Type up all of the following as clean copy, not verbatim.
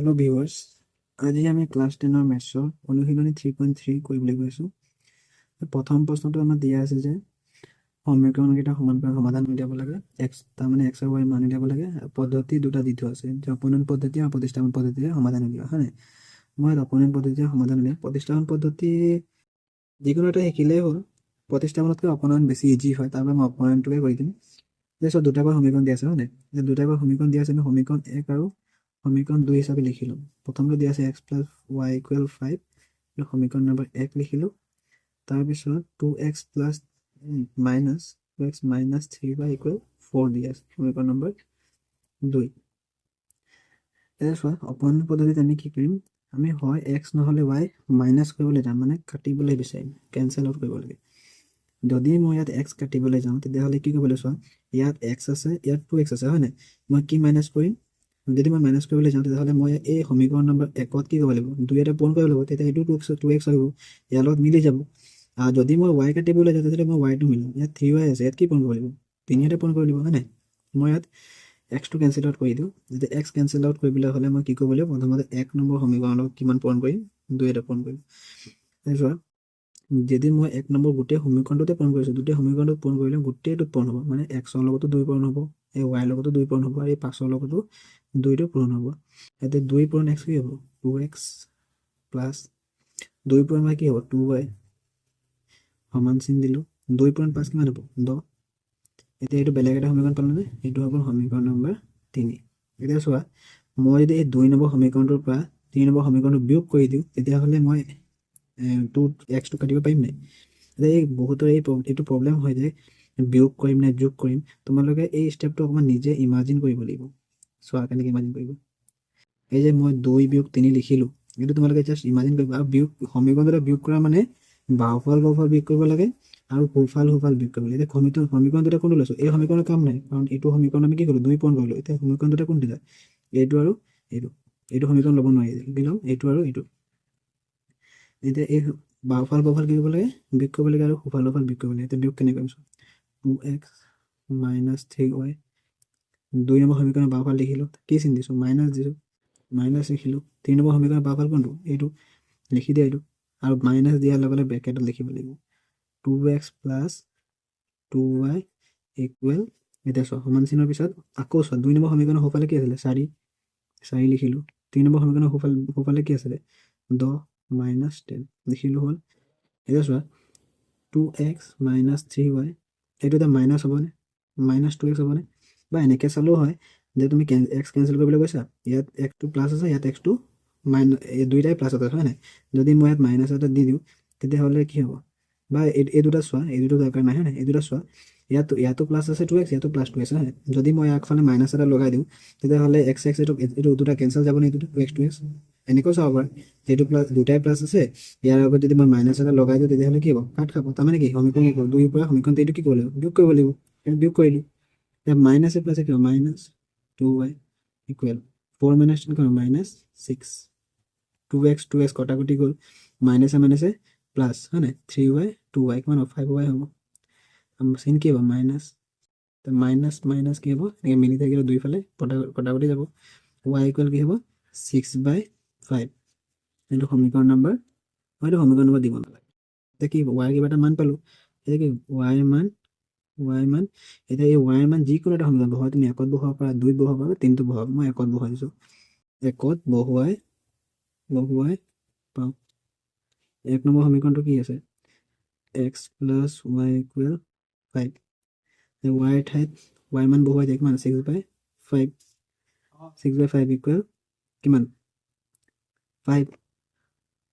Hello' viewers, আজি আমি class 10ৰ মেথছৰ অনুশীলনী 3.3 কৰিবলৈ গৈছোঁ। প্ৰথম প্ৰশ্নটো আমাৰ দিয়া আছে যে সমীকৰণকেইটা সমান কৰি সমাধান উলিয়াব লাগে। তাৰমানে এক্স আৰু ৱাই মান উলিয়াব লাগে। পদ্ধতি দুটা দি থোৱা আছে, যে অপোনেণ্ট পদ্ধতি আৰু প্ৰতিস্থাপন পদ্ধতিৰে সমাধান উলিওৱা, হয় নাই? মই অপোনেণ্ট পদ্ধতিৰে সমাধান উলিয়াম। প্ৰতিস্থাপন পদ্ধতি যিকোনো এটা শিকিলেই হ'ল। প্ৰতিস্থাপনতকৈ অপোনেণ্ট বেছি ইজি হয়, তাৰ বাবে মই অপোনেণ্টটোকে কৰি দিম। তাৰপিছত দুটাকৈ সমীকৰণ দিয়া আছে, হয় নাই? দুটাকৈ সমীকৰণ দিয়া আছে, সমীকৰণ 1 আৰু সমীকৰণ 2 হিচাপে লিখিলোঁ। প্ৰথমটো দিয়া আছে এক্স প্লাছ ৱাই ইকুৱেল 5, সমীকৰণ নম্বৰ 1 লিখিলোঁ। তাৰপিছত 2x plus minus 2x minus 3y equal 4 দিয়া আছে, সমীকৰণ নম্বৰ 2। এতিয়া চোৱা, অপোনেণ্ট পদ্ধতিত আমি কি কৰিম? আমি হয় এক্স নহ'লে ৱাই মাইনাছ কৰিবলৈ যাম, মানে কাটিবলৈ বিচাৰিম, কেঞ্চেল আউট কৰিব লাগে। যদি মই ইয়াত এক্স কাটিবলৈ যাওঁ, তেতিয়াহ'লে কি কৰিব লাগিব? চোৱা, ইয়াত এক্স আছে, ইয়াত 2x আছে, হয় নাই? মই কি মাইনাছ কৰিম? যদি মই মাইনাছ কৰিবলৈ যাওঁ, তেতিয়াহ'লে মই এই সমীকৰণ নম্বৰ 1ত কি কৰিব লাগিব? 2 এটা পূৰণ কৰিব লাগিব, তেতিয়া এইটো 2x আহিব, ইয়াৰ লগত মিলি যাব। যদি মই ৱাই কাটিবলৈ যাওঁ, তেতিয়াহ'লে মই ৱাইটো মিলাম। ইয়াত 3y আছে, ইয়াত কি পূৰণ কৰিব লাগিব? 3 এটা পূৰণ কৰিব লাগিব, হয় নাই? মই ইয়াত এক্সটো কেঞ্চেল আউট কৰি দিওঁ। যেতিয়া এক্স কেঞ্চেল আউট কৰিবলৈ হ'লে মই কি কৰিব লাগিব? প্ৰথমতে 1 নম্বৰ সমীকৰণৰ কিমান পূৰণ কৰিম? 2 এটা পূৰণ কৰিম। চোৱা, যদি মই 1 নম্বৰ গোটেই সমীকৰণটোতে পূৰণ কৰিছোঁ, গোটেই সমীকৰণটোত পূৰণ কৰিলে গোটেইটোত পূৰণ হ'ব, মানে এক্সৰ লগতো 2 পূৰণ হ'ব, এই ৱাইৰ লগতো 2 পূৰণ হ'ব, আৰু এই 5ৰ লগতো 2টো পূৰণ হ'ব। ইয়াতে 2 পূৰণ এক্স কি হ'ব? 2x প্লাছ 2 পূৰণ y কি হ'ব? 2y সমান চিন দিলোঁ। 2 পূৰণ 5 কিমান হ'ব? 10। এতিয়া এইটো বেলেগ এটা সমীকৰণ পালোঁনে? এইটো হ'ব সমীকৰণ নম্বৰ 3। এতিয়া চোৱা, মই যদি এই 2 নম্বৰ সমীকৰণটোৰ পৰা 3 নম্বৰ সমীকৰণটো বিয়োগ কৰি দিওঁ, তেতিয়াহ'লে মই এক্সটো কাটিব পাৰিম নাই? এতিয়া এই বহুতৰ এইটো প্ৰব্লেম হয় যে বিয়োগ কৰিম নে যোগ কৰিম। তোমালোকে এই ষ্টেপটো অকণমান নিজে ইমাজিন কৰিব লাগিব। চোৱা কেনেকৈ ইমাজিন কৰিব। এই যে মই 2 বিয়োগ 3 লিখিলোঁ, এইটো তোমালোকে জাষ্ট ইমাজিন কৰিবা। আৰু সমীকৰণটো বিয়োগ কৰা মানে বাওঁফাল বিয়োগ কৰিব লাগে আৰু সোঁফাল বিয়োগ কৰিব লাগে। এতিয়া সমীকৰণ দুটা কোনটো লৈছোঁ? এই সমীকৰণৰ কাম নাই, কাৰণ এইটো সমীকৰণ আমি কি কৰিলোঁ? 2 পূৰণ কৰিলোঁ। এতিয়া সমীকৰণ দুটা কোনটো যায়? এইটো আৰু এইটো সমীকৰণ ল'ব নোৱাৰি, কি ল'ম? এইটো আৰু এইটো। এতিয়া এই বাওঁফাল কি কৰিব লাগে? বিয়োগ কৰিব লাগে, আৰু সোঁফাল বিয়োগ কৰিব লাগে। এতিয়া বিয়োগ কেনেকৈ কৰিম? 2x মাইনাছ 3y 2 নম্বৰ সমীকৰণৰ বাওঁফাল লিখিলোঁ, কি চিন দিছোঁ? মাইনাছ দিছোঁ, মাইনাছ লিখিলোঁ। 3 নম্বৰ সমীকৰণৰ বাওঁফাল কোনটো? এইটো, লিখি দিয়া এইটো। আৰু মাইনাছ দিয়াৰ লগে লগে ব্ৰেকেটত লিখিব লাগিব 2x প্লাছ 2y ইকুৱেল, এতিয়া চোৱা সমান চিনৰ পিছত আকৌ চোৱা 2 নম্বৰ সমীকৰণৰ সোঁফালে কি আছিলে? 4 লিখিলোঁ। 3 নম্বৰ সমীকৰণৰ সোঁফালে কি আছিলে? 10 মাইনাছ 10 লিখিলোঁ, হ'ল। এতিয়া চোৱা 2x মাইনাছ 3y, এইটো এটা মাইনাছ হ'বনে? মাইনাছ 2x হ'বনে? বা এনেকৈ চালেও হয় যে তুমি এক্স কেঞ্চেল কৰিবলৈ গৈছা, ইয়াত এক্সটো প্লাছ আছে, ইয়াত এক্সটো মাইনাছ, এই দুইটাই প্লাছ আছে, হয় নাই? যদি মই ইয়াত মাইনাছ এটা দি দিওঁ, তেতিয়াহ'লে কি হ'ব? বা এই দুটা চোৱা, এই দুটা দৰকাৰ নাই, হয় নাই? এই দুটা চোৱা, ইয়াতো প্লাছ আছে 2x, ইয়াতো প্লাছ 2x, হয় নাই? যদি মই আগফালে মাইনাছ এটা লগাই দিওঁ, তেতিয়াহ'লে এক্স এইটো দুটা কেঞ্চেল যাব নে? এইটো 2x এনেকৈ চাব পাৰে। এইটো প্লাছ, দুটাই প্লাছ আছে, ইয়াৰ আগত যদি মই মাইনাছ এটা লগাই দিওঁ, তেতিয়াহ'লে কি হ'ব? কাট খাব। তাৰমানে কি? সমীকৰণ কি কৰিব? 2ৰ পৰা সমীকৰণ 3টো কি কৰিব লাগিব? বিয়োগ কৰিব লাগিব। বিয়োগ কৰিলোঁ। এতিয়া মাইনাছ প্লাছে কি হ'ব? মাইনাছ 2y ইকুৱেল 4 মাইনাছ 10 কিমান? মাইনাছ 6। 2x কটাকটি গ'ল, মাইনাছে প্লাছ, হয় নাই? 3y 2y কিমান হ'ব? 5y হ'ব। চিন কি হ'ব? মাইনাছ। মাইনাছ কি হ'ব? এনেকৈ মিলি থাকিলে দুইফালে কটাকটি যাব। y ইকুৱেল কি হ'ব? 6/5। এইটো সমীকৰণ নম্বৰ, হয়তো সমীকৰণ নম্বৰ দিব নালাগে। এতিয়া কি হ'ব? y কিবা এটা মান পালোঁ। এতিয়া কি y মান, এতিয়া এই y মান যিকোনো এটা সমীকৰণ হয়, তুমি 1ত বহাব পাৰা, 2ত বহাব পাৰা, 3ত বহাব। মই 1ত বহাই দিছোঁ। 1ত বহুৱাই পাওঁ। 1 নম্বৰ সমীকৰণটো কি আছে? x plus y equal 5। y ঠাইত y মান বহুৱাই দিয়ে, কিমান? 6/5। 6/5 ইকুৱেল কিমান? 5।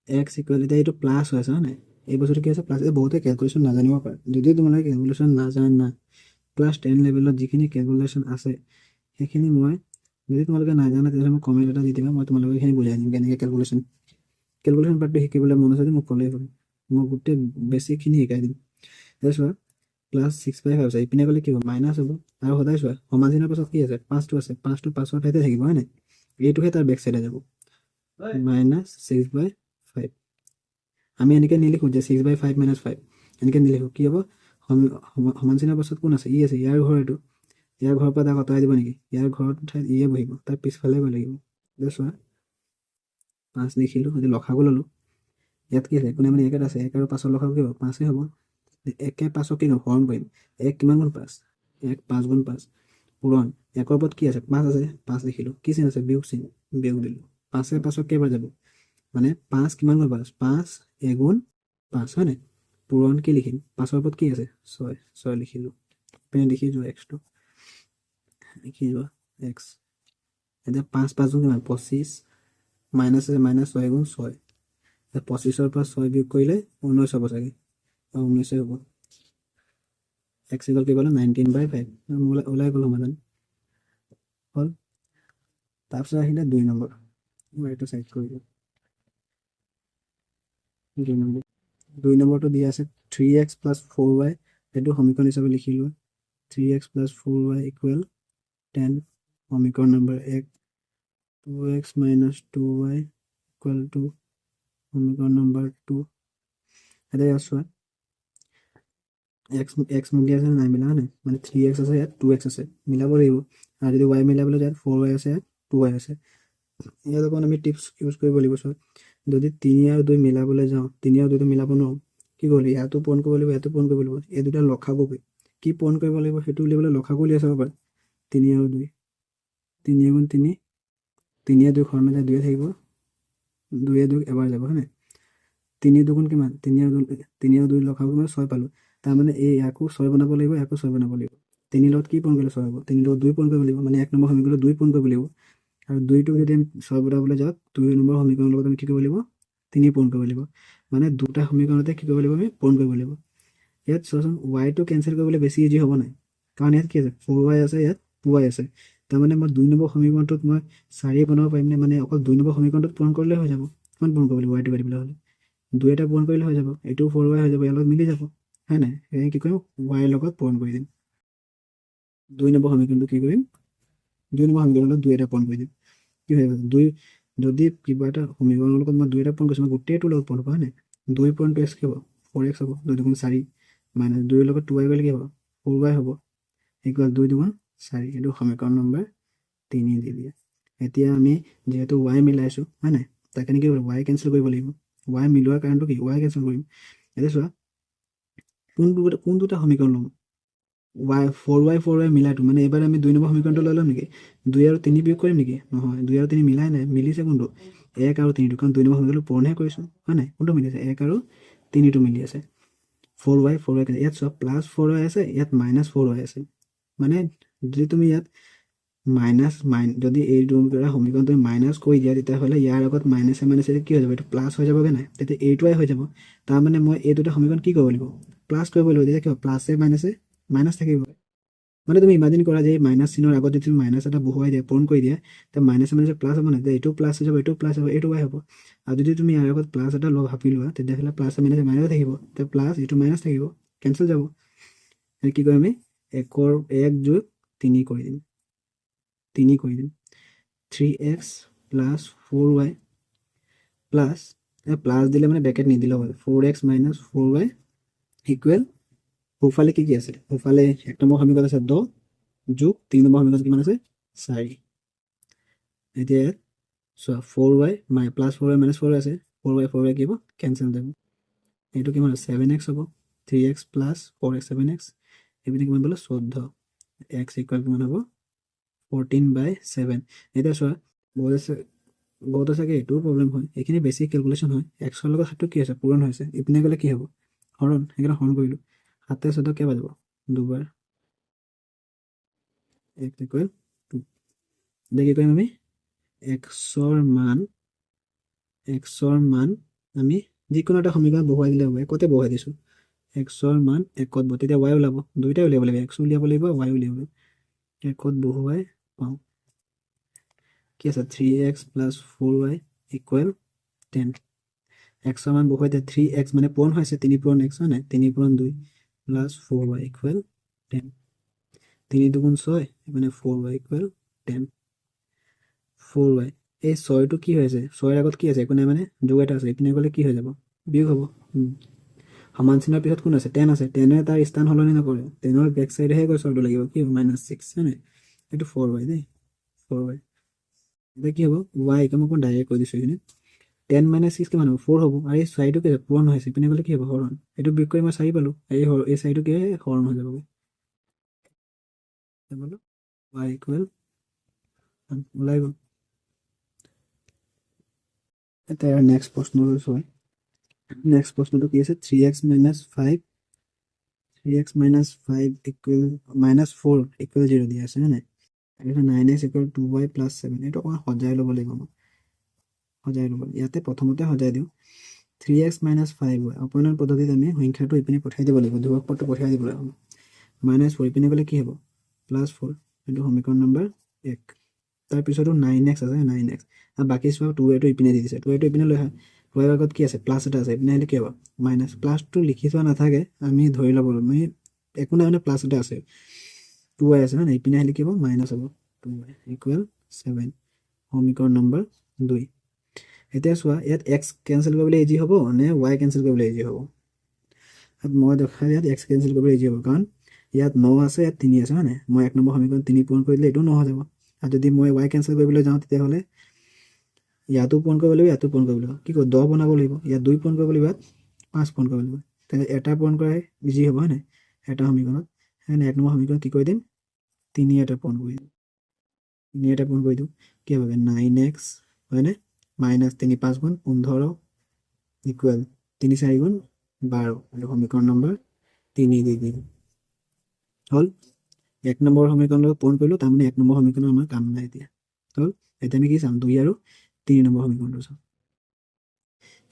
x ইকুৱেল, এতিয়া এইটো প্লাছ হৈ আছে, হয় নাই? এই বস্তুটো কি আছে? প্লাছ। এই বহুতে কেলকুলেশ্যন নাজানিব পাৰে। যদি তোমালোকে কেলকুলেশ্যন নাজানা, ক্লাছ 10 লেভেলত যিখিনি কেলকুলেশ্যন আছে, সেইখিনি যদি তোমালোকে নাজানা, তেতিয়াহ'লে মোক কমেণ্ট এটা দি দিবা, মই তোমালোকে সেইখিনি বুজাই দিম, কেনেকৈ কেলকুলেশ্যন পাৰ্টটো শিকিবলৈ মন আছে যদি মোক ক'লেই হ'ল, মই গোটেই বেছিকখিনি শিকাই দিম। এতিয়া চোৱা, প্লাছ 6/5 আছে, ইপিনে গ'লে কি হ'ব? মাইনাছ হ'ব। আৰু সদায় চোৱা, সমান চিনৰ পাছত কি আছে? 5টো আছে, 5টো 5ৰ ঠাইতে থাকিব, হয় নাই? এইটোহে তাৰ বেক চাইডে যাব, মাইনাছ 6/5। আমি এনেকৈ নিলিখোঁ যে 6/5 - 5, এনেকৈ নিলিখোঁ। কি হ'ব? সমান চিনৰ পাছত কোন আছে? ই আছে, ইয়াৰ ঘৰ এইটো। ইয়াৰ ঘৰৰ পৰা তাক আঁতৰাই দিব নেকি? ইয়াৰ ঘৰৰ ঠাইত ইয়ে বহিব, তাৰ পিছফালে গৈ লাগিব। এতিয়া চোৱা, 5 লিখিলোঁ, যদি লসাগু ল'লোঁ, ইয়াত কি আছে, একো নাই মানে 1 আছে, 1 আৰু 5ৰ লসাগু কি হ'ব, 5 হ'ব। 1 5ক কি কৰিম, হৰণ কৰিম, 1 কিমান গুণ 5, 1 5 গুণ 5 পূৰণ, 1ৰ ওপৰত কি আছে, 5 আছে, 5 লিখিলোঁ, কি চিন আছে, বিয়োগ চিন, বিয়োগ দিলোঁ, 5 5ক কেইবাৰ যাব, মানে 5 কিমান গুণ 5, 5 এগুণ 5 হয় নাই, পূৰণ কি লিখিম, 5ৰ ওপৰত কি আছে, 6, 6 লিখিলোঁ, পিনে লিখি যোৱা এক্সটো, লিখি যোৱা এক্স, এতিয়া 5 5 গুণ কিমান, 25, মাইনাছ আছে, মাইনাছ 6 গুণ 6, 25ৰ পৰা 6 বিয়োগ কৰিলে 19 হ'ব চাগে, 19 হ'ব, এক্স ইকুৱেল কি পালোঁ, 19/5, ওলাই গ'ল সমাধান হ'ল। তাৰপিছত আহিলে 2 নম্বৰ, মই এইটো চাইড কৰি দিওঁ, 2 নম্বৰ, 2 নম্বৰটো দিয়া আছে 3x + 4y, সেইটো সমীকৰণ হিচাপে লিখি লোৱা, 3x + 4y = 10, সমীকৰণ নম্বৰ 1, 2x - 2y = সমীকৰণ নম্বৰ 2, এতিয়া ইয়াত চোৱা এক্স মিলি আছে নাই, মিলা নাই, মানে 3x আছে, ইয়াত 2x আছে, মিলাব লাগিব, আৰু যদি y মিলাবলৈ ইয়াত 4y আছে, ইয়াত 2y আছে, ইয়াত অকণ আমি টিপছ ইউজ কৰিব লাগিব। চোৱা, যদি 3 আৰু 2 মিলাবলৈ যাওঁ, 3 আৰু 2টো মিলাব নোৱাৰোঁ, কি কৰিব লাগিব, ইয়াতো পূৰণ কৰিব লাগিব, ইয়াতো পূৰণ কৰিব লাগিব, এই দুটা লসাগু কি পূৰণ কৰিব লাগিব, সেইটো উলিয়াবলৈ লসাগু উলিয়াই চাব পাৰে, 3 আৰু 2, 3 গুণ 3, 3 2 হৰণত যায় 2 থাকিব, 2 2 এবাৰ যাব হয় নাই, 3 2 গুণ কিমান, 3 আৰু 2 লসাগু মানে 6 পালোঁ, তাৰমানে এই ইয়াকো 6 বনাব লাগিব, ইয়াকো 6 বনাব লাগিব, 3 লগত কি পূৰণ কৰিলে 6 হ'ব, 3 লগত 2 পূৰণ কৰিব লাগিব, মানে 1 নম্বৰ সমীকৰণত 2 পূৰণ কৰিব লাগিব, আৰু 2টোক যদি আমি 6 বনাবলৈ যাওঁ, 2 নম্বৰ সমীকৰণৰ লগত আমি কি কৰিব লাগিব, 3 পূৰণ কৰিব লাগিব, মানে দুটা সমীকৰণতে কি কৰিব লাগিব, আমি পূৰণ কৰিব লাগিব। ইয়াত চোৱাচোন ৱাইটো কেঞ্চেল কৰিবলৈ বেছি ইজি হ'ব নাই, কাৰণ ইয়াত কি আছে, 4y আছে, ইয়াত 2y আছে, তাৰমানে মই 2 নম্বৰ সমীকৰণটোত মই 4 বনাব পাৰিমনে, মানে অকল 2 নম্বৰ সমীকৰণটোত পূৰণ কৰিলে হৈ যাব, কিমান পূৰণ কৰিব লাগিব, ৱাইটো কাটিবলৈ হ'লে 2 এটা পূৰণ কৰিলে হৈ যাব, এইটোও 4y হৈ যাব, ইয়াৰ লগত মিলি যাব হয় নাই, সেয়ে কি কৰিম, ৱাইৰ লগত পূৰণ কৰি দিম, 2 নম্বৰ সমীকৰণটো কি কৰিম, 2 নম্বৰ সমীকৰণত 2 এটা পূৰণ কৰি দিম, কি হৈ যাব, 2 যদি কিবা এটা সমীকৰণৰ লগত মই 2 এটা পূৰণ কৰিছোঁ, মই গোটেইটোৰ লগত পূৰণ হ'ব হয় নাই, 2 × 2x কি হ'ব, 4x হ'ব, 2 2 4 মাইনাছ 2ৰ লগত 2y কৰিলে কি হ'ব, 4y হ'ব, ইকুৱেল 2 2 4, এইটো সমীকৰণ নম্বৰ 3 দি দিয়ে। এতিয়া আমি যিহেতু y মিলাইছোঁ হয় নাই, তাৰ কাৰণে কি কৰিব, y কেঞ্চেল কৰিব লাগিব, y মিলোৱাৰ কাৰণটো কি, y কেঞ্চেল কৰিম, এতিয়া চোৱা কোন দুটা সমীকৰণ ল'ম, 4y মিলাইটো, মানে এইবাৰ আমি 2 নম্বৰ সমীকৰণটো লৈ ল'ম নেকি, 2 আৰু 3 বিয়োগ কৰিম নেকি, নহয়, 2 আৰু 3 মিলাই নাই, মিলিছে কোনটো, 1 আৰু 3টো, কাৰণ 2 নম্বৰ সমীকৰণটো পূৰণহে কৰিছোঁ হয় নাই, কোনটো মিলিছে, 1 আৰু 3টো মিলি আছে, 4y ইয়াত চোৱা +4y আছে, ইয়াত -4y আছে, মানে যদি তুমি ইয়াত যদি এই দুটা সমীকৰণ তুমি মাইনাছ কৰি দিয়া, তেতিয়াহ'লে ইয়াৰ আগত মাইনাছে মাইনাছে কি হৈ যাব, এইটো প্লাছ হৈ যাবগৈ নাই, তেতিয়া এইটোৱে হৈ যাব, তাৰমানে মই এই দুটা সমীকৰণ কি কৰিব লাগিব, প্লাছ কৰিব লাগিব, তেতিয়া কি হ'ব, প্লাছে মাইনাছে মাইনাছ থাকিব, মানে তুমি ইমাজিন কৰা যে এই মাইনাছ চিনৰ আগত যদি তুমি মাইনাছ এটা বহুৱাই দিয়া, পূৰণ কৰি দিয়া, তেতিয়া মাইনাছে মাইনাছে প্লাছ হ'ব নাই, এইটো প্লাছ হৈ যাব, এইটো প্লাছ হ'ব, এইটো y হ'ব, আৰু যদি তুমি ইয়াৰ আগত প্লাছ এটা ভাবি লোৱা, তেতিয়াহ'লে প্লাছে মাইনাছে মাইনাছে থাকিব, তেতিয়া প্লাছ এইটো মাইনাছ থাকিব, কেঞ্চেল যাব, কি কৰিম আমি 1 + 3 কৰি দিম, 3x + 4y প্লাছ দিলে মানে ব্ৰেকেট নিদিলেও হয়, 4x - 4y ইকুৱেল, সোঁফালে কি আছে, সোঁফালে 1 নম্বৰ সমীকৰণ আছে 10 যোগ 3 নম্বৰ সমীকৰণ কিমান আছে 4, এতিয়া চোৱা 4y +4y - 4y আছে, 4y কি হ'ব, কেঞ্চেল যাব, এইটো কিমান 7x হ'ব, 3x + 4x 7x, এইপিনে কিমান পালোঁ 14, x ইকুৱেল কিমান হ'ব 14/7, এতিয়া চোৱা বহুতে চাগে এইটোও প্ৰব্লেম হয়, এইখিনি বেছিক কেলকুলেশ্যন হয়, এক্সৰ লগত সেইটো কি হৈছে, পূৰণ হৈছে, ইপিনে গ'লে কি হ'ব, হৰণ, সেইকাৰণে হৰণ কৰিলোঁ, 7 × 14 কেইবাৰ যাব, দুবাৰ, x ইকুৱেল 2, এতিয়া কি কৰিম আমি, এক্সৰ মান আমি যিকোনো এটা সমীকৰণ বহুৱাই দিলে হ'ব, একতে বহুৱাই দিছোঁ, এক্সৰ মান 1ত তেতিয়া y ওলাব, দুইটাই উলিয়াব লাগিব, x উলিয়াব লাগিব, y উলিয়াব লাগিব, 1ত বহুৱাই পাওঁ, কি আছে 3x + 4y ইকুৱেল 10, এক্সৰ মান বহুৱাই দিয়ে, 3x মানে পূৰণ হৈছে, 3 পূৰণ x হয় নাই, 3 পূৰণ 2 + 4y ইকুৱেল 10, 3 2 গুণ 6, মানে 4y ইকুৱেল 10, 4y, এই 6টো কি হৈছে, 6ৰ আগত কি আছে, একো নাই, মানে যোগ এটা আছে, ইপিনে গ'লে কি হৈ যাব, বিয়োগ হ'ব, সমান চিনৰ পিছত কোন আছে, 10 আছে, 10এ তাৰ স্থান সলনি নকৰে, 10ৰ বেক চাইডেহে গৈ চাবটো লাগিব, কি হ'ব -6 হয় নাই, এইটো 4y দেই, 4y, এতিয়া কি হ'ব, y মই ডাইৰেক্ট কৈ দিছোঁ এইখিনি, 10 - 6 কিমান হ'ব 4 হ'ব আৰু এই 4টো কি পূৰণ হৈছে ইপিনে গ'লে কি হ'ব হৰণ এইটো বিয়োগ কৰি মই 4 পালোঁ এই 4টো কি হৰণ হৈ যাবগৈ বোলো y ইকুৱেল ওলাই গ'ল এতিয়া নেক্সট প্ৰশ্নটো চোৱা নেক্সট প্ৰশ্নটো কি আছে 3x - 5 ইকুৱেল -4 ইকুৱেল 0 দিয়া আছে হয় নাই তাৰপিছত 9x ইকুৱেল 2y + 7 এইটো অকণমান সজাই ল'ব লাগিব মই সজাই ল'ব ইয়াতে প্ৰথমতে সজাই দিওঁ 3x - 5y অপূৰ্ণাংক পদ্ধতিত আমি সংখ্যাটো ইপিনে পঠিয়াই দিব লাগিব ধ্ৰুৱক পদটো পঠিয়াই দিব লাগিব -4 ইপিনে গ'লে কি হ'ব +4 এইটো সমীকৰণ নম্বৰ 1 তাৰপিছতো 9x আছে 9x আৰু বাকী চোৱা 2a টো ইপিনে দি দিছে 2a টো ইপিনে লৈ আহা 2a ৰ আগত কি আছে প্লাছ এটা আছে ইপিনে আহিলে কি হ'ব মাইনাছ প্লাছটো লিখি থোৱা নাথাকে আমি ধৰি ল'ব লাগিব আমি একো নাই মানে প্লাছ এটা আছে 2y আছে হয় ইপিনে আহিলে কি হ'ব মাইনাছ হ'ব 2y ইকুৱেল 7 সমীকৰণ নম্বৰ 2 এতিয়া চোৱা ইয়াত x কেনচেল কৰিবলৈ ইজি হ'ব নে y কেনচেল কৰিবলৈ ইজি হ'ব মই দেখা ইয়াত x কেনচেল কৰিবলৈ ইজি হ'ব কাৰণ ইয়াত 9 আছে ইয়াত 3 আছে হয় নাই মই 1 নম্বৰ সমীকৰণ 3 পূৰণ কৰি দিলে এইটো 9 হৈ যাব আৰু যদি মই y কেনচেল কৰিবলৈ যাওঁ তেতিয়াহ'লে ইয়াতো পূৰণ কৰিব লাগিব ইয়াতো পূৰণ কৰিব লাগিব কি কয় 10 বনাব লাগিব ইয়াত 2 পূৰণ কৰিব লাগিব ইয়াত 5 পূৰণ কৰিব লাগিব তেনে এটা পূৰণ কৰাই ইজি হ'ব হয় নাই এটা সমীকৰণত সেইকাৰণে 1 নম্বৰ সমীকৰণ কি কৰি দিম 3 এটা পূৰণ কৰি দিম 3 এটা পূৰণ কৰি দিওঁ কি হ'ব 9x হয়নে -3 5 গুণ 15 ইকুৱেল 3 4 গুণ 12 আৰু সমীকৰণ নম্বৰ 3 দি দিম হ'ল 1 নম্বৰ সমীকৰণ পূৰণ কৰিলোঁ তাৰমানে 1 নম্বৰ সমীকৰণ আমাৰ কাম নাই এতিয়া হ'ল এতিয়া আমি কি চাম 2 আৰু 3 নম্বৰ সমীকৰণটো চাম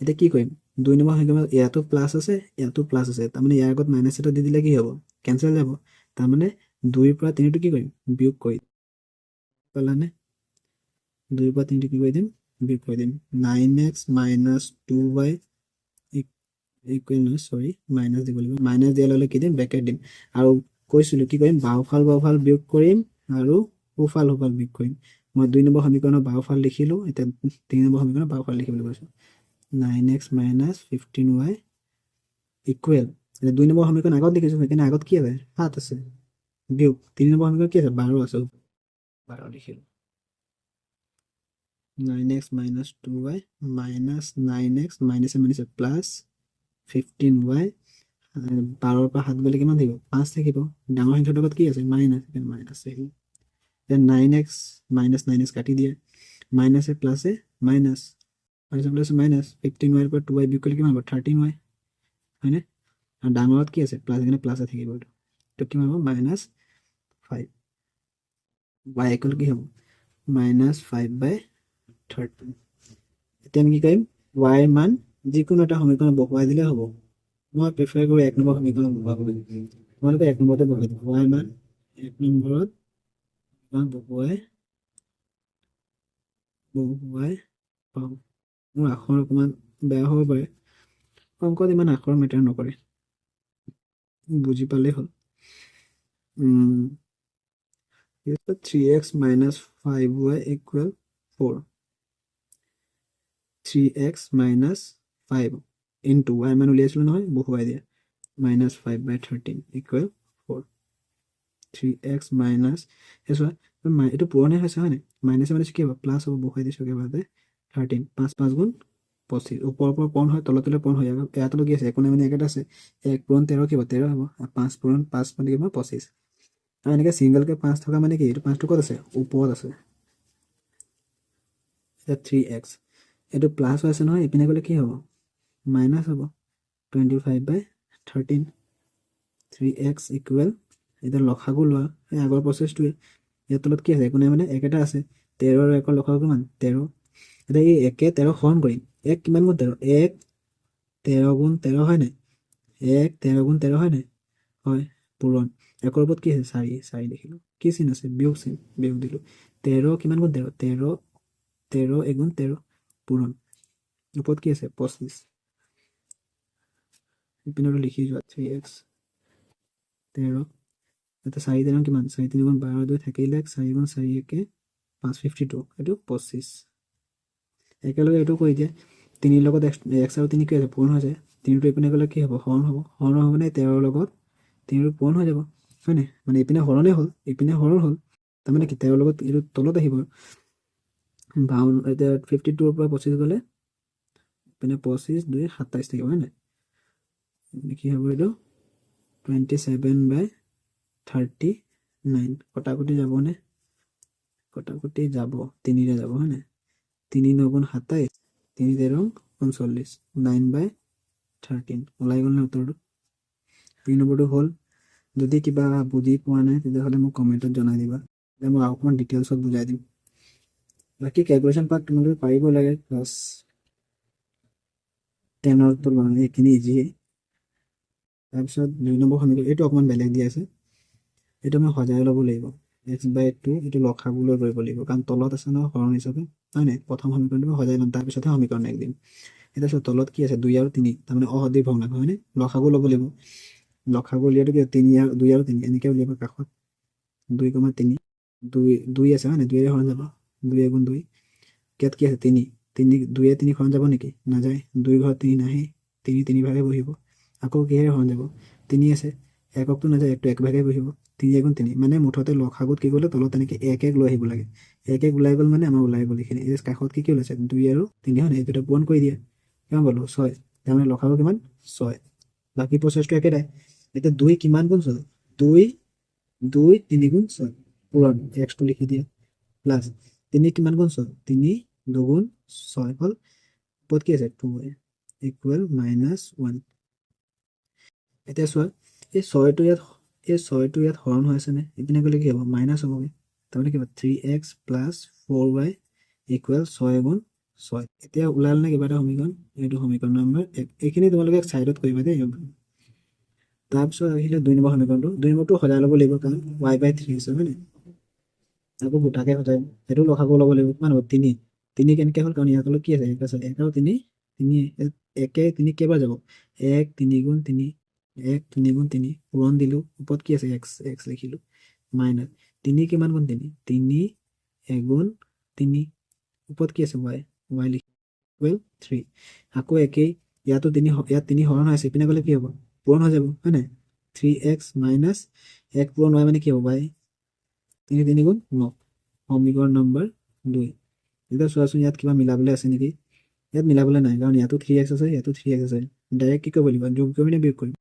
এতিয়া কি কৰিম 2 নম্বৰ সমীকৰণত ইয়াতো প্লাছ আছে ইয়াতো প্লাছ আছে তাৰমানে ইয়াৰ আগত মাইনাছ এটা দি দিলে কি হ'ব কেনচেল যাব তাৰমানে 2 ৰ পৰা 3 টো কি কৰিম বিয়োগ কৰি পালানে 2 ৰ পৰা 3 টো কি কৰি দিম বিয়োগ কৰি দিম 9x - 2y ইকুৱেল নহয় সৰি মাইনাছ দিব লাগিব মাইনাছ দিয়া লগে কি দিম ব্ৰেকেট দিম আৰু কৈছিলোঁ কি কৰিম বাওঁফাল বিয়োগ কৰিম আৰু সোঁফাল বিয়োগ কৰিম মই 2 নম্বৰ সমীকৰণৰ বাওঁফাল লিখিলোঁ এতিয়া 3 নম্বৰ সমীকৰণৰ বাওঁফাল লিখিবলৈ কৈছোঁ 9x - 15y ইকুৱেল এতিয়া 2 নম্বৰ সমীকৰণ আগত লিখিছোঁ সেইকাৰণে আগত কি আছে 7 আছে বিয়োগ 3 নম্বৰ সমীকৰণ কি আছে 12 আছে 12 লিখিলোঁ 9x - 2y -9x মাইনাছে plus 15y 12 ৰ পৰা 7 গ'লে কিমান থাকিব 5 থাকিব ডাঙৰ সংখ্যাটোৰ লগত কি আছে মাইনাছ মাইনাছ থাকিব then 9x - 9x কাটি দিয়ে মাইনাছে প্লাছে মাইনাছ প্লাছ মাইনাছ 15y ৰ পৰা 2y বিয়োগ কৰিলে কিমান হ'ব 13y হয়নে আৰু ডাঙৰত কি আছে প্লাছ সেইকাৰণে প্লাছে থাকিব এইটো কিমান হ'ব -5 y ইকুৱেল কি হ'ব -5/13 এতিয়া আমি কি কৰিম y ৰ মান যিকোনো এটা সমীকৰণ বহুৱাই দিলে হ'ব মই প্ৰিফাৰ কৰোঁ 1 নম্বৰ সমীকৰণ বহুৱাবলৈ তোমালোকে 1 নম্বৰতে বহুৱাই দিম y মান 1 নম্বৰত বহুৱাই পাওঁ মোৰ আখৰ অকণমান বেয়া হ'ব পাৰে অংকত ইমান আখৰ মেটাৰ নকৰে বুজি পালেই হ'ল 3x - 5y equal 4 3x - 5 into y মান উলিয়াইছিলোঁ নহয় বহুৱাই দিয়া -5/13 ইকুৱেল 4 3x চোৱা এইটো পুৰণি হৈছে হয় নাই মাইনাছে কি হ'ব প্লাছ হ'ব বহুৱাই দিছোঁ একেবাৰতে 13 5 5 গুণ 25 ওপৰৰ পৰা পূৰণ হয় তলে পূৰণ হয় ইয়াতো কি আছে একো নাই মানে একেটা আছে 1 পূৰণ 13 কি হ'ব 13 হ'ব 5 পূৰণ 5 মানে কি হ'ব 25 আৰু এনেকৈ ছিংগলকৈ 5 থকা মানে কি এইটো 5টো ক'ত আছে ওপৰত আছে এতিয়া 3x এইটো প্লাছ হৈ আছে নহয় ইপিনে গ'লে কি হ'ব মাইনাছ হ'ব 25/13 3x ইকুৱেল এতিয়া লসাগু লোৱা এই আগৰ প্ৰচেছটোৱে ইয়াৰ তলত কি আছে একো নাই মানে একেটা আছে 13 আৰু 1ৰ লসাগু কিমান 13 এতিয়া এই 1 13 হৰণ কৰিম 1 কিমান গুণ 13 1 13 গুণ 13 হয় নাই 1 13 গুণ 13 হয় নাই হয় পূৰণ 1ৰ ওপৰত কি আছে 4 লিখিলোঁ কি চিন আছে বিয়োগ চিন বিয়োগ দিলোঁ 13 কিমান গুণ 13 13 1 গুণ 13 পূৰণ ওপৰত কি আছে 25 ইপিনতো লিখি যোৱা 3x 13 এটা 4 13 কিমান 4 3 গুণ 12 2 থাকিলে 4 গুণ 4 1 552 এইটো 25 একেলগে এইটো কৰি দিয়ে 3 লগত x আৰু 3 কি আছে পূৰণ হৈ যায় 3টো ইপিনে গ'লে কি হ'ব হৰণ হ'ব মানে 13 লগত 3টো পূৰণ হৈ যাব হয় নাই মানে ইপিনে হৰণেই হ'ল ইপিনে হৰণ হ'ল তাৰমানে কি 13 লগত এইটো তলত আহিব এতিয়া 52ৰ পৰা 25 গ'লে পিনে 25 2 27 থাকিব হয় নাই কি হ'ব এইটো 27/39 কটাকটি যাবনে কটাকটি যাব 3 যাব হয় নাই 3 9 গুণ 27 3 13 39 9/13 ওলাই গ'ল নে উত্তৰটো 3 নম্বৰটো হ'ল যদি কিবা বুজি পোৱা নাই তেতিয়াহ'লে মোক কমেণ্টত জনাই দিবা তেতিয়া মই অকণমান ডিটেইলছত বুজাই দিম বাকী কেলকুলেশ্যন পাৰ্ট তোমালোকে পাৰিব লাগে ক্লাছ 10ৰতো মানে এইখিনি ইজিয়ে তাৰপিছত 2 নম্বৰ সমীকৰণ এইটো অকণমান বেলেগ দি আছে এইটো আমি সজাই ল'ব লাগিব x/2 এইটো লসাগুলৈ কৰিব লাগিব কাৰণ তলত আছে ন হৰণ হিচাপে হয় নাই প্ৰথম সমীকৰণটো সজাই ল'ম তাৰপিছতহে সমীকৰণ এক দিম এতিয়া চোৱা তলত কি আছে 2 আৰু 3 তাৰমানে অসদৃশ ভগ্নাংশ হয়নে লসাগু ল'ব লাগিব লসাগু উলিয়াটো কি 3 আৰু 2 আৰু 3 এনেকৈ উলিয়াব কাষত 2,3 2 আছে হয় নাই 2 হৰণ যাব 2 গুণ 2 ইয়াত কি আছে 3 2 3 হৰণ যাব নেকি নাযায় 2 ঘৰত 3 নাহে 3 3 ভাগে বহিব আকৌ কিহেৰে হৰণ যাব 3 আছে এককটো নাযায় একটো এক ভাগে বহিব 3 গুণ 3 মানে মুঠতে লসাগুত কি কৰিলে তলত তেনেকৈ 1 লৈ আহিব লাগে 1 ওলাই গ'ল মানে আমাৰ ওলাই গ'ল এইখিনি এই কাষত কি ওলাইছে 2 আৰু 3 হয় নাই এইটো পূৰণ কৰি দিয়ে কিমান পালো 6 তাৰমানে লসাগু কিমান 6 বাকী প্ৰচেছটো একেটাই এতিয়া 2 কিমান গুণ 6 2 3 গুণ 6 পূৰণ এক্সটো লিখি দিয়ে প্লাছ 3 কিমান গুণ 6 3 2 গুণ 6 হ'ল ওপৰত কি আছে 2 ইকুৱেল -1 এতিয়া চোৱা এই 6টো ইয়াত হৰণ হৈ আছে নে ইপিনে গ'লে কি হ'ব মাইনাছ হ'বগৈ তাৰমানে কি হ'ব 3x + 4y ইকুৱেল 6 গুণ 6 এতিয়া ওলাল নে কিবা এটা সমীকৰণ এইটো সমীকৰণ নম্বৰ 1 এইখিনি তোমালোকে ছাইডত কৰিবা দেই তাৰপিছত আহিলে 2 নম্বৰ সমীকৰণটো 2 নম্বৰটো সজাই ল'ব লাগিব কাৰণ y/3 আছে হয় নাই আকৌ গোটাকে সজাই সেইটো লসাগু ল'ব লাগিব কিমান হ'ব 3 3 কেনেকৈ হ'ল কাৰণ ইয়াত কি আছে 1 আছে 1 আৰু 3 3 3 কেইবাৰ যাব 1 3 গুণ 3 1 3 গুণ 3 পূৰণ দিলোঁ ওপৰত কি আছে x লিখিলোঁ মাইনাছ 3 কিমান গুণ 3 3 1 গুণ 3 ওপৰত কি আছে y লিখিলোঁ 3 আকৌ একেই ইয়াতো 3 ইয়াত 3 হৰণ হৈ আছে ইপিনে গ'লে কি হ'ব পূৰণ হৈ যাব হয় নাই 3x মাইনাছ 1 পূৰণ y মানে কি হ'ব y 3 3 গুণ 9 সমীকৰণ নম্বৰ 2 এতিয়া চোৱাচোন ইয়াত কিবা মিলাবলৈ আছে নেকি ইয়াত মিলাবলৈ নাই কাৰণ ইয়াতো 3x আছে ইয়াতো 3x আছে ডাইৰেক্ট কি কৰিব লাগিব যোগ কৰি নে বিয়োগ কৰিম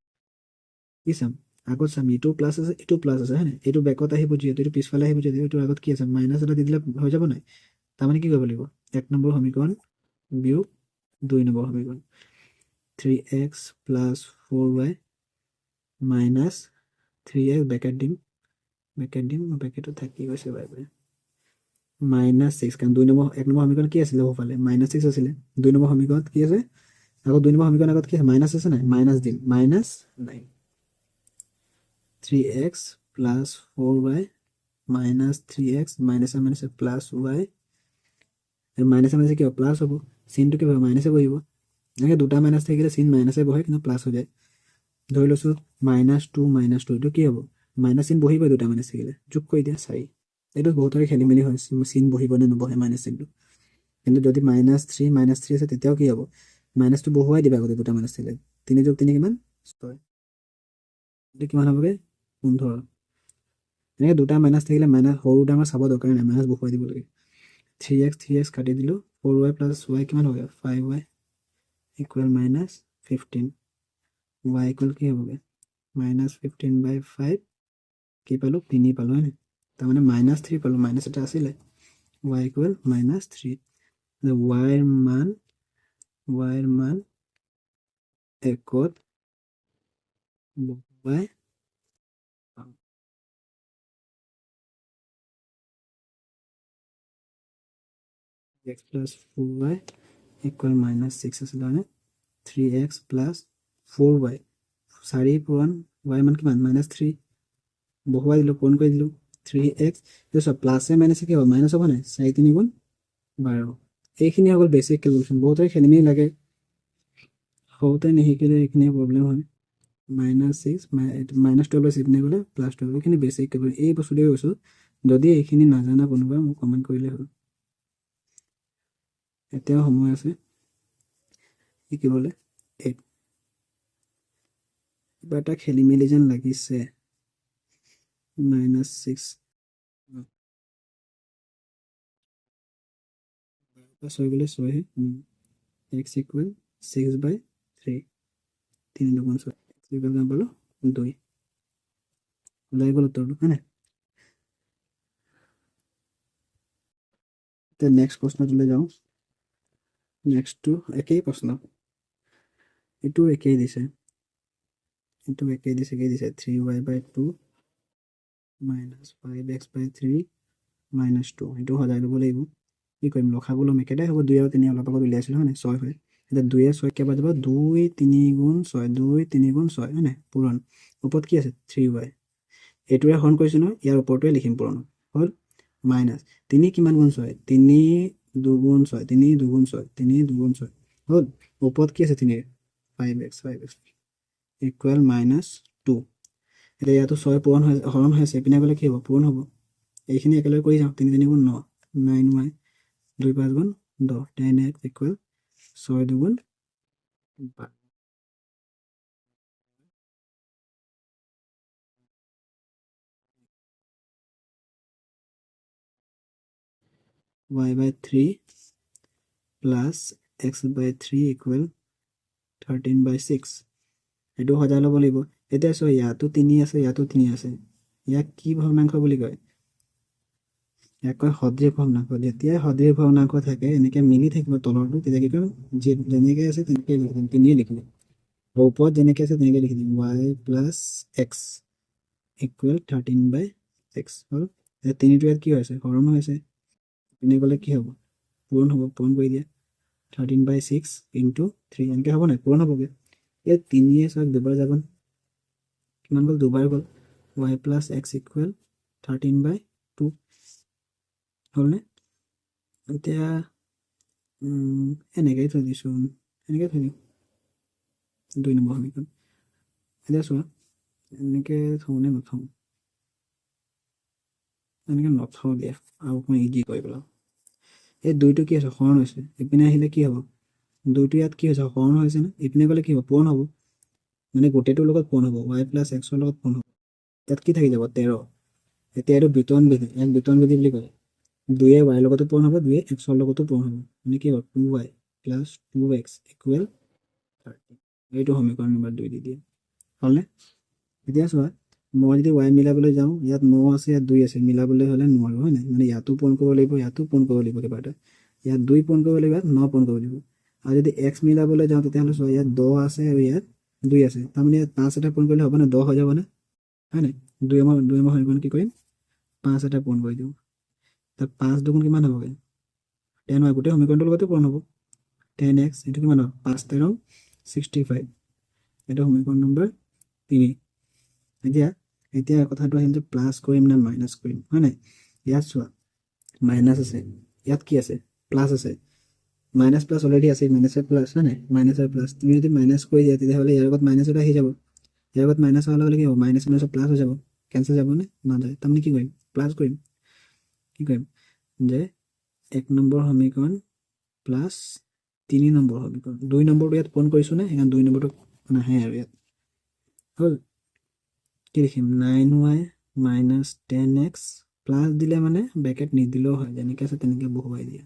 কি চাম আগত চাম এইটো প্লাছ আছে এইটো প্লাছ আছে হয় নাই এইটো বেকত আহিব যিহেতু এইটো পিছফালে আহিব যিহেতু এইটো আগত কি আছে মাইনাছ এটা দি দিলে হৈ যাব নাই তাৰমানে কি কৰিব লাগিব 1 নম্বৰ সমীকৰণ বিয়োগ 2 নম্বৰ সমীকৰণ 3x + 4y minus 3x Beckett দিম বেকেটত থাকি গৈছে -6 কাৰণ 1 নম্বৰ সমীকৰণ কি আছিলে সোঁফালে -6 আছিলে 2 নম্বৰ সমীকৰণত কি আছে আকৌ 2 নম্বৰ সমীকৰণ আগত কি আছে মাইনাছ আছে নাই মাইনাছ দিম -9 3x + 4y মাইনাছ 3x মাইনাছে প্লাছ y মাইনাছে কি হ'ব প্লাছ হ'ব চিনটো কি হ'ব মাইনাছে বহিব এনেকৈ দুটা মাইনাছ থাকিলে চিন মাইনাছে বহে কিন্তু প্লাছ হৈ যায় ধৰি লৈছোঁ -2 এইটো কি হ'ব মাইনাছ চিন বহিব দুটা মাইনাছ থাকিলে যোগ কৰি দিয়া 4 এইটো বহুতৰে খেলি মেলি হয় চিন বহিব নে নবহে মাইনাছ চিনটো কিন্তু যদি -3 আছে তেতিয়াও কি হ'ব মাইনাছটো বহুৱাই দিবা আগতে দুটা মাইনাছ থাকিলে 3 + 3 কিমান 6 এইটো কিমান হ'বগৈ 15 এনেকৈ দুটা মাইনাছ থাকিলে মাইনাছ সৰু ডাঙৰ চাব দৰকাৰ নাই মাইনাছ বহুৱাই দিব লাগে 3x কাটি দিলোঁ 4y + y কিমান হ'বগৈ 5y ইকুৱেল -15 y ইকুৱেল কি হ'বগৈ -15/5 কি পালোঁ 3 পালোঁ হয় নাই তাৰমানে -3 পালোঁ মাইনাছ এটা আছিলে y ইকুৱেল -3 y ৰ মান একত বহুৱাই x + 4y ইকুৱেল -6 আছিলে মানে 3x + 4y 4 পূৰণ y মান কিমান -3 বহুৱাই দিলোঁ পূৰণ কৰি দিলোঁ 3x এইটো চব প্লাছে মাইনাছে কি হ'ব মাইনাছ হ'ব নাই 4 3 গুণ 12 এইখিনি হৈ গ'ল বেছিক কেলকুলেশ্যন বহুতৰে খেলি মেলি লাগে সৰুতে নিশিকিলে এইখিনি প্ৰব্লেম হয় -6 -12 ইপিনে গ'লে +12 এইখিনি বেছিক কেলকুলেশ্যন এই বস্তুটোৱে কৈছোঁ যদি এইখিনি নাজানা কোনোবা মোক কমেণ্ট কৰিলে হ'ল এতিয়াও সময় আছে শিকিবলৈ কিবা এটা খেলি মেলি যেন লাগিছে -6 6 গ'লে 6 x ইকুৱেল 6/3 3 2 6 কিমান পালো 2 ওলাই গ'ল উত্তৰটো হয় নাই এতিয়া নেক্সট প্ৰশ্নটোলৈ যাওঁ নেক্সটটো একেই প্ৰশ্ন এইটো একেই দিছে 3y/2 minus 5x/3 minus 2 এইটো সজাই ল'ব লাগিব কি কৰিম লখাব ল'ম একেটাই হ'ব 2 আৰু 3 অলপ আগত উলিয়াইছিলোঁ হয় নাই 6 হয় এতিয়া 2 এ 6 কেইবাৰ যাব 2 3 গুণ 6 2 3 গুণ 6 হয় নাই পূৰণ ওপৰত কি আছে 3y এইটোৰে হৰণ কৰিছোঁ নহয় ইয়াৰ ওপৰটোৱে লিখিম পূৰণ হ'ল মাইনাছ 3 কিমান গুণ 6 3 2 6 3 2 6 3 2 6 হ'ল ওপৰত কি আছে 3 5x ইকুৱেল মাইনাছ 2 এতিয়া ইয়াতো 6 পূৰণ হৈ হৰণ হৈ আছে এইপিনে গ'লে কি হ'ব পূৰণ হ'ব এইখিনি একেলগে কৰি যাওঁ 3 3 গুণ 9 9y 2 5 গুণ 10 10x ইকুৱেল 6 2 গুণ 12 y/3 plus x/3 equal 13/6 এইটো সজাই ল'ব লাগিব এতিয়া চোৱা ইয়াতো 3 আছে ইয়াতো 3 আছে ইয়াক কি ভগ্নাংশ বুলি কয় ইয়াক কয় সদৃশ ভগ্নাংশ যেতিয়াই সদৃশ ভগ্নাংশ থাকে এনেকৈ মিলি থাকিব তলৰটো তেতিয়া কি কৰিম যেনেকৈ আছে তেনেকৈ লিখি দিম 3 লিখি দিম ওপৰত যেনেকৈ আছে তেনেকৈ লিখি দিম y plus x equal 13/6 হ'ল 3টো ইয়াত কি হৈছে হৰণ হৈছে পিনে গ'লে কি হ'ব পূৰণ হ'ব পূৰণ কৰি দিয়া 13/6 ইনটু 3 এনেকৈ হ'ব নাই পূৰণ হ'বগৈ ইয়াত 3 চাওক দুবাৰ যাব কিমান গ'ল দুবাৰ গ'ল y plus x equal 13/2 হ'লনে এতিয়া এনেকৈ থৈ দিছোঁ এনেকৈ থৈ দিওঁ 2 নম্বৰ সমীকৰণ এতিয়া চোৱা এনেকৈ থওঁনে নথওঁ এনেকৈ নথওঁ দিয়া আৰু অকণমান ইজি কৰি পেলাওঁ এই 2টো কি আছে হৰণ হৈছে ইপিনে আহিলে কি হ'ব 2টো ইয়াত কি হৈছে হৰণ হৈছে নে ইপিনে গ'লে কি হ'ব পূৰণ হ'ব মানে গোটেইটোৰ লগত পূৰণ হ'ব y plus x ৰ লগত পূৰণ হ'ব ইয়াত কি থাকি যাব 13 এতিয়া এইটো বিতৰণ বিধি ইয়াক বিতৰণ বিধি বুলি কয় 2 y লগতো পূৰণ হ'ব 2 x ৰ লগতো পূৰণ হ'ব মানে কি হ'ব 2y plus 2x equal 30 এইটো সমীকৰণ নম্বৰ 2 দি দিয়ে হ'লনে এতিয়া চোৱা মই যদি y মিলাবলৈ যাওঁ ইয়াত 9 আছে ইয়াত 2 আছে মিলাবলৈ হ'লে নোৱাৰোঁ হয় নাই মানে ইয়াতো পূৰণ কৰিব লাগিব ইয়াতো পূৰণ কৰিব লাগিব কিবা এটা ইয়াত 2 পূৰণ কৰিব লাগিব ইয়াত 9 পূৰণ কৰিব লাগিব আৰু যদি x মিলাবলৈ যাওঁ তেতিয়াহ'লে চোৱা ইয়াত 10 আছে আৰু ইয়াত 2 আছে তাৰমানে ইয়াত 5 এটা পূৰণ কৰিলে হ'ব নে 10 হৈ যাবনে হয় নাই 2 নম্বৰ সমীকৰণ কি কৰিম 5 এটা পূৰণ কৰি দিওঁ তাত 5 দুগুণ কিমান হ'বগৈ 10 হয় গোটেই সমীকৰণটোৰ লগতে পূৰণ হ'ব 10x এইটো কিমান হ'ব 5 13 65 এইটো সমীকৰণ নম্বৰ 3 এতিয়া কথাটো আহিল যে প্লাছ কৰিম নে মাইনাছ কৰিম হয় নাই ইয়াত চোৱা মাইনাছ আছে ইয়াত কি আছে প্লাছ আছে মাইনাছ প্লাছ অলৰেডি আছে মাইনাছৰ প্লাছ হয় নাই মাইনাছৰ প্লাছ তুমি যদি মাইনাছ কৰি দিয়া তেতিয়াহ'লে ইয়াৰ লগত মাইনাছ এটা আহি যাব ইয়াৰ লগত মাইনাছ হোৱাৰ লগে লগে কি হ'ব মাইনাছ মাইনাছত প্লাছ হৈ যাব কেঞ্চেল যাবনে নাযায় তাৰমানে কি কৰিম প্লাছ কৰিম কি কৰিম যে 1 নম্বৰ সমীকৰণ প্লাছ 3 নম্বৰ সমীকৰণ 2 নম্বৰটো ইয়াত পূৰণ কৰিছোঁ নে সেইকাৰণে 2 নম্বৰটো নাহে আৰু ইয়াত হ'ল কি লিখিম 9y minus 10x প্লাছ দিলে মানে ব্ৰেকেট নিদিলেও হয় যেনেকৈ আছে তেনেকৈ বহুৱাই দিয়া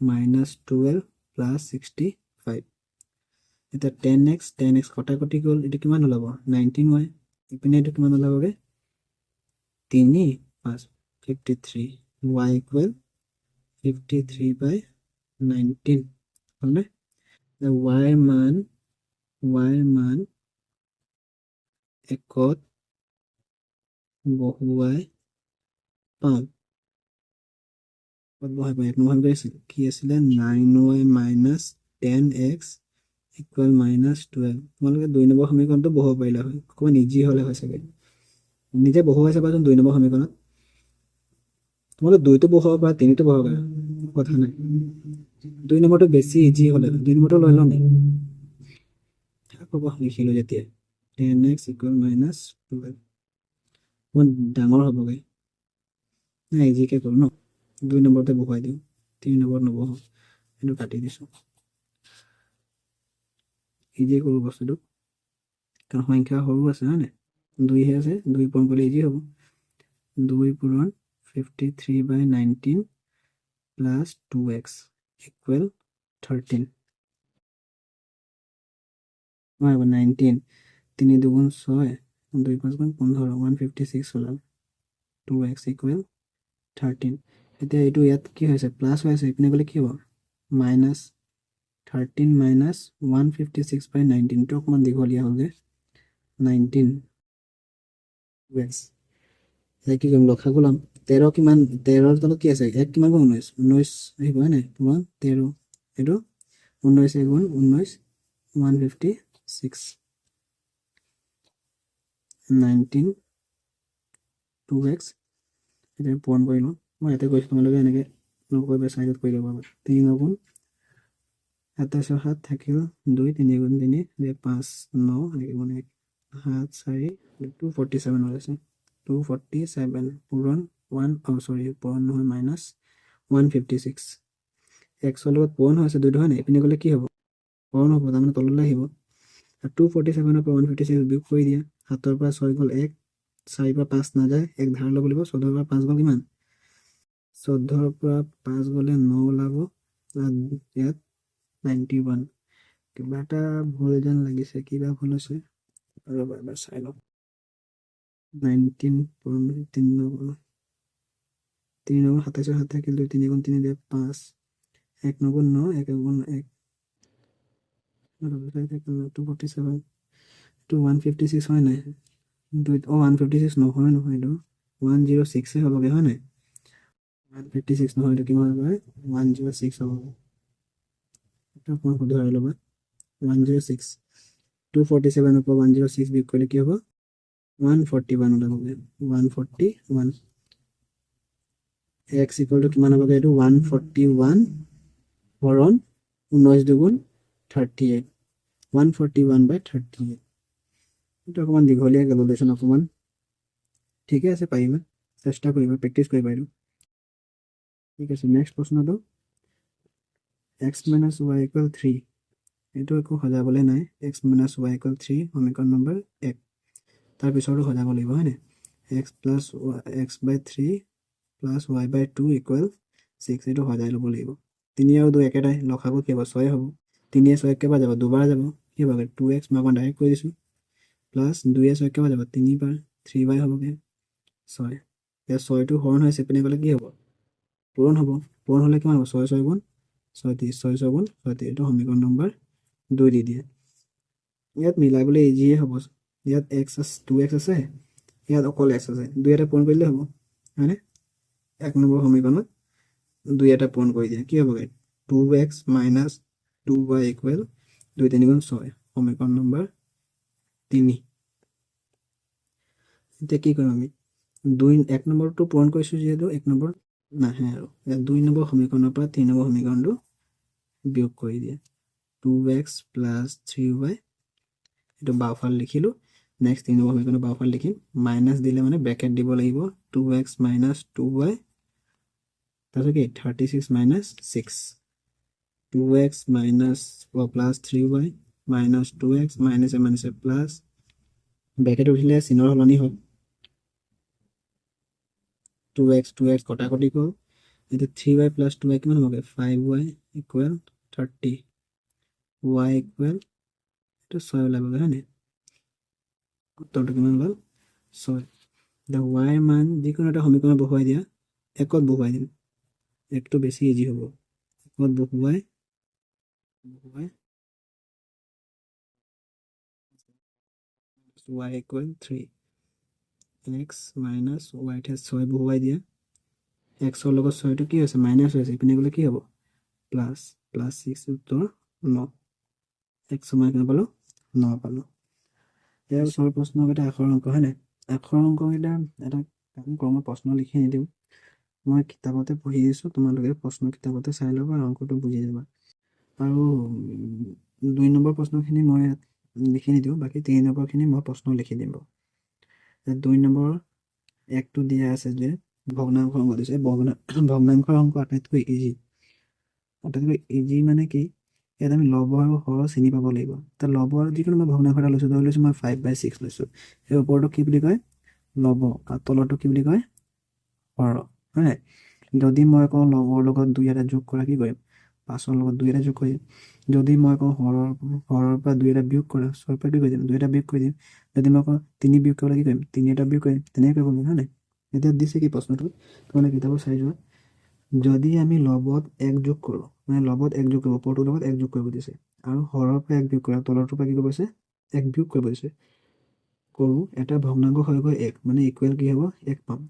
minus 12 plus 65 এতিয়া 10x কটাকটি গ'ল এইটো কিমান ওলাব 19y ইপিনে এইটো কিমান ওলাবগৈ 3 5 53 y equal 53/19 হ'লনে y মান একত বহুৱাই পাম বহাই পাম 1 নম্বৰ সমীকৰণ কি আছিলে 9y minus 10x equal minus 12 তোমালোকে 2 নম্বৰ সমীকৰণটো বহুৱাব পাৰিলা হয় অকণমান ইজি হ'লে হয় চাগে নিজে বহুৱাই চাবাচোন 2 নম্বৰ সমীকৰণত তোমালোকে 2টো বহুৱাব পাৰা 3টো বহুৱাব পাৰা কথা নাই 2 নম্বৰটো বেছি ইজি হ'লে 2 নম্বৰটো লৈ লওঁ নেকি আকৌ লিখিলোঁ যেতিয়া 10x equal minus 12 অকণমান ডাঙৰ হ'বগৈ নাই ইজিকৈ কৰোঁ ন 2 নম্বৰতে বহুৱাই দিওঁ 3 নম্বৰত নবহাওঁ সেইটো কাটি দিছোঁ ইজি কৰোঁ বস্তুটো কাৰণ সংখ্যা সৰু আছে হয় নাই 2হে আছে 2 পূৰণ কৰিলে ইজি হ'ব 2 পূৰণ 53/19 plus 2x equal 13 19 3 দুগুণ 6 2 5 গুণ 15 156 ওলাল 2x ইকুৱেল 13 এতিয়া এইটো ইয়াত কি হৈছে প্লাছ হৈ আছে ইপিনে গ'লে কি হ'ব মাইনাছ 13 মাইনাছ 156/19 টো অকণমান দীঘলীয়া হ'লগৈ 19 2x এতিয়া কি কৰিম লসাগু ল'ম 13 কিমান 13ৰ তলত কি আছে 1 কিমান গুণ 19 আহিব হয় নাই পূৰণ 13 এইটো 19 গুণ 19 156 19 2x এতিয়া পূৰণ কৰি লওঁ মই ইয়াতে কৈছোঁ তোমালোকে এনেকৈ নকৰিবা চাইডত কৰি ল'ব পাৰা 3 গুণ 27 7 থাকিল 2 3 গুণ 3 5 9 এনেকৈ গুণ 1 7 4 247 ওলাইছে 247 পূৰণ 1 পূৰণ নহয় মাইনাছ 156 এক্সৰ লগত পূৰণ হৈছে দুইটো হয় নাই এইপিনে গ'লে কি হ'ব পূৰণ হ'ব তাৰমানে তললৈ আহিব 247 পৰা 156 বিয়োগ কৰি দিয়া 7 পৰা 6 গ'ল 1 4 পৰা 5 নাযায় 1 ধাৰ ল'ব লাগিব 14 পৰা 5 গ'ল কিমান 14 পৰা 5 গ'লে 9 ওলাব ইয়াত 91 কিবা এটা ভুল যেন লাগিছে কিবা ভুল হৈছে আৰু এবাৰ চাই লওঁ 19 পূৰণ 3 নম্বৰ 27 7 থাকিল 2 3 গুণ 3 দিয়ে 5 1 গুণ 9 1 গুণ 1 247 এইটো 156 হয় নাই 156 নহয় এইটো 106 হ'বগৈ হয় নাই 156 নহয় এইটো কিমান হ'বগৈ 106 হ'বগৈ এইটো অকণমান শুধৰাই ল'বা 106 247 পৰা 106 বিয়োগ কৰিলে কি হ'ব 141 ওলাবগৈ 141 x ইকুৱেল টু কিমান হ'বগৈ এইটো 141 হৰণ 19 দুগুণ 38 141/38 এইটো অকণমান দীঘলীয়া কেলকুলেশ্যন অকণমান ঠিকে আছে পাৰিবা চেষ্টা কৰিবা প্ৰেক্টিছ কৰিবা এইটো ঠিক আছে নেক্সট প্ৰশ্নটো x - y = 3 এইটো একো সজাবলৈ নাই x - y = 3 সমীকৰণ নম্বৰ 1 তাৰ পিছতো সজাব লাগিব হয়নে x + x/3 + y/2 = 6 এইটো সজাই ল'ব লাগিব 3 আৰু 2 একেটাই লসাগু কি হ'ব 6 হ'ব 3 য়ে 6 কেইবাৰ যাব দুবাৰ যাব কি হ'বগৈ 2x মই অকণ ডাইৰেক্ট কৈ দিছোঁ প্লাছ 2 য়ে 6 কেইবাৰ যাব 3 বাৰ 3 বাই হ'বগৈ 6 এতিয়া 6টো হৰণ হৈছে পিনে গ'লে কি হ'ব পূৰণ হ'ব পূৰণ হ'লে কিমান হ'ব 6 6 গুণ 36 6 6 গুণ 36 এইটো সমীকৰণ নম্বৰ 2 দি দিয়ে ইয়াত মিলাবলৈ ইজিয়ে হ'ব ইয়াত x 2x আছে ইয়াত অকল x আছে 2 এটা পূৰণ কৰিলে হ'ব হয়নে 1 নম্বৰ সমীকৰণত 2 এটা পূৰণ কৰি দিয়া কি হ'বগৈ 2x - 2y = 2 3 গুণ 6 সমীকৰণ নম্বৰ 3 এতিয়া কি কৰিম আমি 1 নম্বৰটো পূৰণ কৰিছোঁ যিহেতু 1 নম্বৰ নাহে আৰু ইয়াত 2 নম্বৰ সমীকৰণৰ পৰা 3 নম্বৰ সমীকৰণটো বিয়োগ কৰি দিয়ে 2x + 3y এইটো বাওঁফাল লিখিলোঁ নেক্সট 3 নম্বৰ সমীকৰণৰ বাওঁফাল লিখিম মাইনাছ দিলে মানে ব্ৰেকেট দিব লাগিব 2x - 2y তাৰপিছত কি 36 - 6 2x + 3y - 2x মাইনাছে প্লাছ ব্ৰেকেট উঠিলে চিনৰ সলনি হ'ল 2x কটাকটি গ'ল এতিয়া 3y + 2y কিমান হ'বগৈ 5y = 30 y = এইটো 6 ওলাবগৈ হয়নে উত্তৰটো কিমান হ'ল 6 এতিয়া y মান যিকোনো এটা সমীকৰণ বহুৱাই দিয়া 1ত বহুৱাই দিম 1টো বেছি ইজি হ'ব 1ত বহুৱাই y = 3 x - y ঠাইত 6 বহুৱাই দিয়া xৰ লগত 6টো কি হৈছে মাইনাছ হৈছে ইপিনে গ'লে কি হ'ব প্লাছ 6 উত্তৰ 9 x মই কিমান পালোঁ 9 পালোঁ ইয়াৰ ওচৰৰ প্ৰশ্নকেইটা আখৰ অংক হয় নাই আখৰ অংককেইটা এটা কাম কৰোঁ মই প্ৰশ্ন লিখি নিদিওঁ মই কিতাপতে পঢ়ি দিছোঁ তোমালোকে প্ৰশ্ন কিতাপতে চাই ল'বা আৰু অংকটো বুজি যাবা আৰু 2 নম্বৰ প্ৰশ্নখিনি মই লিখি নিদিওঁ বাকী 3 নম্বৰখিনি মই প্ৰশ্ন লিখি দিম 2 নম্বৰ 1টো দিয়া আছে যে ভগ্নাংশ অংক দিছে ভগ্নাংশৰ অংক আটাইতকৈ ইজি মানে কি ইয়াত আমি লব আৰু হৰ চিনি পাব লাগিব তাৰ লব আৰু যিকোনো মই ভগ্নাংশ এটা লৈছোঁ ধৰি লৈছোঁ মই 5/6 লৈছোঁ সেই ওপৰটো কি বুলি কয় লব আৰু তলৰটো কি বুলি কয় হৰ হয় যদি মই কওঁ লবৰ লগত 2 এটা যোগ কৰা কি কৰিম 5ৰ লগত 2 এটা যোগ কৰি দিম যদি মই কওঁ হৰৰ পৰা 2 এটা বিয়োগ কৰা 6ৰ পৰা কি কৰি দিম 2 এটা বিয়োগ কৰি দিম যদি মই কওঁ 3 বিয়োগ কৰিবলৈ কি কৰিম 3 এটা বিয়োগ কৰিম তেনেকৈ কৰিব লাগিব হয় নাই এতিয়া দিছে কি প্ৰশ্নটো তোমালোকে কিতাপত চাই যোৱা যদি আমি লবত 1 যোগ কৰোঁ মানে লবত 1 যোগ কৰিব ওপৰটোৰ লগত 1 যোগ কৰিব দিছে আৰু হৰৰ পৰা 1 বিয়োগ কৰা তলৰটোৰ পৰা কি কৰিব দিছে 1 বিয়োগ কৰিব দিছে কৰোঁ এটা ভগ্নাংশ হৈ গৈ 1 মানে ইকুৱেল কি হ'ব 1 পাম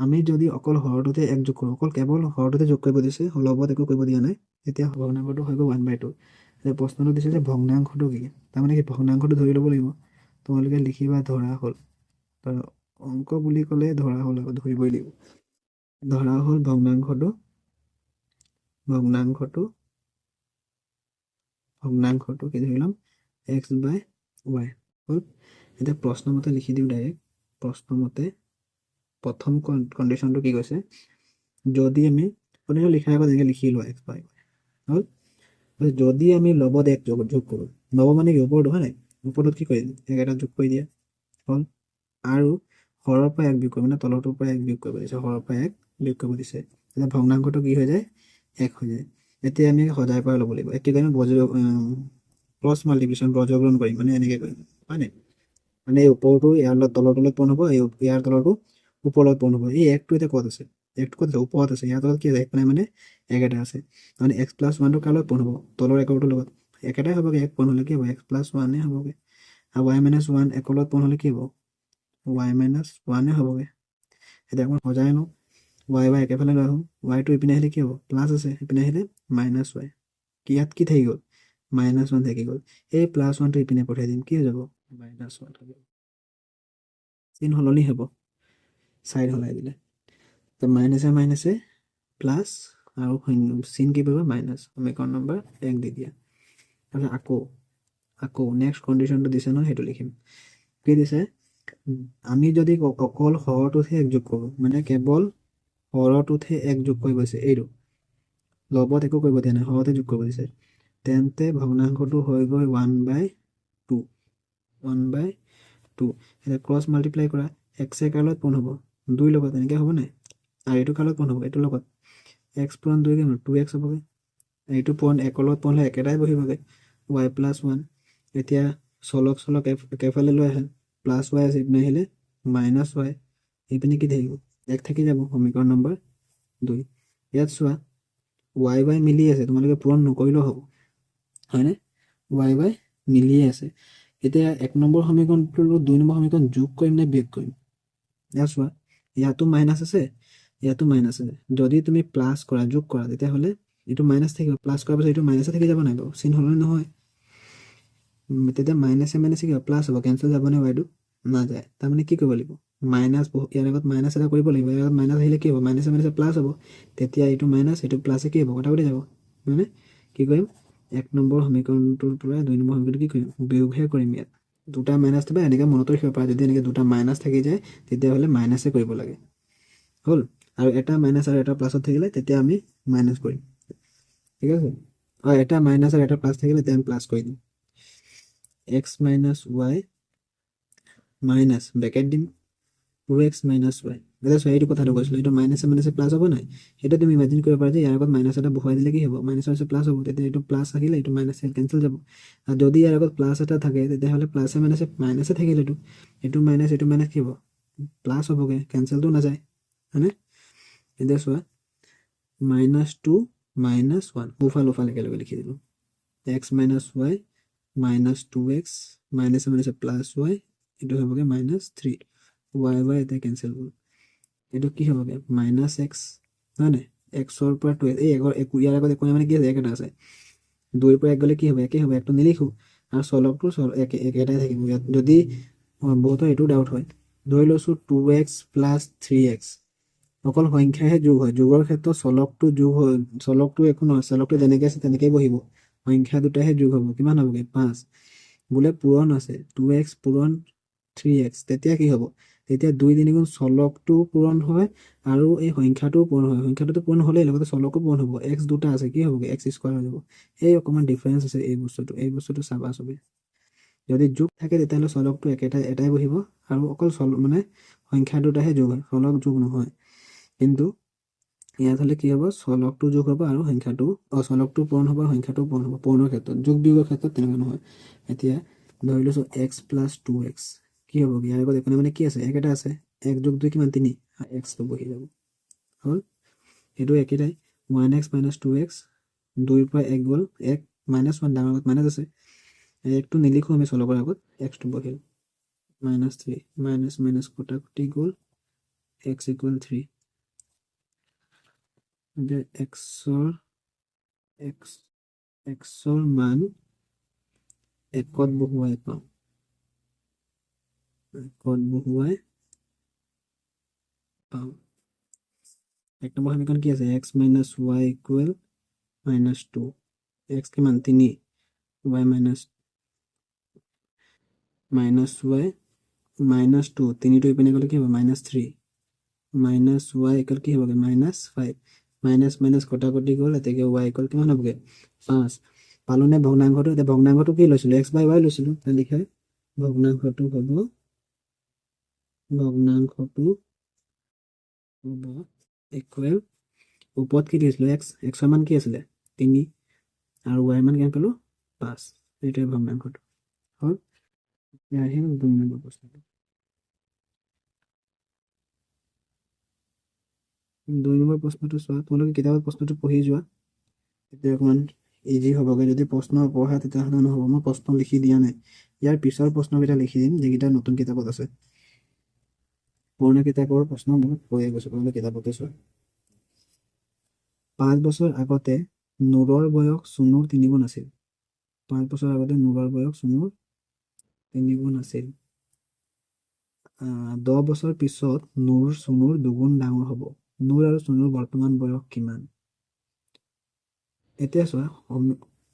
আমি যদি অকল হৰটোতে 1 যোগ কৰোঁ অকল কেৱল হৰটোতে যোগ কৰিব দিছে লবত একো কৰিব দিয়া নাই তেতিয়া ভগ্নাংশটো হৈ গ'ল 1/2 এতিয়া প্ৰশ্নটো দিছে যে ভগ্নাংশটো কি তাৰমানে কি ভগ্নাংশটো ধৰি ল'ব লাগিব তোমালোকে লিখিবা ধৰা হ'ল অংক বুলি ক'লে ধৰা হ'ল আকৌ ধৰিবই লাগিব ধৰা হ'ল ভগ্নাংশটো কি ধৰি ল'ম x/y হ'ল এতিয়া প্ৰশ্নমতে লিখি দিওঁ ডাইৰেক্ট প্ৰশ্নমতে প্ৰথম কণ্ডিশ্যনটো কি কৈছে যদি আমি কণ্ডিশ্যন লিখাৰ আগত এনেকৈ লিখি লোৱা x/y হ'ল যদি আমি লবত 1 যোগ কৰোঁ লব মানে কি ওপৰটো হয় নাই ওপৰটোত কি কৰিম 1 এটা যোগ কৰি দিয়া হ'ল আৰু হৰৰ পৰা 1 বিয়োগ কৰিব মানে তলৰটোৰ পৰা 1 বিয়োগ কৰিব দিছে হৰৰ পৰা 1 বিয়োগ কৰিব দিছে এতিয়া ভগ্নাংশটো কি হৈ যায় 1 হৈ যায় এতিয়া আমি সজাই পৰা ল'ব লাগিব একেই কাৰণে ক্ৰছ মাল্টিপ্লিকেশ্যন বৰ্জগ্ৰহণ কৰিম মানে এনেকৈ কৰিম হয় নাই মানে এই ওপৰটো ইয়াৰ লগত তলৰটো লগত পূৰণ হ'ব ইয়াৰ তলৰটো ওপৰৰ লগত পূৰণ হ'ব এই 1টো এতিয়া ক'ত আছে 1টো ক'ত আছে ওপৰত আছে ইয়াৰ তলত কি আছে একো মানে 1 এটা আছে মানে x+1টো কাৰ লগত পূৰণ হ'ব তলৰ একৰটোৰ লগত একেটাই হ'বগৈ 1 পূৰণ হ'লে কি হ'ব x+1 হ'বগৈ আৰু y-1 1 লগত পূৰণ হ'লে কি হ'ব y-1 হ'বগৈ এতিয়া অকণমান সজাই লওঁ y একেফালে লৈ আহোঁ y-টো ইপিনে আহিলে কি হ'ব প্লাছ আছে ইপিনে আহিলে -y ইয়াত কি থাকি গ'ল -1 থাকি গ'ল এই +1টো ইপিনে পঠাই দিম কি হৈ যাব -1 থাকি গ'ল চিন সলনি হ'ব চাইড সলাই দিলে তো মাইনাছে প্লাছ আৰু চিন কি পৰিব মাইনাছ সমীকৰণ নম্বৰ 1 দি দিয়া তাৰপিছত আকৌ নেক্সট কণ্ডিশ্যনটো দিছে নহয় সেইটো লিখিম কি দিছে আমি যদি অকল হৰটোতহে 1 যোগ কৰোঁ মানে কেৱল হৰটোতহে 1 যোগ কৰিব দিছে এইটো লবত একো কৰিব দিয়া নাই হৰতে যোগ কৰিব দিছে তেন্তে ভগ্নাংশটো হৈ গৈ 1/2 এতিয়া ক্ৰছ মাল্টিপ্লাই কৰা x কাৰ লগত পূৰণ হ'ব 2 লগত এনেকৈ হ'ব নাই আৰু এইটো কাৰ লগত পূৰণ হ'ব এইটোৰ লগত x পূৰণ 2 কি হ'ব 2x হ'বগৈ এইটো পূৰণ 1 লগত পূৰণ হ'লে একেটাই বহিবগৈ y+1 এতিয়া চলক একেফালে লৈ আহে +y আছে ইপিনে আহিলে -y এইপিনে কি থাকিব 1 থাকি যাব সমীকৰণ নম্বৰ 2 ইয়াত চোৱা y মিলি আছে তোমালোকে পূৰণ নকৰিলেও হ'ব হয়নে y মিলিয়ে আছে এতিয়া 1 নম্বৰ সমীকৰণটোৰ লগত 2 নম্বৰ সমীকৰণ যোগ কৰিম নে বিয়োগ কৰিম ইয়াত চোৱা ইয়াতো মাইনাছ আছে ইয়াতো মাইনাছ আছে যদি তুমি প্লাছ কৰা যোগ কৰা তেতিয়াহ'লে এইটো মাইনাছ থাকিব প্লাছ কৰাৰ পিছত এইটো মাইনাছে থাকি যাব নাই বাৰু চিন সলনি নহয় তেতিয়া মাইনাছে কি হ'ব প্লাছ হ'ব কেঞ্চেল যাবনে y-টো নাযায় তাৰমানে কি কৰিব লাগিব মাইনাছ ইয়াৰ আগত মাইনাছ এটা কৰিব লাগিব ইয়াৰ আগত মাইনাছ আহিলে কি হ'ব মাইনাছে প্লাছ হ'ব তেতিয়া এইটো মাইনাছ এইটো প্লাছে কি হ'ব কটাকটি যাব মানে কি কৰিম 1 নম্বৰ সমীকৰণটোৰ পৰা 2 নম্বৰ সমীকৰণটো কি কৰিম বিয়োগহে কৰিম ইয়াত দুটা মাইনাছ থাকিব এনেকৈ মনত ৰাখিব পাৰা যদি এনেকৈ দুটা মাইনাছ থাকি যায় তেতিয়াহ'লে মাইনাছে কৰিব লাগে হ'ল আৰু এটা মাইনাছ আৰু এটা প্লাছত থাকিলে তেতিয়া আমি মাইনাছ কৰিম ঠিক আছে আৰু এটা মাইনাছ আৰু এটা প্লাছ থাকিলে তেতিয়া আমি প্লাছ কৰি দিম x - y মাইনাছ ব্ৰেকেট দিম 2x - y এতিয়া চোৱা এইটো কথাটো কৈছিলোঁ এইটো মাইনাছে প্লাছ হ'ব নাই সেইটো তুমি ইমাজিন কৰিব পাৰা যে ইয়াৰ আগত মাইনাছ এটা বহুৱাই দিলে কি হ'ব মাইনাছে প্লাছ হ'ব তেতিয়া এইটো প্লাছ থাকিলে এইটো মাইনাছে কেঞ্চেল যাব আৰু যদি ইয়াৰ আগত প্লাছ এটা থাকে তেতিয়াহ'লে প্লাছে মাইনাছে থাকিলে এইটো মাইনাছ কি হ'ব প্লাছ হ'বগৈ কেঞ্চেলটো নাযায় হয়নে এতিয়া চোৱা -2 - 1 সোঁফাল একেলগে লিখি দিলোঁ x - y -2x মাইনাছে প্লাছ y এইটো হ'বগৈ -3 y এতিয়া কেঞ্চেল হ'ল এইটো কি হ'বগৈ -x হয় নাই এক্সৰ পৰা 2 ইয়াৰ আগত একো নাই মানে কি আছে 1 এটা আছে 2ৰ পৰা 1 গ'লে কি হ'ব একেই হ'ব 1টো নিলিখোঁ আৰু চলকটো একেটাই থাকিব ইয়াত যদি বহুতৰ এইটো ডাউট হয় ধৰি লৈছোঁ 2x + 3x অকল সংখ্যাহে যোগ হয় যোগৰ ক্ষেত্ৰত চলকটো একো নহয় চলকটো যেনেকৈ আছে তেনেকৈয়ে বহিব সংখ্যা দুটাহে যোগ হ'ব কিমান হ'বগৈ 5 বোলে পূৰণ আছে 2x পূৰণ 3x তেতিয়া কি হ'ব তেতিয়া 2 3 গুণ চলকটো পূৰণ হয় আৰু এই সংখ্যাটোও পূৰণ হয় সংখ্যাটোতো পূৰণ হ'লেই লগতে চলকো পূৰণ হ'ব x দুটা আছে কি হ'বগৈ x² হৈ যাব এই অকণমান ডিফাৰেঞ্চ আছে এই বস্তুটো চাবা চবে যদি যোগ থাকে তেতিয়াহ'লে চলকটো এটাই বহিব আৰু অকল সংখ্যা দুটাহে যোগ হয় চলক যোগ নহয় কিন্তু ইয়াত হ'লে কি হ'ব, চলকটো যোগ হ'ব আৰু সংখ্যাটো চলকটো পূৰণ হ'ব আৰু সংখ্যাটো পূৰণ হ'ব। পূৰণৰ ক্ষেত্ৰত, যোগ বিয়োগৰ ক্ষেত্ৰত তেনেকুৱা নহয়। এতিয়া ধৰি লৈছোঁ x প্লাছ 2x কি হ'ব, ইয়াৰ আগত একো নাই মানে কি আছে, এক এটা আছে, 1 যোগ 2 কিমান 3, এক্সটো বহি যাব হ'ল। সেইটো একেটাই 1x মাইনাছ 2x, 2ৰ পৰা 1 গ'ল, 1 মাইনাছ 1 ডাঙৰ আগত মাইনাছ আছে, একটো নিলিখোঁ আমি চলকৰ আগত, এক্সটো বহিল -3 মাইনাছ মাইনাছ কটা কটি গ'ল, x ইকুৱেল 3। এতিয়া এক্সৰ মান একত বহুৱাই পাওঁ, এক নম্বৰ সমীকৰণ কি আছে, x minus y equal -2, x কিমান 3, y মাইনাছ y -2, 3টো ইপিনে গ'লে কি হ'ব -3, মাইনাছ y ইকুৱেল কি হ'বগৈ -5, মাইনাছ মাইনাছ কটা কটি গ'ল, এতেকে y ইকুৱেল কিমান হ'বগৈ 5। পালোঁ নে ভগ্নাংশটো? এতিয়া ভগ্নাংশটো কি লৈছিলোঁ, x বাই y লৈছিলোঁ, লিখে ভগ্নাংশটো হ'ব ইকুৱেল, ওপৰত কি দিছিলোঁ এক্সৰ মান কি আছিলে 3 আৰু y মান কিমান পালোঁ 5, এইটোৱে ভগ্নাংশটো হ'ল। এতিয়া আহিল 2 নম্বৰ প্ৰশ্নটো। 2 নম্বৰ প্ৰশ্নটো চোৱা, তোমালোকে কিতাপত প্ৰশ্নটো পঢ়ি যোৱা, তেতিয়া অকণমান ইজি হ'বগৈ। যদি প্ৰশ্ন পঢ়া তেতিয়াহ'লে নহ'ব, মই প্ৰশ্ন লিখি দিয়া নাই, ইয়াৰ পিছৰ প্ৰশ্নকেইটা লিখি দিম যিকেইটা নতুন কিতাপত আছে। পুৰণা কিতাপৰ প্ৰশ্ন মই কৈয়ে গৈছোঁ, তোমালোকে কিতাপতে চোৱা। 5 বছৰ আগতে নূৰৰ বয়স চুনুৰ 3 গুণ আছিল। 5 বছৰ আগতে নূৰৰ বয়স চুনুৰ 3 গুণ আছিল। 10 বছৰ পিছত নূৰ চুনুৰ 2 গুণ ডাঙৰ হ'ব। নূৰ আৰু চুনুৰ বৰ্তমান বয়স কিমান? এতিয়া চোৱা,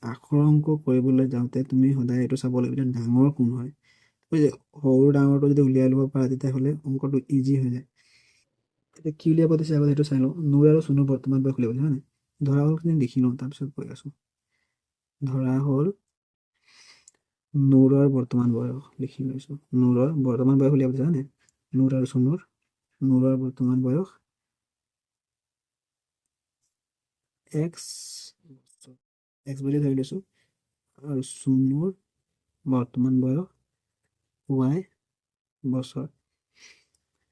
আখৰ অংক কৰিবলৈ যাওঁতে তুমি সদায় এইটো চাব লাগিব যে ডাঙৰ কোন হয়। সৰু ডাঙৰটো যদি উলিয়াই ল'ব পাৰা তেতিয়াহ'লে অংকটো ইজি হৈ যায়। এতিয়া কি উলিয়াব দিছে আগত সেইটো চাই লওঁ, নূৰ আৰু চুনুৰ বৰ্তমান বয়স উলিয়াব দিছে হয় নাই? ধৰা হ'লখিনি লিখি লওঁ, তাৰপিছত কৈ আছোঁ। ধৰা হ'ল নূৰৰ বৰ্তমান বয়স লিখি লৈছোঁ, নূৰৰ বৰ্তমান বয়স উলিয়াব দিছে হয় নাই? নূৰ আৰু চুনুৰ, নূৰৰ বৰ্তমান বয়স x বুলি ধৰি লৈছোঁ, আৰু চুনুৰ বৰ্তমান বয়স y বছৰ।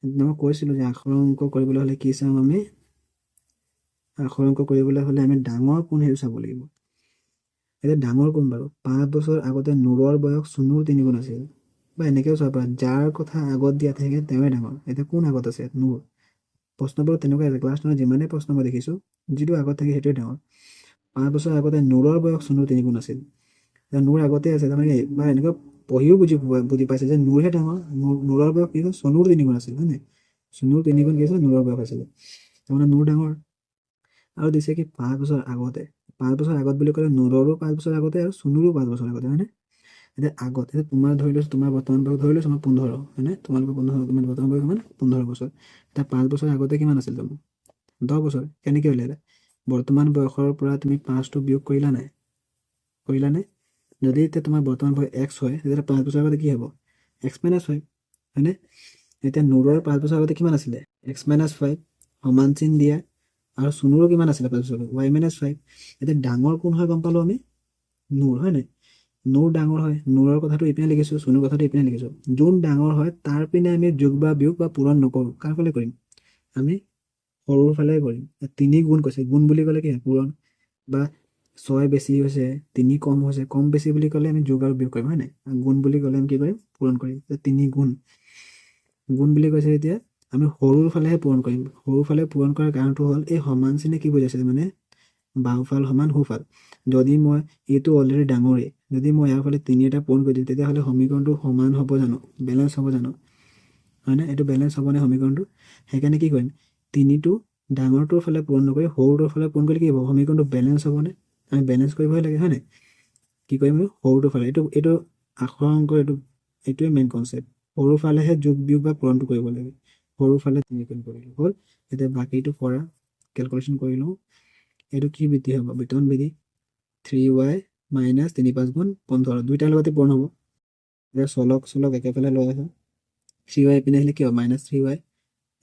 মই কৈছিলোঁ যে আখৰ অংক কৰিবলৈ হ'লে কি চাম আমি, আখৰ অংক কৰিবলৈ হ'লে আমি ডাঙৰ কোন সেইটো চাব লাগিব। এতিয়া ডাঙৰ কোন বাৰু, 5 বছৰ আগতে নূৰৰ বয়স চুনুৰ 3 গুণ আছিল, বা এনেকৈও চাব পাৰা, যাৰ কথা আগত দিয়া থাকে তেওঁৱে ডাঙৰ। এতিয়া কোন আগত আছে, নূৰ। প্ৰশ্নবোৰ তেনেকুৱাই আছে, ক্লাছ 9 যিমানেই প্ৰশ্ন মই দেখিছোঁ, যিটো আগত থাকে সেইটোৱে ডাঙৰ। 5 বছৰ আগতে নূৰৰ বয়স চুনুৰ 3 গুণ আছিল, এতিয়া নূৰ আগতে আছে, তাৰমানে বা এনেকুৱা পঢ়িও বুজি পাইছে যে নূৰহে ডাঙৰ, নূৰৰ বয়স কি হ'ল চুনুৰ 3 গুণ আছিল হয় নাই? চুনুৰ 3 গুণ কি আছিলে, নূৰৰ বয়স আছিলে, তাৰমানে নূৰ ডাঙৰ। আৰু দিছে কি 5 বছৰ আগতে, 5 বছৰ আগত বুলি ক'লে নূৰৰো 5 বছৰ আগতে আৰু চুনুৰো 5 বছৰ আগতে হয়নে? এতিয়া আগত, এতিয়া তোমাৰ ধৰি লৈছোঁ, তোমাৰ বৰ্তমান বয়স ধৰি লৈছোঁ মই 15 হয়নে? তোমালোকৰ 15, তোমাৰ বৰ্তমান বয়স কিমান 15 বছৰ। এতিয়া 5 বছৰ আগতে কিমান আছিল তোমাৰ 10 বছৰ। কেনেকৈ উলিয়ালা? বৰ্তমান বয়সৰ পৰা তুমি 5টো বিয়োগ কৰিলা নাই? যদি এতিয়া তোমাৰ বৰ্তমান বয়স x হয়, তেতিয়াহ'লে 5 বছৰ আগতে কি হ'ব, x মাইনাছ 5 হয়নে? এতিয়া নূৰৰ 5 বছৰ আগতে কিমান আছিলে, x মাইনাছ 5 সমান চিন দিয়া, আৰু চুনুৰো কিমান আছিলে 5 বছৰ আগত, y মাইনাছ 5। এতিয়া ডাঙৰ কোন হয় গম পালোঁ আমি, নূৰ হয় নাই? নূৰ ডাঙৰ হয়, নূৰৰ কথাটো ইপিনে লিখিছোঁ, চুনুৰ কথাটো ইপিনে লিখিছোঁ। যোন ডাঙৰ হয় তাৰ পিনে আমি যোগ বা বিয়োগ বা পূৰণ নকৰোঁ, কাৰ ফালে কৰিম, আমি সৰুৰ ফালে কৰিম। 3 গুণ কৈছে, গুণ বুলি ক'লে কি হয় পূৰণ, বা 6 বেছি হৈছে 3 কম হৈছে, কম বেছি বুলি ক'লে আমি যোগ আৰু বিয়োগ কৰিম হয় নাই? গুণ বুলি ক'লে আমি কি কৰিম, পূৰণ কৰিম। 3 গুণ, গুণ বুলি কৈছে এতিয়া আমি সৰুৰ ফালেহে পূৰণ কৰিম। সৰুৰ ফালে পূৰণ কৰাৰ কাৰণটো হ'ল এই সমান চিনে কি বুজাইছে, মানে বাওঁফাল সমান সোঁফাল। যদি মই এইটো অলৰেডি ডাঙৰেই, যদি মই ইয়াৰ ফালে 3 এটা পূৰণ কৰি দিওঁ তেতিয়াহ'লে সমীকৰণটো সমান হ'ব জানো, বেলেঞ্চ হ'ব জানো হয়নে? এইটো বেলেঞ্চ হ'বনে সমীকৰণটো? সেইকাৰণে কি কৰিম, 3টো ডাঙৰটোৰ ফালে পূৰণ নকৰি সৰুটোৰ ফালে পূৰণ কৰিলে কি হ'ব, সমীকৰণটো বেলেঞ্চ হ'বনে? আমি বেলেঞ্চ কৰিবই লাগে হয় নাই? কি কৰিম, সৰুটোৰ ফালে, এইটো আখৰ অংক, এইটোৱে মেইন কনচেপ্ট। সৰুৰ ফালেহে যোগ বিয়োগ বা পূৰণটো কৰিব লাগে, সৰুৰ ফালে 3 গুণ কৰিলোঁ হ'ল। এতিয়া বাকীটো কৰা, কেলকুলেশ্যন কৰি লওঁ। এইটো কি বৃদ্ধি হ'ব, বিতৰণ বিধি, 3y মাইনাছ 3 5 গুণ 15, দুইটাৰ লগতে পূৰণ হ'ব। এতিয়া চলক একেফালে লৈ আহোঁ, 3y ইপিনে আহিলে কি হ'ব, -3y,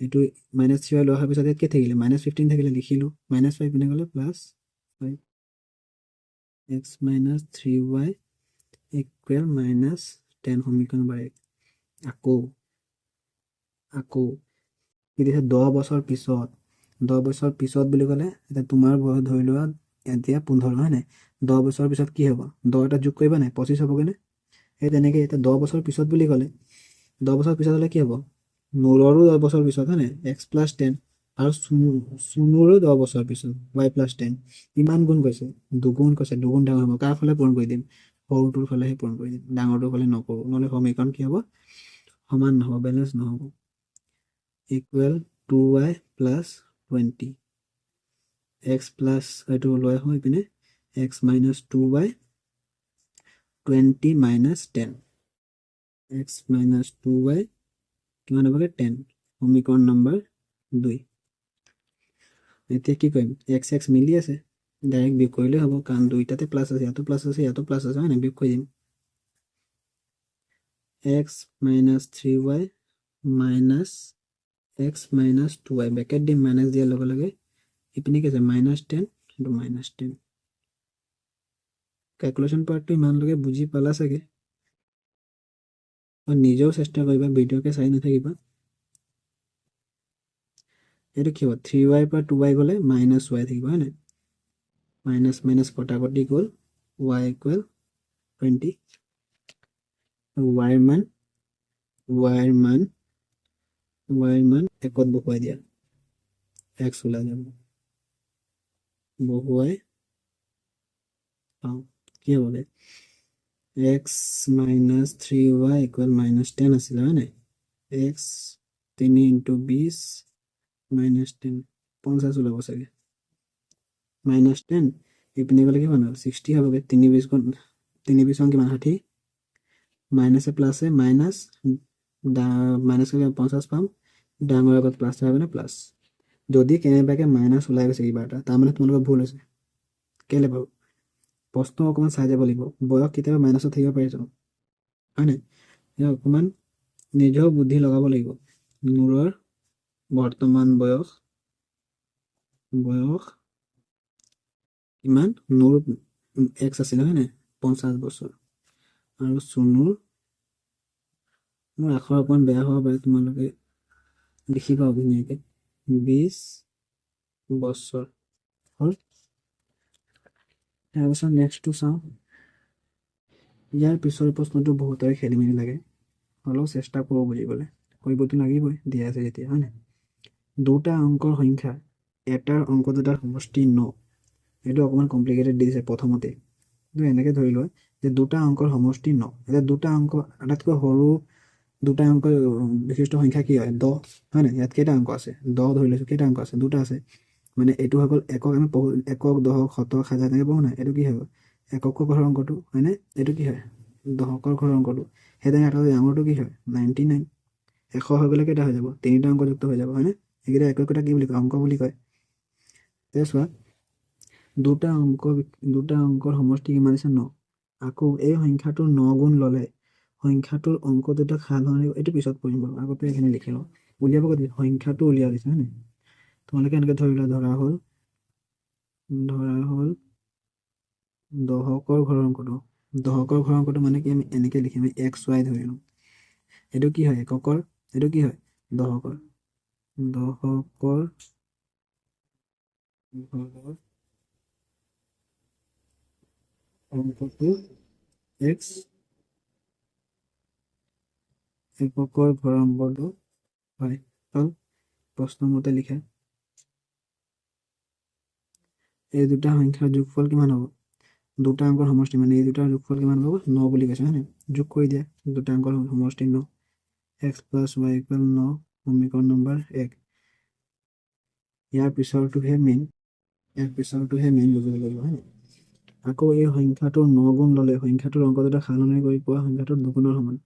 এইটো মাইনাছ 3y লৈ অহাৰ পিছত ইয়াত কি থাকিলে -15 থাকিলে লিখিলোঁ -5 পিনে গ'লে +5 x - 3y ইকুৱেল -10 সমীকৰণ নম্বৰ 1 আকৌ কি দিছে 10 বছৰ পিছত 10 বছৰ পিছত বুলি ক'লে এতিয়া তোমাৰ বয়স ধৰি লোৱা এতিয়া 15 হয় নাই 10 বছৰ পিছত কি হ'ব 10 এটা যোগ কৰিবা নাই 25 হ'বগৈনে সেই তেনেকৈ এতিয়া 10 বছৰ পিছত বুলি ক'লে 10 বছৰ পিছত হ'লে কি হ'ব নূৰৰো 10 বছৰ পিছত হয় নাই x + 10 আৰু চুনুৰো 10 বছৰ পিছত y + 10 ইমান গুণ কৈছে দুগুণ কৈছে দুগুণ ডাঙৰ হ'ব কাৰ ফালে পূৰণ কৰি দিম সৰুটোৰ ফালেহে পূৰণ কৰি দিম ডাঙৰটোৰ ফালে নকৰোঁ নহ'লে সমীকৰণ কি হ'ব সমান নহ'ব বেলেঞ্চ নহ'ব ইকুৱেল 2y + 20 x প্লাছ এইটো লৈ আহোঁ ইপিনে x - 2y 20 - 10 x - 2y কিমান হ'বগৈ 10 সমীকৰণ নম্বৰ 2 এতিয়া কি কৰিম x মিলি আছে ডাইৰেক্ট বিয়োগ কৰিলেই হ'ব কাৰণ দুইটাতে প্লাছ আছে ইয়াতো প্লাছ আছে ইয়াতো প্লাছ আছে হয় নাই বিয়োগ কৰি দিম x - 3y - x - 2y bracket দিম মাইনাছ দিয়াৰ লগে লগে ইপিনে কি আছে -10 সেইটো -10 কেলকুলেশ্যন পাৰ্টটো ইমানলৈকে বুজি পালা চাগে নিজেও চেষ্টা কৰিবা ভিডিঅ'কে চাই নাথাকিবা এইটো কি হ'ব 3y পৰা 2y গ'লে -y থাকিব হয় নাই মাইনাছ মাইনাছ কটাকটি গ'ল y ইকুৱেল 20 y ৰ মান 1ত বহুৱাই দিয়া x ওলাই যাব বহুৱাই পাওঁ কি হ'বগে x - 3y ইকুৱেল -10 আছিলে হয় নাই x 3 × 20 -10 50 ওলাব চাগে -10 ইপিনে গ'লে কিমান হ'ব 60 হ'বগৈ 3 × 20 কিমান 60 মাইনাছে প্লাছে মাইনাছ মাইনাছ 50 পাম ডাঙৰ আগত প্লাছ থাকিবনে প্লাছ যদি কেনেবাকৈ মাইনাছ ওলাই গৈছে কিবা এটা তাৰমানে তোমালোকৰ ভুল হৈছে কেলৈ বাৰু প্ৰশ্ন অকণমান চাই যাব লাগিব বয়স কেতিয়াবা মাইনাছত থাকিব পাৰে জানো হয় নাই অকণমান নিজেও বুদ্ধি লগাব লাগিব নূৰৰ বৰ্তমান বয়স কিমান নূৰ x আছিলে হয় নাই 50 বছৰ আৰু চুনুৰ মোৰ আখৰ অকণমান বেয়া হ'ব পাৰে তোমালোকে লিখিবা ধুনীয়াকৈ 20 বছৰ হ'ল তাৰপিছত নেক্সটটো চাওঁ ইয়াৰ পিছৰ প্ৰশ্নটো বহুতৰে খেলি মেলি লাগে হ'লেও চেষ্টা কৰোঁ বুজিবলৈ কৰিবতো লাগিবই দিয়া আছে যেতিয়া হয় নাই দুটা অংকৰ সংখ্যা এটাৰ অংক দুটাৰ সমষ্টি 9 এইটো অকণমান কমপ্লিকেটেড দি দিছে প্ৰথমতে কিন্তু এনেকৈ ধৰি লোৱা যে দুটা অংকৰ সমষ্টি 9 এতিয়া দুটা অংক আটাইতকৈ সৰু দুটা অংক বিশিষ্ট সংখ্যা কি হয় 10 হয় নাই ইয়াত কেইটা অংক আছে 10 ধৰি লৈছোঁ কেইটা অংক আছে দুটা আছে মানে এইটো হৈ গ'ল একক আমি পঢ়োঁ একক দশক শতক হাজাৰ তেনেকৈ পঢ়োঁ নাই এইটো কি হয় এককৰ ঘৰৰ অংকটো হয়নে এইটো কি হয় দশকৰ ঘৰৰ অংকটো সেই তেনেকৈ এটা ডাঙৰটো কি হয় 99 100 হৈ গ'লে কেইটা হৈ যাব তিনিটা অংক যুক্ত হৈ যাব হয়নে এইকেইটা এককেইটা কি বুলি কয় অংক বুলি কয় এতিয়া চোৱা দুটা অংকৰ সমষ্টি কিমান আছে 9 আকৌ এই সংখ্যাটোৰ 9 গুণ ল'লে সংখ্যাটোৰ অংক দুটা সালসলনি এইটো পিছত পঢ়িম বাৰু আগতে এইখিনি লিখি লওঁ উলিয়াব ক'ত সংখ্যাটো উলিয়াই দিছে হয়নে তোমালোকে এনেকৈ ধৰা হ'ল দশকৰ ঘৰৰ অংকটো মানে কি আমি এনেকৈ লিখিম XY ধৰি লওঁ এইটো কি হয় এককৰ এইটো কি হয় দশকৰ অংকটো X এককৰ ঘৰৰ অংকটো হয় হ'ল প্ৰশ্নমতে লিখা এই দুটা সংখ্যাৰ যোগফল কিমান হ'ব দুটা অংকৰ সমষ্টি মানে এই দুটাৰ যোগফল কিমান হ'ব 9 বুলি কৈছে হয়নে যোগ কৰি দিয়া দুটা অংকৰ সমষ্টি 9 x + y = 9 সমীকৰণ নম্বৰ 1 ইয়াৰ পিছৰটোহে মেইন বুজিব লাগিব হয়নে আকৌ এই সংখ্যাটোৰ 9 গুণ ল'লে সংখ্যাটোৰ অংক দুটা সালসলনি কৰি পোৱা সংখ্যাটোৰ দুগুণৰ সমান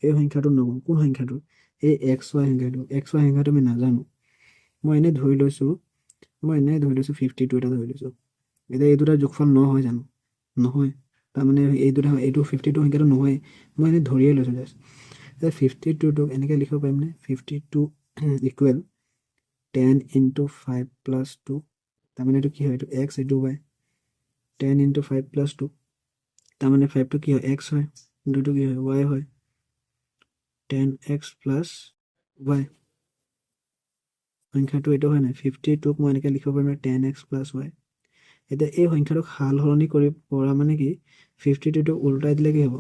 এই সংখ্যাটোৰ 9 গুণ কোন সংখ্যাটো এই XY সংখ্যাটো আমি নাজানো মই এনেই ধৰি লৈছোঁ 52 এটা ধৰি লৈছোঁ এতিয়া এই দুটাৰ যোগফল 9 হয় জানো নহয় তাৰমানে এইটো 52 সংখ্যাটো নহয় মই এনেই ধৰিয়ে লৈছোঁ জাষ্ট এতিয়া 52টোক এনেকৈ লিখিব পাৰিমনে 52 ইকুৱেল 10 into 5 plus 2 তাৰমানে এইটো কি হয় এইটো x এইটো y 10 into 5 plus 2 তাৰমানে 5 টো কি হয় x হয় 2 টো কি হয় y হয় 10x plus y সংখ্যাটো এইটো হয় নাই 52 ক মই এনেকৈ লিখিব পাৰিম 10x plus y এতিয়া এই সংখ্যাটোক সাল সলনি কৰি পৰা মানে কি 52 টো উল্টাই দিলে কি হ'ব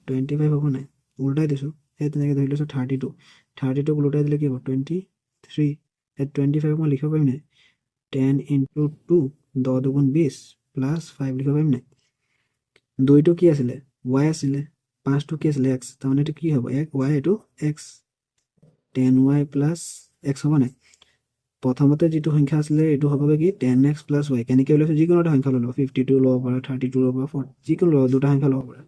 25 হ'ব নাই উল্টাই দিছোঁ সেই তেনেকৈ ধৰি লৈছোঁ 32 32 উল্টাই দিলে কি হ'ব 23 এই 25 মই লিখিব পাৰিম নাই 10 into 2 10 দুগুণ 20 প্লাছ 5 লিখিব পাৰিম নাই 2টো কি আছিলে y আছিলে 5টো কি আছিলে x তাৰমানে এইটো কি হ'ব y এইটো x 10y প্লাছ x হ'ব নাই প্ৰথমতে যিটো সংখ্যা আছিলে এইটো হ'বগৈ কি 10x প্লাছ y কেনেকৈ ওলাইছোঁ যিকোনো এটা সংখ্যা ল'ব 52 ল'ব পাৰা 32 ল'ব পাৰা 40 যিকোনো ল'ব দুটা সংখ্যা ল'ব পাৰা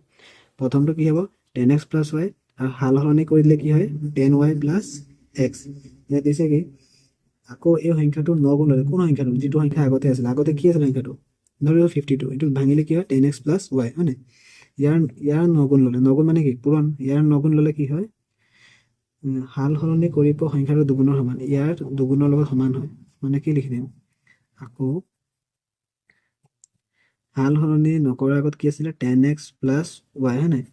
প্ৰথমটো কি হ'ব 10x প্লাছ y আৰু সাল সলনি কৰি দিলে কি হয় 10y প্লাছ x ইয়াত দিছে কি আকৌ এই সংখ্যাটো 9 গুণ ল'লে কোন সংখ্যাটো যিটো সংখ্যা আগতে আছিলে আগতে কি আছিলে সংখ্যাটো ধৰি লওক 52 এইটো ভাঙিলে কি হয় 10x প্লাছ y হয় নাই ইয়াৰ 9 গুণ ল'লে 9 গুণ মানে কি পূৰণ ইয়াৰ 9 গুণ ল'লে কি হয় সাল সলনি কৰি পোৱা সংখ্যাটো দুগুণৰ সমান ইয়াৰ দুগুণৰ লগত সমান হয় মানে কি লিখি দিম আকৌ সাল সলনি নকৰাৰ আগত কি আছিলে 10x প্লাছ y হয় নাই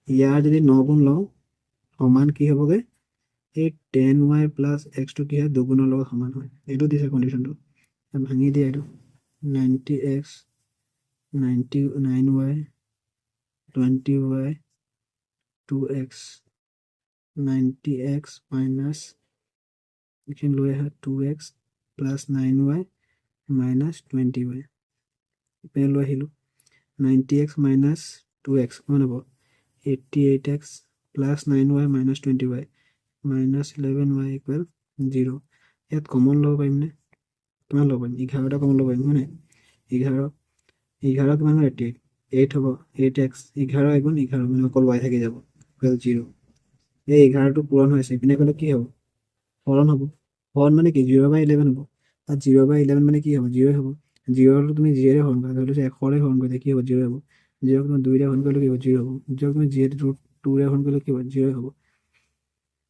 ইয়াৰ যদি 9 গুণ লওঁ সমান কি হ'বগৈ এই 10y প্লাছ এক্সটো কি হয় দুগুণৰ লগত সমান হয় এইটো দিছে কণ্ডিশ্যনটো ভাঙি দিয়ে এইটো 90x 99y 20y 2x 90x minus এইখিনি লৈ আহা 2x plus 9y minus 20y ইপিনে লৈ আহিলোঁ 90x minus 2x কিমান হ'ব 88x plus 9y minus 20y minus 11y equal 0 ইয়াত কমন ল'ব পাৰিমনে কিমান ল'ব পাৰিম 11টা কমন ল'ব পাৰিম হয় নাই 11 কিমান হয় 88 8 হ'ব 8x 11 এগুণ 11 মানে অকল y থাকি যাব ইকুৱেল 0 এই 11টো পূৰণ হৈছে ইপিনে গ'লে কি হ'ব হৰণ হ'ব হৰণ মানে কি 0/11 হ'ব আৰু 0/11 মানে কি হ'ব 0 হ'ব 0 তুমি 0 ৰে হৰণ কৰা ধৰি লৈছোঁ 100 ৰে হৰণ কৰিলে কি হ'ব 0 হ'ব 0 তুমি 2 ৰে হৰণ কৰিলে কি হ'ব 0 হ'ব 0 তুমি 2 ৰে হৰণ কৰিলে কি হ'ব 0 হ'ব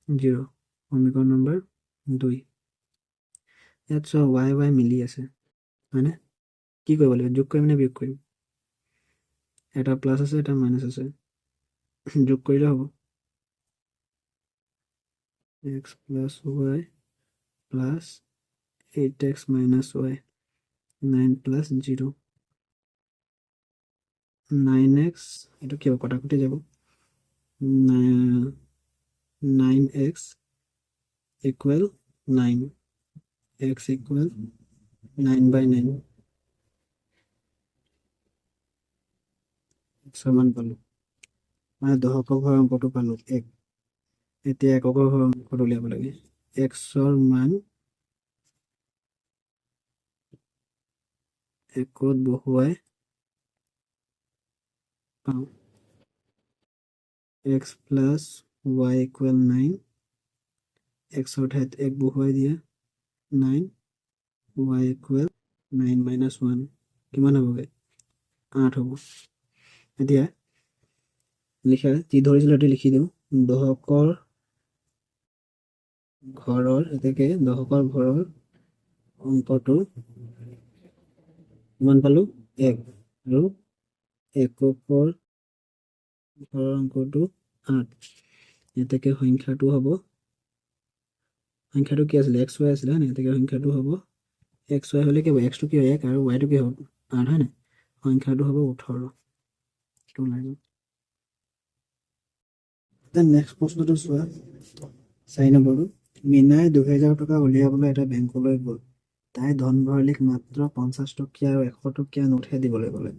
0 সমীকৰণ নম্বৰ 2 ইয়াত চোৱা y মিলি আছে হয়নে কি কৰিব লাগিব যোগ কৰিম নে বিয়োগ কৰিম এটা প্লাছ আছে এটা মাইনাছ আছে যোগ কৰিলে হ'ব x plus y plus 8x minus y 9 plus 0 9x এইটো কি হ'ব কটাকটি যাব 9x equal 9 x equal 9/9 সমান পালোঁ মানে দশকৰ ঘৰৰ অংকটো পালোঁ 1 এতিয়া এককৰ ঘৰৰ অংকটো উলিয়াব লাগে xৰ মান একত বহুৱাই পাওঁ x plus y equal 9 xৰ ঠাইত 1 বহুৱাই দিয়া 9 y equal 9 minus 1 কিমান হ'বগৈ 8 হ'ব এতিয়া লিখা যি ধৰিছিলোঁ সেইটো লিখি দিওঁ দশকৰ ঘৰৰ এতেকে দশকৰ ঘৰৰ অংকটো কিমান পালোঁ 1 আৰু এককৰ ঘৰৰ অংকটো 8 এতেকে সংখ্যাটো হ'ব সংখ্যাটো কি আছিলে xy আছিলে হয় নাই এতেকে সংখ্যাটো হ'ব xy হ'লে কি হ'ব xটো কি হয় 1 আৰু yটো কি হ'ব 8 হয় নাই সংখ্যাটো হ'ব 18 এইটো লাগিব দেন নেক্সট প্ৰশ্নটো চোৱা 4 নম্বৰটো মীনাই 2000 টকা উলিয়াবলৈ এটা বেংকলৈ গ'ল তাই ধন ভঁৰালীক মাত্ৰ 50 টকীয়া আৰু 100 টকীয়া নোটহে দিবলৈ ক'লে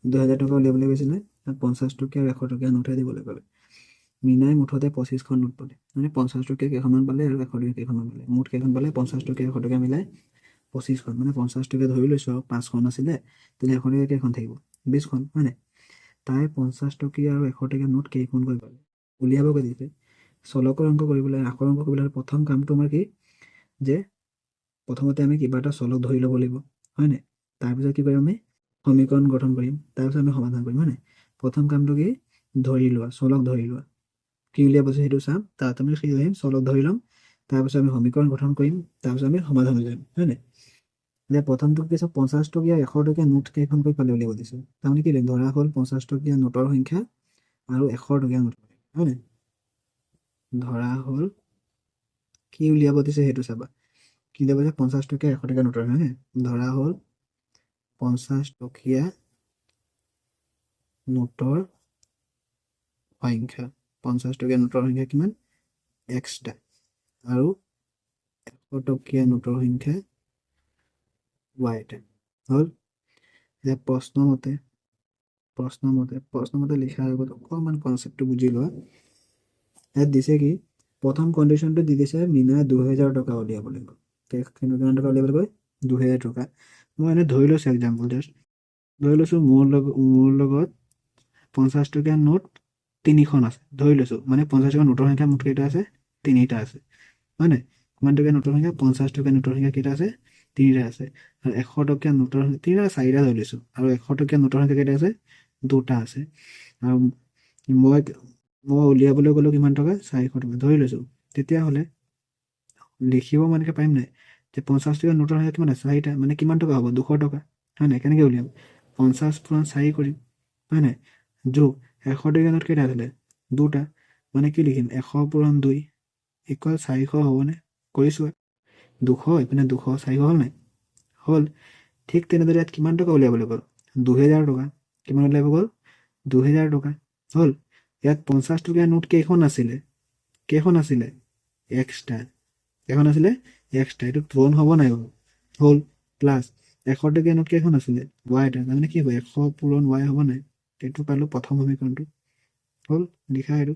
2000 টকা উলিয়াবলৈ গৈছিলে তাত 50 টকীয়া আৰু 100 টকীয়া নোটহে দিবলৈ ক'লে মীনাই মুঠতে 25খন নোট পালে মানে 50 টকীয়া কেইখনমান পালে আৰু 100 টকীয়া কেইখনমান পালে মুঠ কেইখন পালে 50 টকীয়া 100 টকীয়া মিলাই 25খন মানে 50 টকীয়া ধৰি লৈছোঁ আৰু 5খন আছিলে তেনে 100 টকীয়া কেইখন থাকিব 20খন হয় নাই তাই 50 টকীয়া আৰু 100 টকীয়া নোট কেইখনকৈ পালে উলিয়াবগৈ দিছে চলকৰ অংক কৰিবলৈ আখৰ অংক কৰিবলৈ প্ৰথম কামটো আমাৰ কি যে প্ৰথমতে আমি কিবা এটা চলক ধৰি ল'ব লাগিব হয় নাই তাৰপিছত কি কৰিম আমি সমীকৰণ গঠন কৰিম তাৰপিছত আমি সমাধান কৰিম হয় নাই প্ৰথম কামটো কি ধৰি লোৱা চলক ধৰি লোৱা কি উলিয়াব আছে সেইটো চাম তাত আমি কি কৰিম চলক ধৰি ল'ম তাৰপিছত আমি সমীকৰণ গঠন কৰিম, তাৰপিছত আমি সমাধান উলিয়াম, হয় নাই? এতিয়া প্ৰথমটো কি আছে, 50 টকীয়া 100 টকীয়া নোট কেইখনকৈ পালে উলিয়াব দিছোঁ। তাৰমানে কি ধৰা হ'ল 50 টকীয়া নোটৰ সংখ্যা আৰু 100 টকীয়া নোটৰ সংখ্যা, হয় নাই? ধৰা হ'ল কি উলিয়াব দিছে সেইটো চাবা। কি উলিয়াব দিছে, 50 টকীয়া 100 টকীয়া নোটৰ, হয় নাই? ধৰা হ'ল 50 টকীয়া নোটৰ সংখ্যা, 50 টকীয়া নোটৰ সংখ্যা কিমান, এক্সটা, আৰু 100 টকীয়া নোটৰ সংখ্যা ৱাইটা। হ'ল? এতিয়া প্ৰশ্নমতে লিখাৰ আগত অকণমান কনচেপ্টটো বুজি লোৱা। ইয়াত দিছে কি, প্ৰথম কণ্ডিশ্যনটো দি দিছে মিনাই 2000 টকা উলিয়াব লাগিব। কিমান টকা উলিয়াব লাগিব, 2000 টকা। মই এনে ধৰি লৈছোঁ এক্সাম্পল জাষ্ট, ধৰি লৈছোঁ মোৰ লগত 50 টকীয়া নোট 3খন আছে, ধৰি লৈছোঁ। মানে 50 টকীয়া নোটৰ সংখ্যা মুঠ কেইটা আছে, 3টা আছে, হয় নাই? কিমান টকীয়া নোটৰ সংখ্যা, 50 টকীয়া নোটৰ সংখ্যা কেইটা আছে, 3টা আছে। আৰু 100 টকীয়া নোটৰ 3টা 4টা ধৰি লৈছোঁ। আৰু 100 টকীয়া নোটৰ সংখ্যা কেইটা আছে, 2টা আছে। আৰু মই উলিয়াবলৈ গ'লো কিমান টকা, 400 টকা ধৰি লৈছোঁ। তেতিয়াহ'লে লিখিব মানে পাৰিম নাই যে 50 টকীয়া নোটৰ সংখ্যা কিমান আছে, 4টা, মানে কিমান টকা হ'ব, 200 টকা, হয় নাই? কেনেকৈ উলিয়াম, 50 × 4 কৰিম, হয় নাই? যোগ 100 টকীয়া নোট কেইটা আছিলে, 2টা, মানে কি লিখিম, 100 × 2 = 400 হ'বনে? কৰিছোঁ 200, এইপিনে 200, 400 হ'ল নাই? হ'ল। ঠিক তেনেদৰে ইয়াত কিমান টকা উলিয়াবলৈ গ'ল, 2000 টকা। কিমান উলিয়াব গ'ল, 2000 টকা। হ'ল। ইয়াত 50 টকীয়া নোট কেইখন আছিলে, এক্সট্ৰা। কেইখন আছিলে, এক্সট্ৰা। এইটো পূৰণ হ'ব নাই বাৰু, হ'ল। প্লাছ 100 টকীয়া নোট কেইখন আছিলে, ৱাইটা। তাৰমানে কি হ'ব, 100 পূৰণ ৱাই হ'ব নাই? এইটো পালোঁ প্ৰথম সমীকৰণটো। হ'ল, লিখা এইটো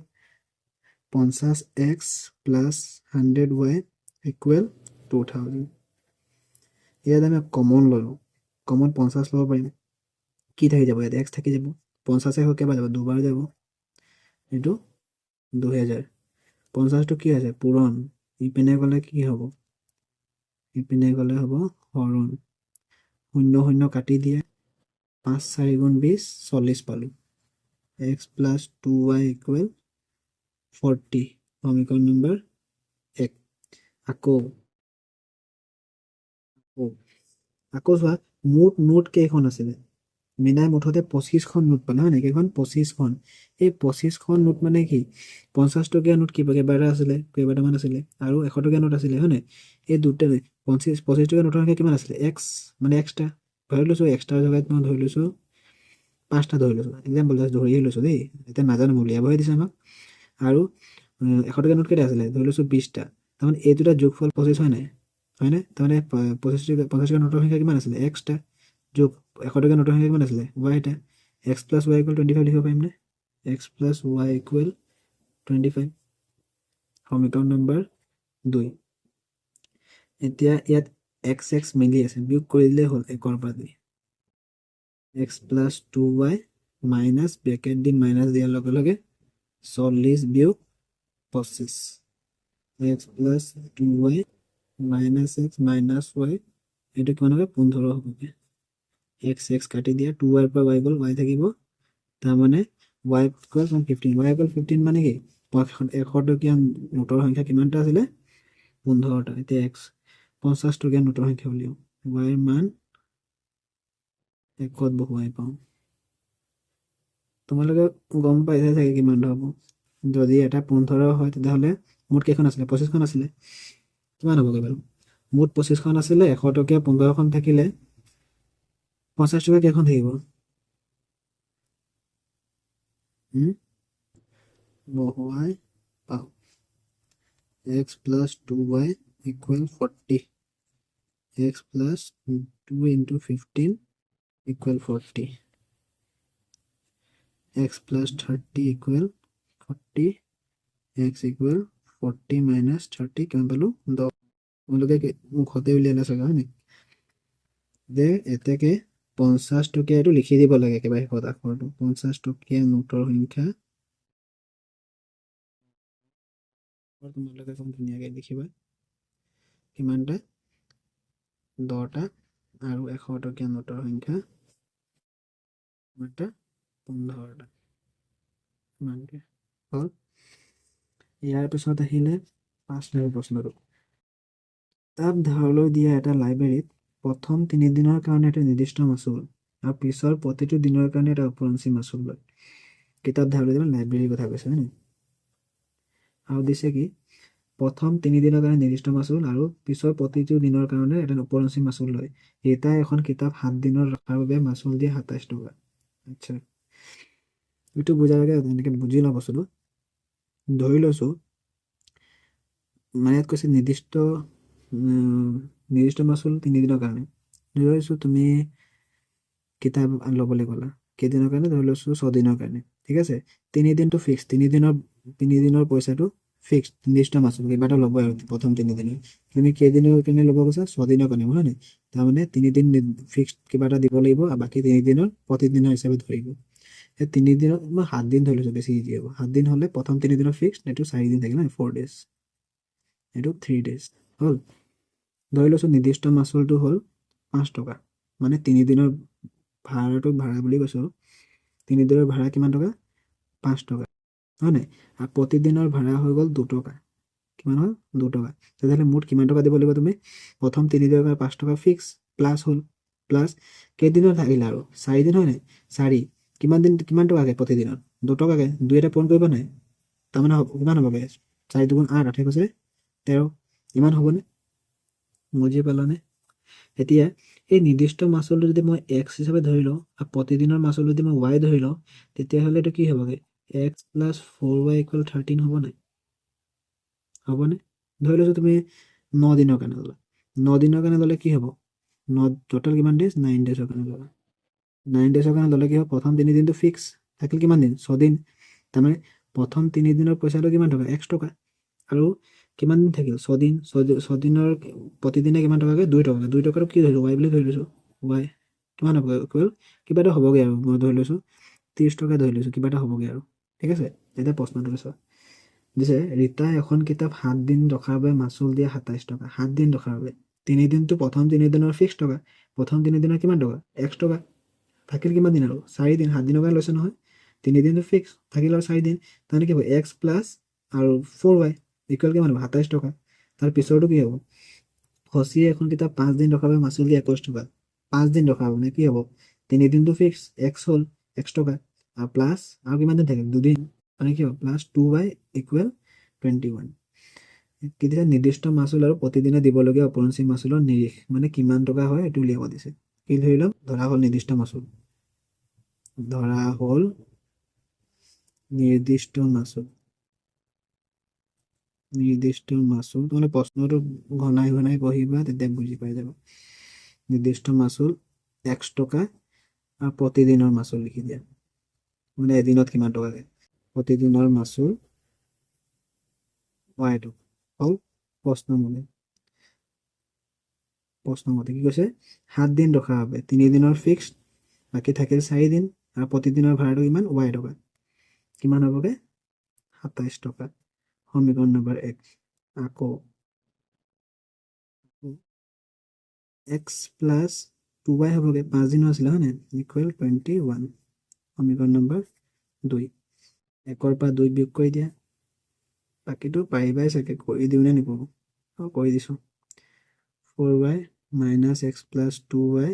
50x + 100y = 2000। ইয়াত আমি কমন ল'লোঁ, কমন 50 ল'ব পাৰিম। কি থাকি যাব, ইয়াত এক্স থাকি যাব। 50 কেইবাৰ যাব, দুবাৰ যাব। এইটো 2000। 50টো কি আছে, পূৰণ। ইপিনে গ'লে কি হ'ব, ইপিনে গ'লে হ'ব হৰণ। 0 0 কাটি দিয়ে, 5 4 × 20, 40 পালোঁ। x + 2y = 40, সমীকৰণ নম্বৰ 1। আকৌ চোৱা, নোট কেইখন আছিলে, মিনাই মুঠতে 25খন নোট পালে, হয় নাই? কেইখন, 25খন। এই 25খন নোট মানে কি, 50 টকীয়া নোট কেইবাটা আছিলে, কেইবাটামান আছিলে, আৰু 100 টকীয়া নোট আছিলে, হয় নাই? এই দুটা 25 টকীয়া নোটৰ সংখ্যা কিমান আছিলে, এক্স, মানে এক্সট্ৰা। ধৰি লৈছোঁ এক্সট্ৰাৰ জেগাত মই ধৰি লৈছোঁ 5টা ধৰি লৈছোঁ, এক্সাম্পল জাষ্ট ধৰিয়ে লৈছোঁ দেই, এতিয়া নাজানো, উলিয়াবহে দিছে আমাক। আৰু 100 টকীয়া নোট কেইটা আছিলে, ধৰি লৈছোঁ 20টা। তাৰমানে এই দুটা যোগফল 25, হয় নাই? হয়নে? তাৰমানে 50 টকীয়া নোটৰ সংখ্যা কিমান আছিলে, এক্সট্ৰা, যোগ 100 টকীয়া নোটৰ সংখ্যা কিমান আছিলে, ৱাইটা। x + y = 25 লিখিব পাৰিমনে? x + y = 25, সমীকৰণ নম্বৰ 2। এতিয়া ইয়াত x মিলি আছে, বিয়োগ কৰি দিলেই হ'ল 1 ৰ পৰা 2। x + 2y মাইনাছ, ব্ৰেকেট দি মাইনাছ দিয়াৰ লগে লগে 40 বিয়োগ 25, x + 2y minus x minus y, এইটো কিমান হ'ব, 15 হ'বগৈ। x কাটি দিয়া, 2y ৰ পৰা y গ'ল, y থাকিব। তাৰমানে y = 15, y = 15 মানে কি, 100 টকীয়া নোটৰ সংখ্যা কিমানটা আছিলে, 15টা। এতিয়া 50 টকীয়া নোটৰ সংখ্যা উলিয়াওঁ, y ৰ মান 1ত বহুৱাই পাওঁ। তোমালোকে গম পাইছা চাগে কিমান হ'ব। যদি এটা 15 হয়, তেতিয়াহ'লে মুঠ কেইখন আছিলে, 25খন আছিলে। কিমান হ'বগৈ বাৰু, মুঠ 25খন আছিলে, 100 টকীয়া 15খন থাকিলে 50 টকীয়া কেইখন থাকিব, বহুৱাই পাওঁ। x + 2y = 40, x + 2 × 15 = 40, x + 30 = 40, x = 40 - 30, কিমান পালোঁ, 10। তোমালোকে মুখতে উলিয়ালে চাগে, হয় নাই? যে এতেকে 50 টকীয়া, এইটো লিখি দিব লাগে একেবাৰে শেষত আখৰটো, 50 টকীয়া নোটৰ সংখ্যা, তোমালোকে একদম ধুনীয়াকৈ লিখিবা, কিমানটা, 10টা। আৰু 100 টকীয়া নোটৰ সংখ্যা কিমানটা, 15টা। ইমানকে হ'ল। ইয়াৰ পিছত আহিলে 5 নম্বৰ প্ৰশ্নটো কিতাপ ধাৰলৈ দিয়া এটা লাইব্ৰেৰীত প্ৰথম 3 দিনৰ কাৰণে এটা নিৰ্দিষ্ট মাচুল আৰু পিছৰ প্ৰতিটো দিনৰ কাৰণে এটা ওপৰঞ্চি মাচুল লয়। কিতাপ ধাৰলৈ দিয়া লাইব্ৰেৰীৰ কথা কৈছে হয় নাই? আৰু দিছে কি প্ৰথম 3 দিনৰ কাৰণে নিৰ্দিষ্ট মাচুল আৰু পিছৰ প্ৰতিটো দিনৰ কাৰণে এটা ওপৰঞ্চি মাচুল লয়। ৰীতাই এখন কিতাপ 7 দিনৰ ৰখাৰ বাবে মাচুল দিয়ে 27 টকা। আচ্ছা, এইটো বুজাৰ আগে এনেকৈ বুজি লওঁ বস্তুটো। ধৰি লৈছোঁ মানে ইয়াত কৈছে নিৰ্দিষ্ট মাচুল 3 দিনৰ কাৰণে। ধৰি লৈছোঁ তুমি কিতাপ ল'বলৈ গ'লা কেইদিনৰ কাৰণে, ধৰি লৈছোঁ 6 দিনৰ কাৰণে, ঠিক আছে। 3 দিনটো ফিক্স, 3 দিনৰ পইচাটো ফিক্স, নিৰ্দিষ্ট মাচুল কিবা এটা ল'বই আৰু প্ৰথম 3 দিনৰ। তুমি কেইদিনৰ কাৰণে ল'ব গৈছা? 6 দিনৰ কাৰণে, হয় নাই? তাৰমানে 3 দিন ফিক্স কিবা এটা দিব লাগিব আৰু বাকী 3 দিনৰ প্ৰতিদিনৰ হিচাপে ধৰিব। সেই 3 দিনত মই 7 দিন ধৰি লৈছোঁ, বেছি ইজি হ'ব। 7 দিন হ'লে প্ৰথম 3 দিনৰ ফিক্স, এইটো 4 দিন থাকিল ন, 4 ডেজ, এইটো 3 ডেজ হ'ল। ধৰি লৈছোঁ নিৰ্দিষ্ট মাচুলটো হ'ল 5 টকা, মানে 3 দিনৰ ভাড়াটো ভাড়া বুলি কৈছোঁ। 3 দিনৰ ভাড়া কিমান টকা? 5 টকা, হয় নাই? আৰু প্ৰতিদিনৰ ভাড়া হৈ গ'ল 2 টকা। কিমান হ'ল? 2 টকা। তেতিয়াহ'লে মুঠ কিমান টকা দিব লাগিব তুমি? প্ৰথম 3 দিনৰ কাৰণে 5 টকা ফিক্স, প্লাছ হ'ল, প্লাছ কেইদিনৰ থাকিলে আৰু 4 দিন, হয় নাই? 4 কিমান টকাকৈ প্ৰতিদিনত? 2 টকাকৈ। 2 এটা পূৰণ কৰিব নাই? তাৰমানে কিমান হ'বগৈ? 4 2 8, 8 কৈছে 13, ইমান হ'বনে? বুজি পালানে? এতিয়া এই নিৰ্দিষ্ট মাচুলটো যদি মই এক্স হিচাপে ধৰি লওঁ আৰু প্ৰতিদিনৰ মাচুল যদি মই ৱাই ধৰি লওঁ, তেতিয়াহ'লে এইটো কি হ'বগৈ? এক্স প্লাছ 4y = 13 হ'ব নাই? হ'বনে? ধৰি লৈছোঁ তুমি 9 দিনৰ কাৰণে ল'লা। 9 দিনৰ কাৰণে ল'লে কি হ'ব? টোটেল কিমান ডেজ? 9 ডেজৰ কাৰণে ল'লা। 9 ডেজৰ কাৰণে ল'লে কি হ'ব? প্ৰথম 3 দিনটো ফিক্স থাকিল, কিমান দিন? 6 দিন। তাৰমানে প্ৰথম 3 দিনৰ পইচাটো কিমান টকা? x টকা। আৰু কিমান দিন থাকিল? 6 দিন। 6 দিনৰ প্ৰতিদিনে কিমান টকাকৈ? 2 টকাকৈ। 2 টকাটো কি ধৰিলোঁ? ৱাই বুলি ধৰি লৈছোঁ। ৱাই কিমান হ'বগৈ? কিবা এটা হ'বগৈ আৰু, মই ধৰি লৈছোঁ 30 টকা ধৰি লৈছোঁ, কিবা এটা হ'বগৈ আৰু, ঠিক আছে। এতিয়া প্ৰশ্নটো কৈছোঁ দিছে, ৰীতাই এখন কিতাপ 7 দিন ৰখাৰ বাবে মাচুল দিয়ে 27 টকা। 7 দিন ৰখাৰ বাবে 3 দিনটো প্ৰথম 3 দিনৰ ফিক্স টকা, প্ৰথম 3 দিনৰ কিমান টকা? x টকা। থাকিল কিমান দিন আৰু? 4 দিন। 7 দিনৰ কাৰণে লৈছে নহয়, 3 দিনটো ফিক্স থাকিল আৰু 4 দিন, তাৰমানে কি হ'ব? এক্স প্লাছ আৰু 4y = কিমান হ'ব? 27 টকা। তাৰ পিছৰটো কি হ'ব? ফচিয়ে এখন কিতাপ 5 দিন ৰখাৰ বাবে মাচুল দিয়ে 21 টকা। 5 দিন ৰখাৰ মানে কি হ'ব? 3 দিনটো ফিক্স, এক্স হ'ল x টকা, আৰু প্লাছ আৰু কিমান দিন থাকিল? 2 দিন, মানে কি হ'ব? Plus 2y = 21। কেতিয়া নিৰ্দিষ্ট মাচুল আৰু প্ৰতিদিনে দিবলগীয়া ওপৰঞ্চি মাচুলৰ নিৰিখ মানে কিমান টকা হয় এইটো উলিয়াব দিছে। কি ধৰি লওক, ধৰা হ'ল নিৰ্দিষ্ট মাচুল, ধৰা হ'ল নিৰ্দিষ্ট মাচুল। তোমালোকে প্ৰশ্নটো ঘনাই ঘনাই পঢ়িবা, তেতিয়া বুজি পাই যাবা। নিৰ্দিষ্ট মাচুল x টকা আৰু প্ৰতিদিনৰ মাচুল লিখি দিয়া, মানে এদিনত কিমান টকাকৈ। প্ৰতিদিনৰ মাচুল y টো হ'ল প্ৰশ্নমতে কি কৈছে? 7 দিন ৰখাৰ বাবে 3 দিনৰ ফিক্সড, বাকী থাকিল 4 দিন, আৰু প্ৰতিদিনৰ ভাড়াটো কিমান? y টকা। কিমান হ'বগৈ? 27 টকা। সমীকৰণ নম্বৰ 1। আকৌ x প্লাছ 2y হ'বগৈ, 5 দিনৰ আছিলে হয় নাই? = 21। সমীকৰণ নম্বৰ 2। 1ৰ পৰা 2 বিয়োগ কৰি দিয়া, বাকীটো পাৰিবাই চাগে, কৰি দিওঁনে নকৰোঁ? কৰি দিছোঁ। 4y - x + 2y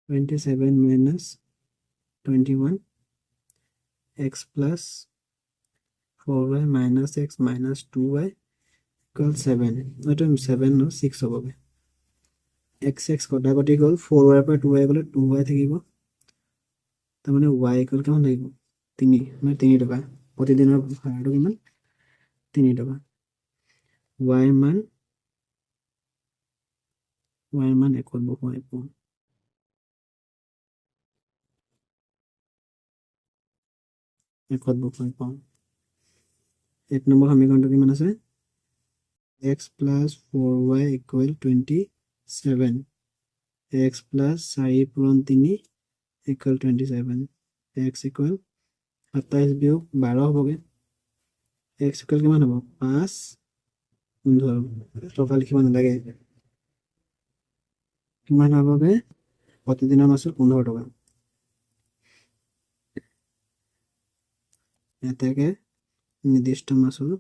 27 - 21 x plus 4y minus x minus 2y equals 7. এইটো 7 ন 6 হ'বগৈ। x কটাকটি গ'ল, 4y পৰা 2y গ'লে 2y থাকিব, তাৰমানে y equal কিমান থাকিব? 3, মানে 3 টকা। প্ৰতিদিনৰ ভাড়াটো কিমান? 3 টকা। y মান 1 বহুৱাই পাওঁ। বহুৱাই পাওঁ। 1 নম্বৰ সমীকৰণটো কিমান আছে? x plus 4y = 27, x plus 4 পূৰণ 3 = 27, x = 27 বিয়োগ 12 হ'বগৈ। x = কিমান হ'ব? 5 15 টকা লিখিব নালাগে, কিমান হ'বগৈ? প্ৰতিদিনৰ মাচুল 15 টকা। এতেকে নিৰ্দিষ্ট মাচুল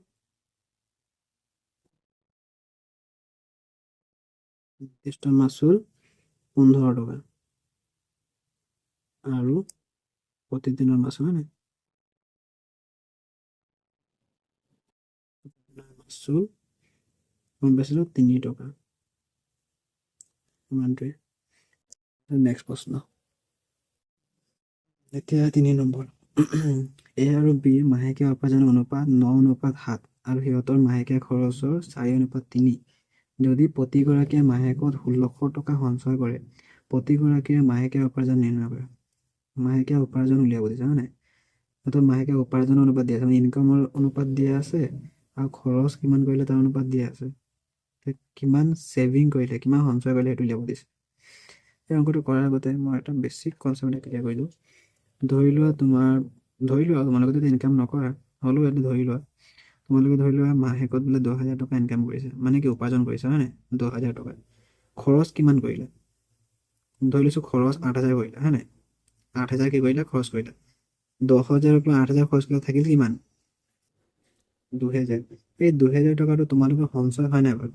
নিৰ্দিষ্ট মাচুল 15 টকা আৰু প্ৰতিদিনৰ মাচুল হয় নাই মাচুল গম পাইছিলো 3 টকা ইমানটোৱে নেক্সট প্ৰশ্ন এতিয়া 3 নম্বৰ এ আৰু বিৰ মাহেকীয়া উপাৰ্জনৰ অনুপাত 9:7 আৰু সিহঁতৰ মাহেকীয়া খৰচৰ 4:3 যদি প্ৰতিগৰাকীয়ে মাহেকত 1600 টকা সঞ্চয় কৰে প্ৰতিগৰাকীয়ে মাহেকীয়া উপাৰ্জন নিৰ্ণয় কৰে মাহেকীয়া উপাৰ্জন উলিয়াব দিছে হয় নাই সিহঁতৰ মাহেকীয়া উপাৰ্জনৰ অনুপাত দিয়া আছে মানে ইনকামৰ অনুপাত দিয়া আছে আৰু খৰচ কিমান কৰিলে তাৰ অনুপাত দিয়া আছে কিমান ছেভিং কৰিলে কিমান সঞ্চয় কৰিলে সেইটো উলিয়াব দিছে এই অংকটো কৰাৰ আগতে মই এটা বেছিক কনচেপ্ট এটা ক্লিয়াৰ কৰি দিওঁ ধৰি লোৱা তোমালোকে যদি ইনকাম নকৰা হ'লেও এইটো ধৰি লোৱা তোমালোকে ধৰি লোৱা মাহেকত বোলে 10,000 টকা ইনকাম কৰিছে মানে কি উপাৰ্জন কৰিছে হয় নাই 10,000 টকা খৰচ কিমান কৰিলে ধৰি লৈছোঁ খৰচ 8,000 কৰিলে হয় নাই 8,000 কি কৰিলে খৰচ কৰিলে 10,000 পৰা 8,000 খৰচ কৰিলে থাকিল কিমান 2,000 এই 2,000 টকাটো তোমালোকৰ সঞ্চয় হয় নাই বাৰু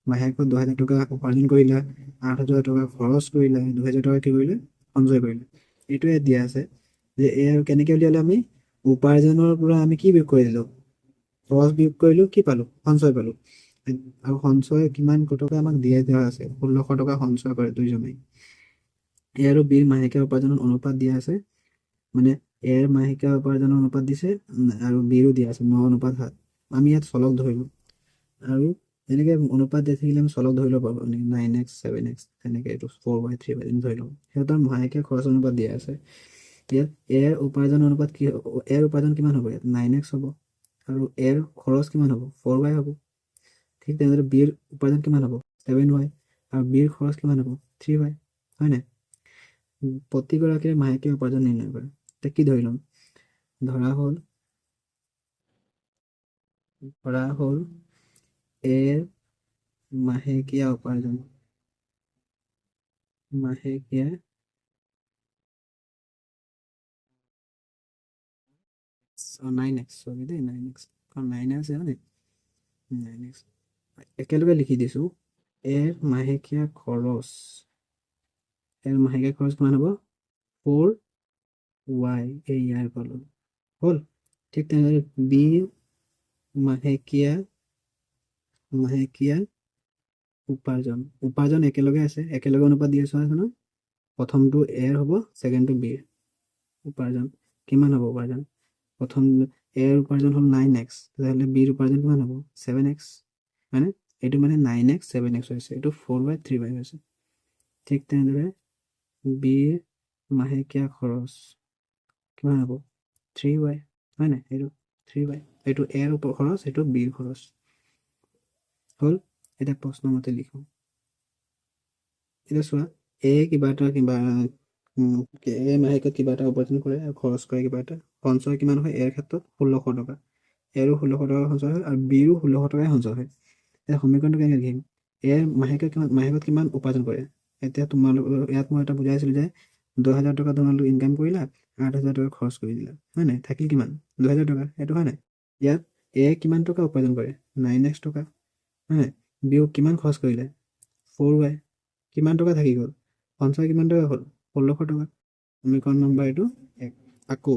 মাহেকত 2,000 টকা উপাৰ্জন কৰিলা 8,000 টকা খৰচ কৰিলা 2,000 টকা কি কৰিলে সঞ্চয় কৰিলে এইটোৱে দিয়া আছে যে এই আৰু কেনেকৈ উলিয়ালো আমি উপাৰ্জনৰ পৰা আমি কি বিয়োগ কৰি দিলোঁ খৰচ বিয়োগ কৰিলোঁ কি পালোঁ সঞ্চয় পালোঁ আৰু সঞ্চয় কিমান টকা আমাক দিয়া আছে 1600 টকা সঞ্চয় কৰে দুইজনেই এ আৰু বিৰ মাহেকীয়া উপাৰ্জনৰ অনুপাত দিয়া আছে মানে এৰ মাহেকীয়া উপাৰ্জনৰ অনুপাত দিছে আৰু বিৰো দিয়া আছে 9:7 আমি ইয়াত চলক ধৰিলোঁ আৰু এনেকৈ অনুপাত দিয়া থাকিলে আমি চলক ধৰি ল'ব পাৰোঁ 9x 7x তেনেকৈ এইটো 4y 3y ধৰি লওঁ সিহঁতৰ মাহেকীয়া খৰচ অনুপাত দিয়া আছে ইয়াত এৰ উপাৰ্জন অনুপাত কি এৰ উপাৰ্জন কিমান হ'ব ইয়াত 9x হ'ব আৰু এৰ খৰচ কিমান হ'ব 4y হ'ব ঠিক তেনেদৰে বিৰ উপাৰ্জন কিমান হ'ব 7y আৰু বিৰ খৰচ কিমান হ'ব 3y হয় নাই প্ৰতিগৰাকীৰ মাহেকীয়া উপাৰ্জন নিৰ্ণয় কৰে এতিয়া কি ধৰি ল'ম ধৰা হ'ল এৰ মাহেকীয়া উপাৰ্জন মাহেকীয়া 9x চৰি দেই 9x কাৰণ 9 আছে হয় নাই 9x একেলগে লিখি দিছোঁ এৰ মাহেকীয়া খৰচ কিমান হ'ব 4y এই ইয়াৰ পালোঁ হ'ল ঠিক তেনেদৰে বিৰ মাহেকীয়া উপাৰ্জন একেলগে আছে একেলগে অনুপাত দি আছোঁ নহয় প্ৰথমটো এৰ হ'ব ছেকেণ্ডটো বিৰ উপাৰ্জন কিমান হ'ব উপাৰ্জন প্ৰথম এৰ উপাৰ্জন হ'ল 9x তেতিয়াহ'লে বিৰ উপাৰ্জন কিমান হ'ব 7x হয়নে এইটো মানে 9x 7x হৈছে এইটো 4y 3y হৈছে ঠিক তেনেদৰে বিৰ মাহেকীয়া খৰচ কিমান হ'ব 3y হয় নাই এইটো 3y এইটো এৰ খৰচ এইটো বিৰ খৰচ হ'ল এতিয়া প্ৰশ্ন মতে লিখোঁ এতিয়া চোৱা এ মাহেকত কিবা এটা উপাৰ্জন কৰে আৰু খৰচ কৰে কিবা এটা সঞ্চয় কিমান হয় এৰ ক্ষেত্ৰত 1600 টকা এৰো 1600 টকা সঞ্চয় হয় আৰু বিৰো 1600 টকাই সঞ্চয় হয় এতিয়া সমীকৰণটো কেনেকৈ লিখিম এৰ মাহেকত কিমান উপাৰ্জন কৰে এতিয়া তোমালোকৰ ইয়াত মই এটা বুজাইছিলোঁ যে 10,000 টকা তোমালোক ইনকাম কৰিলা 8,000 টকা খৰচ কৰি দিলা হয় নাই থাকিল কিমান 2,000 টকা সেইটো হয় নাই ইয়াত এ কিমান টকা উপাৰ্জন কৰে 9x টকা হয় নাই বিও কিমান খৰচ কৰিলে 4y কিমান টকা থাকি গ'ল সঞ্চয় কিমান টকা হ'ল 1600 টকা সমীকৰণ নম্বৰ এইটো 1 আকৌ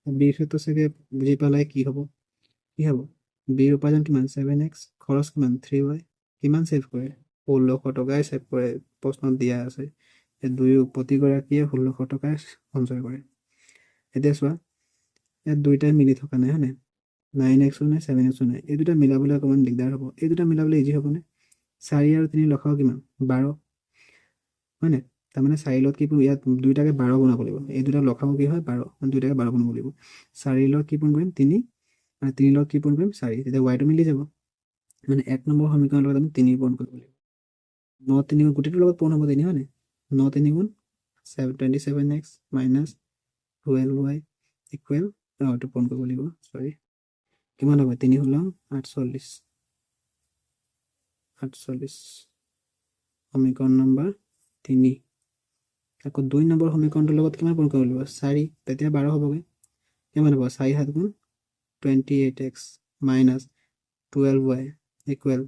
বিৰ ক্ষেত্ৰত চাগে বুজি পালাই কি হ'ব বিৰ উপাৰ্জন কিমান 7x খৰচ কিমান 3y কিমান ছেভ কৰে 1600 টকাই ছেভ কৰে প্ৰশ্নত দিয়া আছে প্ৰতিগৰাকীয়ে 1600 টকাই সঞ্চয় কৰে এতিয়া চোৱা ইয়াত দুইটাই মিলি থকা নাই হয়নে 9xও নাই 7xও নাই এই দুটা মিলাবলৈ অকণমান দিগদাৰ হ'ব এই দুটা মিলাবলৈ ইজি হ'বনে 4 আৰু 3 লখাও কিমান 12 হয়নে তাৰমানে 4 লগত কি ইয়াত দুইটাকে 12 বনাব লাগিব এই দুটা লখাও কি হয় 12 দুইটাকে 12 বনাব লাগিব 4 লগত কি পূৰণ কৰিম 3 আৰু 3 লগত কি পূৰণ কৰিম 4 তেতিয়া ৱাইটো মিলি যাব মানে 1 নম্বৰ সমীকৰণৰ লগত আমি 3 পূৰণ কৰিব লাগিব 9 3 গোটেইটোৰ লগত পূৰণ হ'ব 3 হয়নে 9 3 গুণ 27x মাইনাছ 12y ইকুৱেল এইটো পূৰণ কৰিব লাগিব চৰি কিমান হ'ব 3 × 48 সমীকৰণ নম্বৰ 3 আকৌ 2 নম্বৰ সমীকৰণটোৰ লগত কিমান পূৰণ কৰিব লাগিব 4 তেতিয়া 12 হ'বগৈ কিমান হ'ব 4 7 গুণ 28x মাইনাছ 12y ইকুৱেল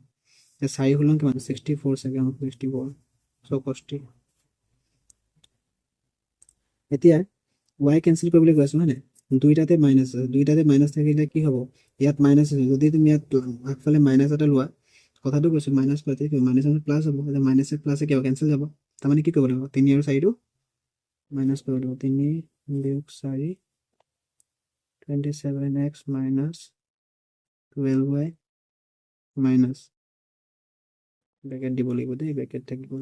4 হলং কিমান 64 চাগে 64 64 এতিয়া y কেনসেল কৰিবলৈ গৈ আছো হয়নে দুইটাতে মাইনাস আছে দুইটাতে মাইনাস থাকিলে কি হ'ব ইয়াত মাইনাস আছে যদি তুমি ইয়াত আগফালে মাইনাস এটা লোৱা কথাটো কৈছো মাইনাস প্লাস মাইনাস প্লাস হ'ব এটা মাইনাস প্লাসে কিয় কেনসেল যাব তাৰ মানে কি কৰিব লাগিব 3 আৰু 4 টো মাইনাস কৰিব লাগিব 3 বিয়োগ 4 27x minus 12y minus bracket দিব লাগিব দেই ব্ৰেকেট থাকিব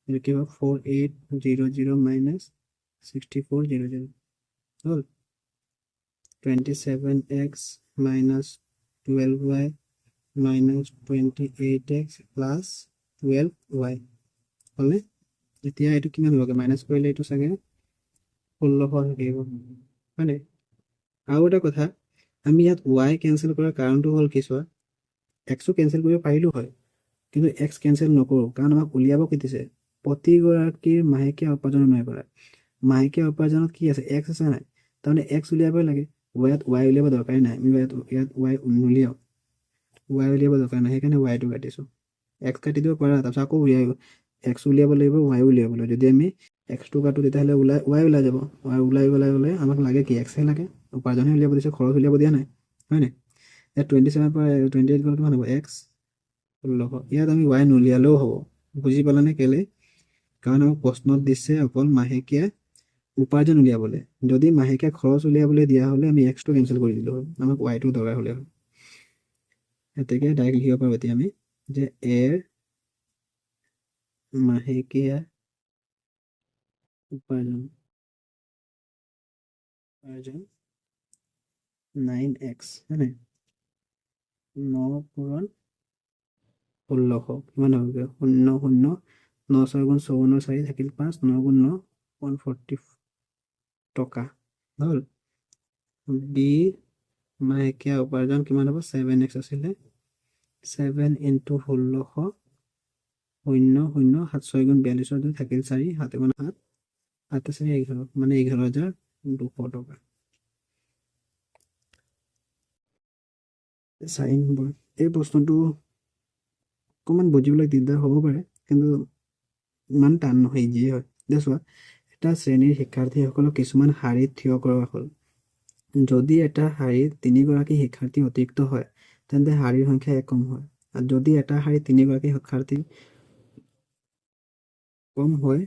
এইটো কি হ'ব 4800 minus 6400 হ'ল 27x minus 12y minus 28x plus 12y হ'লে এতিয়া এইটো কিমান হ'বগে মাইনাস কৰিলে এইটো চাগে 1600 থাকিব হয়নে আৰু এটা কথা আমি ইয়াত y কেনসেল কৰাৰ কাৰণটো হ'ল কি চোৱা x ও কেনসেল কৰিব পাৰিলো হয় কিন্তু x কেনসেল নকৰো কাৰণ আমাক উলিয়াব কি দিছে প্ৰতিগৰাকীৰ মাহেকীয়া উপাৰ্জন অনুমান কৰা মাহেকীয়া উপাৰ্জনত কি আছে x আছে নাই তাৰমানে x উলিয়াবই লাগে ইয়াত y উলিয়াব দৰকাৰ নাই আমি ইয়াত y নুলিয়াও y উলিয়াব দৰকাৰ নাই সেইকাৰণে y টো কাটিছো x কাটি দিব পাৰা তাৰপিছত আকৌ উলিয়াব x উলিয়াব লাগিব y উলিয়াব লাগিব যদি আমি x টো কাটো তেতিয়াহ'লে y ওলাই যাব y ওলাই গ'লে আমাক লাগে কি x হে লাগে উপাৰ্জনহে উলিয়াব দিছে খৰচ উলিয়াব দিয়া নাই হয়নে ইয়াত 27 পৰা 28 গ'ল কিমান হ'ব x 1600 ইয়াত আমি y নুলিয়ালেও হ'ব বুজি পালানে কেলে কাৰণ আমাক প্ৰশ্নত দিছে অকল মাহেকীয়া উপাৰ্জন উলিয়াবলৈ যদি মাহেকীয়া খৰচ উলিয়াবলৈ দিয়া হ'লে আমি x টো কেনসেল কৰি দিলো হয় আমাক y টো দৰকাৰ হ'লে হয় এতেকে ডাইৰেক্ট লিখিব পাৰো এতিয়া আমি যে a মাহেকীয়া উপাৰ্জন 9x হয়নে 9 পূৰণ 1600 কিমান হ'ব 0 0 9 6 গুণ 54 4 থাকিল 5 9 গুণ 9 140 টকা হ'ল b মাহেকীয়া উপাৰ্জন কিমান হ'ব 7x আছিলে 7 into 1600 0 0 7 6 গুণ 42 থাকিল 4 7 গুণ 7 7 4 11 মানে 11200 টকা 4 নম্বৰ এই প্ৰশ্নটো অকণমান বুজিবলৈ দিগদাৰ হ'ব পাৰে কিন্তু ইমান টান নহয় ইজিয়ে হয় যে চোৱা এটা শ্ৰেণীৰ শিক্ষাৰ্থীসকলক কিছুমান শাৰীত থিয় কৰোৱা হ'ল যদি এটা শাৰীত 3 গৰাকী শিক্ষাৰ্থী অতিৰিক্ত হয় তেন্তে শাৰীৰ সংখ্যা 1 কম হয় আৰু যদি এটা শাৰীত 3 গৰাকী শিক্ষাৰ্থী কম হয়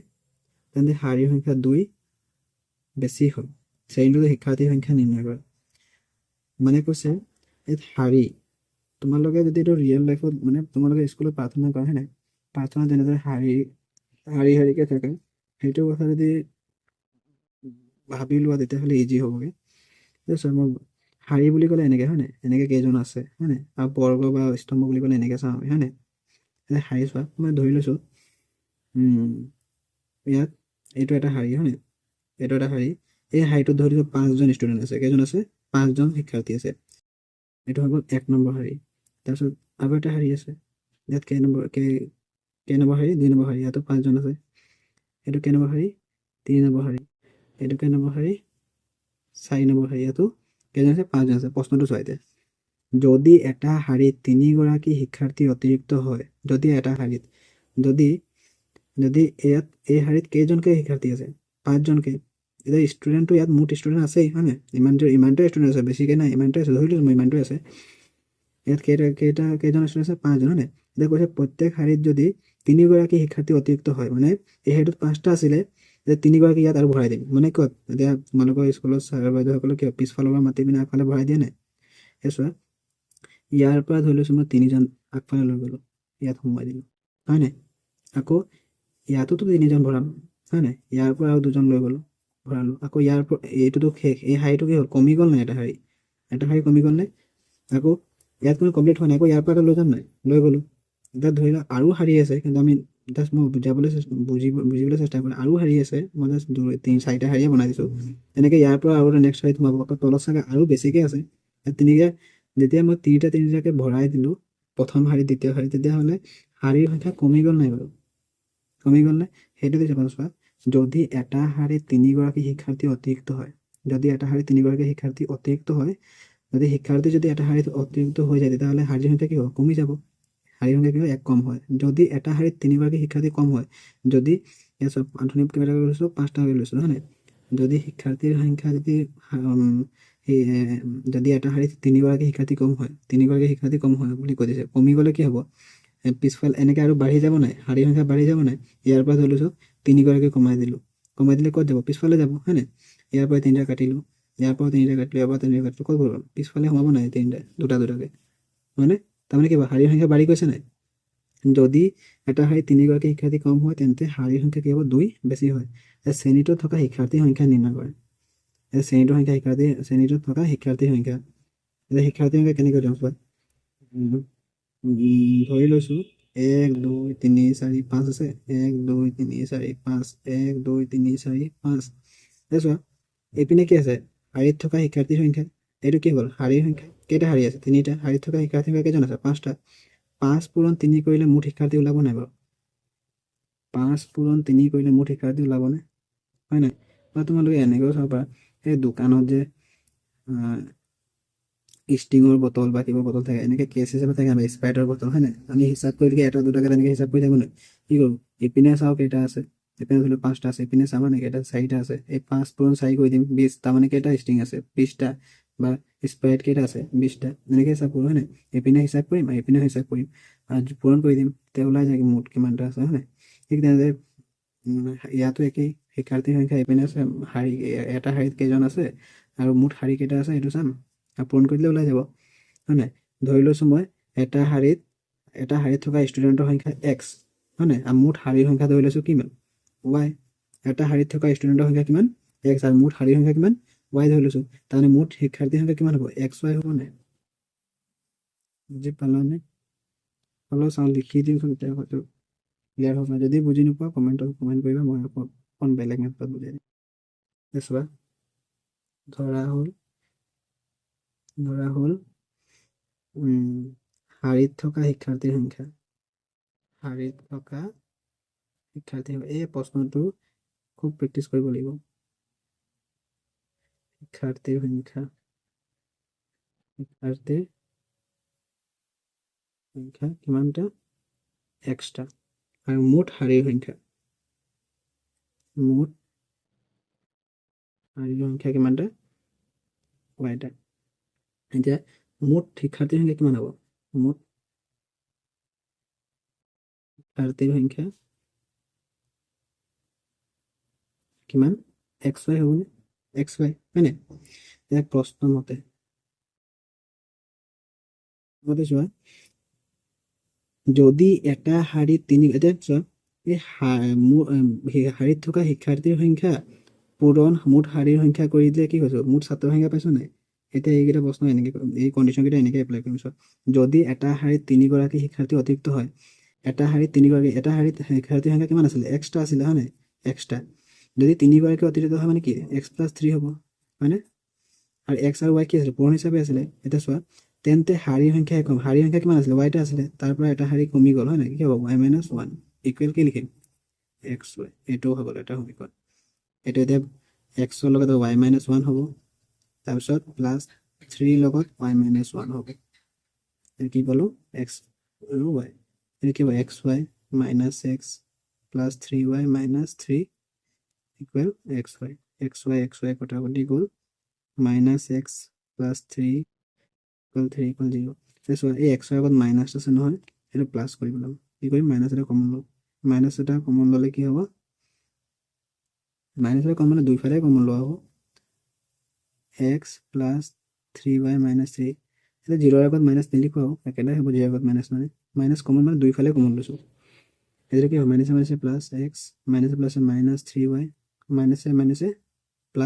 তেন্তে শাৰীৰ সংখ্যা 2 বেছি হয় শ্ৰেণীটোৰ শিক্ষাৰ্থীৰ সংখ্যা নিৰ্ণয় কৰা মানে কৈছে এই শাৰী তোমালোকে যদি এইটো ৰিয়েল লাইফত মানে তোমালোকে স্কুলত প্ৰাৰ্থনা কৰা হয় নাই প্ৰাৰ্থনা যেনেদৰে শাৰীকে থাকে সেইটো কথা যদি ভাবি লোৱা তেতিয়াহ'লে ইজি হ'বগে চোৱা মই শাৰী বুলি ক'লে এনেকে হয় নাই এনেকে কেইজন আছে হয় নাই আৰু বৰ্গ বা স্তম্ভ বুলি ক'লে এনেকে চাওঁ আমি হয় নাই শাৰী চোৱা মই ধৰি লৈছো ইয়াত এইটো এটা শাৰী হয় নাই এইটো এটা শাৰী এই শাৰীটোত ধৰি লৈছো 5জন ষ্টুডেণ্ট আছে কেইজন আছে 5জন শিক্ষাৰ্থী আছে এইটো হৈ গ'ল 1 নম্বৰ শাৰী তাৰপিছত আৰু এটা শাৰী আছে ইয়াত কেই নম্বৰ শাৰী 2 নম্বৰ শাৰী ইয়াতো 5জন আছে এইটো কেই নম্বৰ শাৰী 3 নম্বৰ শাৰী এইটো কেই নম্বৰ শাৰী 4 নম্বৰ শাৰী ইয়াতো কেইজন আছে 5জন আছে প্ৰশ্নটো চোৱা এতিয়া যদি এটা শাৰীত 3 গৰাকী শিক্ষাৰ্থী অতিৰিক্ত হয় যদি এটা শাৰীত যদি ইয়াত এই শাৰীত কেইজনকে শিক্ষাৰ্থী আছে 5জনকে এতিয়া ষ্টুডেণ্টটো ইয়াত মুঠ ষ্টুডেণ্ট আছেই হয় নাই ইমানটোৱে ষ্টুডেণ্ট আছে বেছিকৈ নাই ইমানটোৱে আছে ধৰি লৈছোঁ মই ইমানটোৱে আছে ইয়াত কেইজন ষ্টুডেণ্ট আছে 5জন হয় নাই এতিয়া কৈছে প্ৰত্যেক শাৰীত যদি 3 গৰাকী শিক্ষাৰ্থী অতিৰিক্ত হয় মানে এই শাৰীটোত 5টা আছিলে এতিয়া 3 গৰাকী ইয়াত আৰু ভৰাই দিম মানে ক'ত এতিয়া তোমালোকৰ স্কুলত ছাৰ বাইদেউসকলে কিয় পিছফালৰ পৰা মাতি পিনে আগফালে ভৰাই দিয়ে নাই সেই চোৱা ইয়াৰ পৰা ধৰি লৈছোঁ মই 3জন আগফালে লৈ গ'লোঁ ইয়াত সোমোৱাই দিলোঁ হয় নাই আকৌ ইয়াতোতো 3জন ভৰাম হয় নাই ইয়াৰ পৰা আৰু 2জন লৈ গ'লোঁ ভৰালোঁ আকৌ ইয়াৰ পৰা এইটোতো শেষ এই শাৰীটো কি হ'ল কমি গ'ল নাই এটা শাৰী কমি গ'ল নাই আকৌ ইয়াত কোনো কমপ্লিট হোৱা নাই আকৌ ইয়াৰ পৰা এটা লৈ যাম নাই লৈ গ'লোঁ এতিয়া ধৰি লওক আৰু শাৰী আছে কিন্তু আমি জাষ্ট মই বুজিবলৈ চেষ্টা কৰিম আৰু শাৰী আছে মই জাষ্ট 4টা শাৰীয়ে বনাই দিছোঁ এনেকৈ ইয়াৰ পৰা আৰু নেক্সট শাৰীত সোমাব আকৌ তলত চাগে আৰু বেছিকৈ আছে তেনেকৈ যেতিয়া মই 3টাকৈ ভৰাই দিলোঁ প্ৰথম শাৰী দ্বিতীয় শাৰী তেতিয়াহ'লে শাৰীৰ সংখ্যা কমি গ'ল নাই বাৰু কমি গ'ল নাই সেইটো দিছে চোৱা যদি এটা শাৰীত 3 গৰাকী শিক্ষাৰ্থী অতিৰিক্ত হয় যদি এটা শাৰীত 3 গৰাকী শিক্ষাৰ্থী অতিৰিক্ত হয় যদি এটা শাৰীত অতিৰিক্ত হৈ যায় তেতিয়াহ'লে শাৰীৰ সংখ্যা কি হ'ব কমি যাব শাৰীৰ সংখ্যা কি হয় 1 কম হয় যদি এটা শাৰীত 3গৰাকী শিক্ষাৰ্থী কম হয় যদি ইয়াত চব আধুনিক কেইটা লৈছোঁ 5টা লৈছোঁ হয় নাই যদি শিক্ষাৰ্থীৰ সংখ্যা যদি সেই যদি এটা শাৰীত 3গৰাকী শিক্ষাৰ্থী কম হয় 3গৰাকী শিক্ষাৰ্থী কম হয় বুলি কৈ দিছে কমি গ'লে কি হ'ব পিছফাল এনেকৈ আৰু বাঢ়ি যাব নাই শাৰীৰ সংখ্যা বাঢ়ি যাব নাই ইয়াৰ পৰা ধৰি লৈছোঁ 3গৰাকী কমাই দিলে ক'ত যাব পিছফালে যাব হয় নাই ইয়াৰ পৰা 3টা কাটিলোঁ ইয়াৰ পৰা 3টা কাটিলোঁ ইয়াৰ পৰা 3টা কাটিলোঁ ক'ত গ'ল পিছফালে সোমাব নাই 3টা দুটাকৈ হয়নে তাৰমানে কি হ'ব শাৰীৰ সংখ্যা বাঢ়ি গৈছে নাই যদি এটা শাৰীত 3গৰাকী শিক্ষাৰ্থী কম হয় তেন্তে শাৰীৰ সংখ্যা কি হ'ব 2 বেছি হয় শ্ৰেণীটোত থকা শিক্ষাৰ্থীৰ সংখ্যা নিৰ্ণয় কৰে শ্ৰেণীটোত থকা শিক্ষাৰ্থীৰ সংখ্যা এতিয়া শিক্ষাৰ্থীৰ সংখ্যা কেনেকৈ দিওঁ চোৱা ধৰি লৈছোঁ 1 2 3 4 5 আছে 1 2 3 4 5 1 2 3 4 5 চোৱা এইপিনে কি আছে শাৰীত থকা শিক্ষাৰ্থীৰ সংখ্যা এইটো কি হ'ল শাৰীৰ সংখ্যা কেইটা শাৰী আছে 3টা শাৰীত থকা শিক্ষাৰ্থীৰ সংখ্যা কেইজন আছে 5টা 5 পূৰণ 3 কৰিলে মুঠ শিক্ষাৰ্থী ওলাব নাই বাৰু 5 পূৰণ 3 কৰিলে মুঠ শিক্ষাৰ্থী ওলাবনে হয় নাই বা তোমালোকে এনেকৈও চাব পাৰা এই দোকানত যে ষ্টিঙৰ বটল বা কিবা বটল থাকে এনেকৈ কেছ হিচাপে থাকে আমাৰ স্প্ৰাইটৰ বটল হয় নাই আমি হিচাপ কৰি থাকি এটা দুটাকৈ তেনেকৈ হিচাপ কৰি থাকোঁ নাই কি কৰোঁ ইপিনে চাওঁ কেইটা আছে ইপিনে ধৰি লওক 5টা আছে ইপিনে চাবা নেকি এটা 4টা আছে এই 5 পূৰণ 4 কৰি দিম 20 তাৰমানে কেইটা ষ্টিং আছে 20টা বা স্প্ৰাইট কেইটা আছে 20টা এনেকৈ হিচাপ কৰোঁ হয় নাই এইপিনে হিচাপ কৰিম আৰু এইপিনে হিচাপ কৰিম আৰু পূৰণ কৰি দিম তেতিয়া ওলাই যায় মুঠ কিমানটা আছে হয় নাই ঠিক তেনেদৰে ইয়াতো একেই শিক্ষাৰ্থীৰ সংখ্যা এইপিনে আছে শাৰী এটা শাৰীত কেইজন আছে আৰু মুঠ শাৰী কেইটা আছে সেইটো চাম আৰু পূৰণ কৰি দিলে ওলাই যাব হয় নাই ধৰি লৈছোঁ মই এটা শাৰীত থকা ষ্টুডেণ্টৰ সংখ্যা x হয় নাই আৰু মুঠ শাৰীৰ সংখ্যা ধৰি লৈছোঁ কিমান y এটা শাৰীত থকা ষ্টুডেণ্টৰ সংখ্যা কিমান x আৰু মুঠ শাৰীৰ সংখ্যা কিমান y ধৰি লৈছোঁ তাৰমানে মুঠ শিক্ষাৰ্থীৰ সংখ্যা কিমান হ'ব xy হ'ব নাই বুজি পালানে অলপ চাওঁ লিখি দিওঁ তেতিয়া হয়তো ক্লিয়াৰ হ'ব যদি বুজি নোপোৱা কমেণ্টত কমেণ্ট কৰিবা মই অকণ বেলেগ মেথডত বুজাই দিম চোৱা ধৰা হ'ল শাৰীত থকা শিক্ষাৰ্থীৰ সংখ্যা এই প্ৰশ্নটো খুব প্ৰেক্টিচ কৰিব লাগিব শিক্ষাৰ্থীৰ সংখ্যা কিমানটা এক্সট্ৰা আৰু মুঠ শাৰীৰ সংখ্যা কিমানটা yটা এতিয়া মুঠ শিক্ষাৰ্থীৰ সংখ্যা কিমান হ'ব মুঠ শিক্ষাৰ্থীৰ সংখ্যা কিমান xy হ'বনে xy হয়নে এতিয়া প্ৰশ্ন মতে চোৱা যদি এটা শাৰীত এতিয়া চোৱা এই শাৰীত থকা শিক্ষাৰ্থীৰ সংখ্যা পূৰণ মুঠ শাৰীৰ সংখ্যা কৰি দিলে কি কৈছোঁ মুঠ ছাত্ৰৰ সংখ্যা পাইছোঁ নাই এতিয়া এইকেইটা প্ৰশ্ন এনেকৈ এই কণ্ডিশ্যনকেইটা এনেকৈ এপ্লাই কৰিম চোৱা যদি এটা শাৰীত 3গৰাকী শিক্ষাৰ্থী অতিৰিক্ত হয় এটা শাৰীত শিক্ষাৰ্থীৰ সংখ্যা কিমান আছিলে এক্সট্ৰা আছিলে হয় নাই এক্সট্ৰা যদি 3গৰাকী অতিৰিক্ত হয় মানে কি x + 3 হ'ব হয়নে আৰু x আৰু y কি আছিলে পূৰণ হিচাপে আছিলে এতিয়া চোৱা তেন্তে শাৰীৰ সংখ্যা কম শাৰীৰ সংখ্যা কিমান আছিলে yটা আছিলে তাৰ পৰা এটা শাৰী কমি গ'ল হয় নাই কি হ'ব y - 1 ইকুৱেল কি লিখিম xy এইটোও হৈ গ'ল এটা সমীকৰণ এইটো এতিয়া xৰ লগত y - 1 হ'ব তাৰপিছত +3 লগত y - 1 হ'ব কি পালোঁ x আৰু y এইটো কি হ'ব xy - x + 3y - 3 equal xy কটাকটি গ'ল -x + 3 = 3 = 0 চোৱা এই xৰ আগত মাইনাছ আছে নহয় সেইটো প্লাছ কৰিব লাগিব কি কৰিম মাইনাছ এটা কমন ল'ম মাইনাছ এটা কমন ল'লে কি হ'ব মাইনাছ এটা কমন মানে দুইফালে কমন লোৱা হ'ব x + 3y - 3 এতিয়া 0ৰ আগত মাইনাছ নিলিখোঁ আৰু একেটাই হ'ব 0ৰ আগত মাইনাছ মানে মাইনাছ কমন মানে দুইফালে কমন লৈছোঁ এইটো কি হ'ব মাইনাছে মাইনাছে plus x মাইনাছে প্লাছে -3y মাইনাছে মাইনাছে +3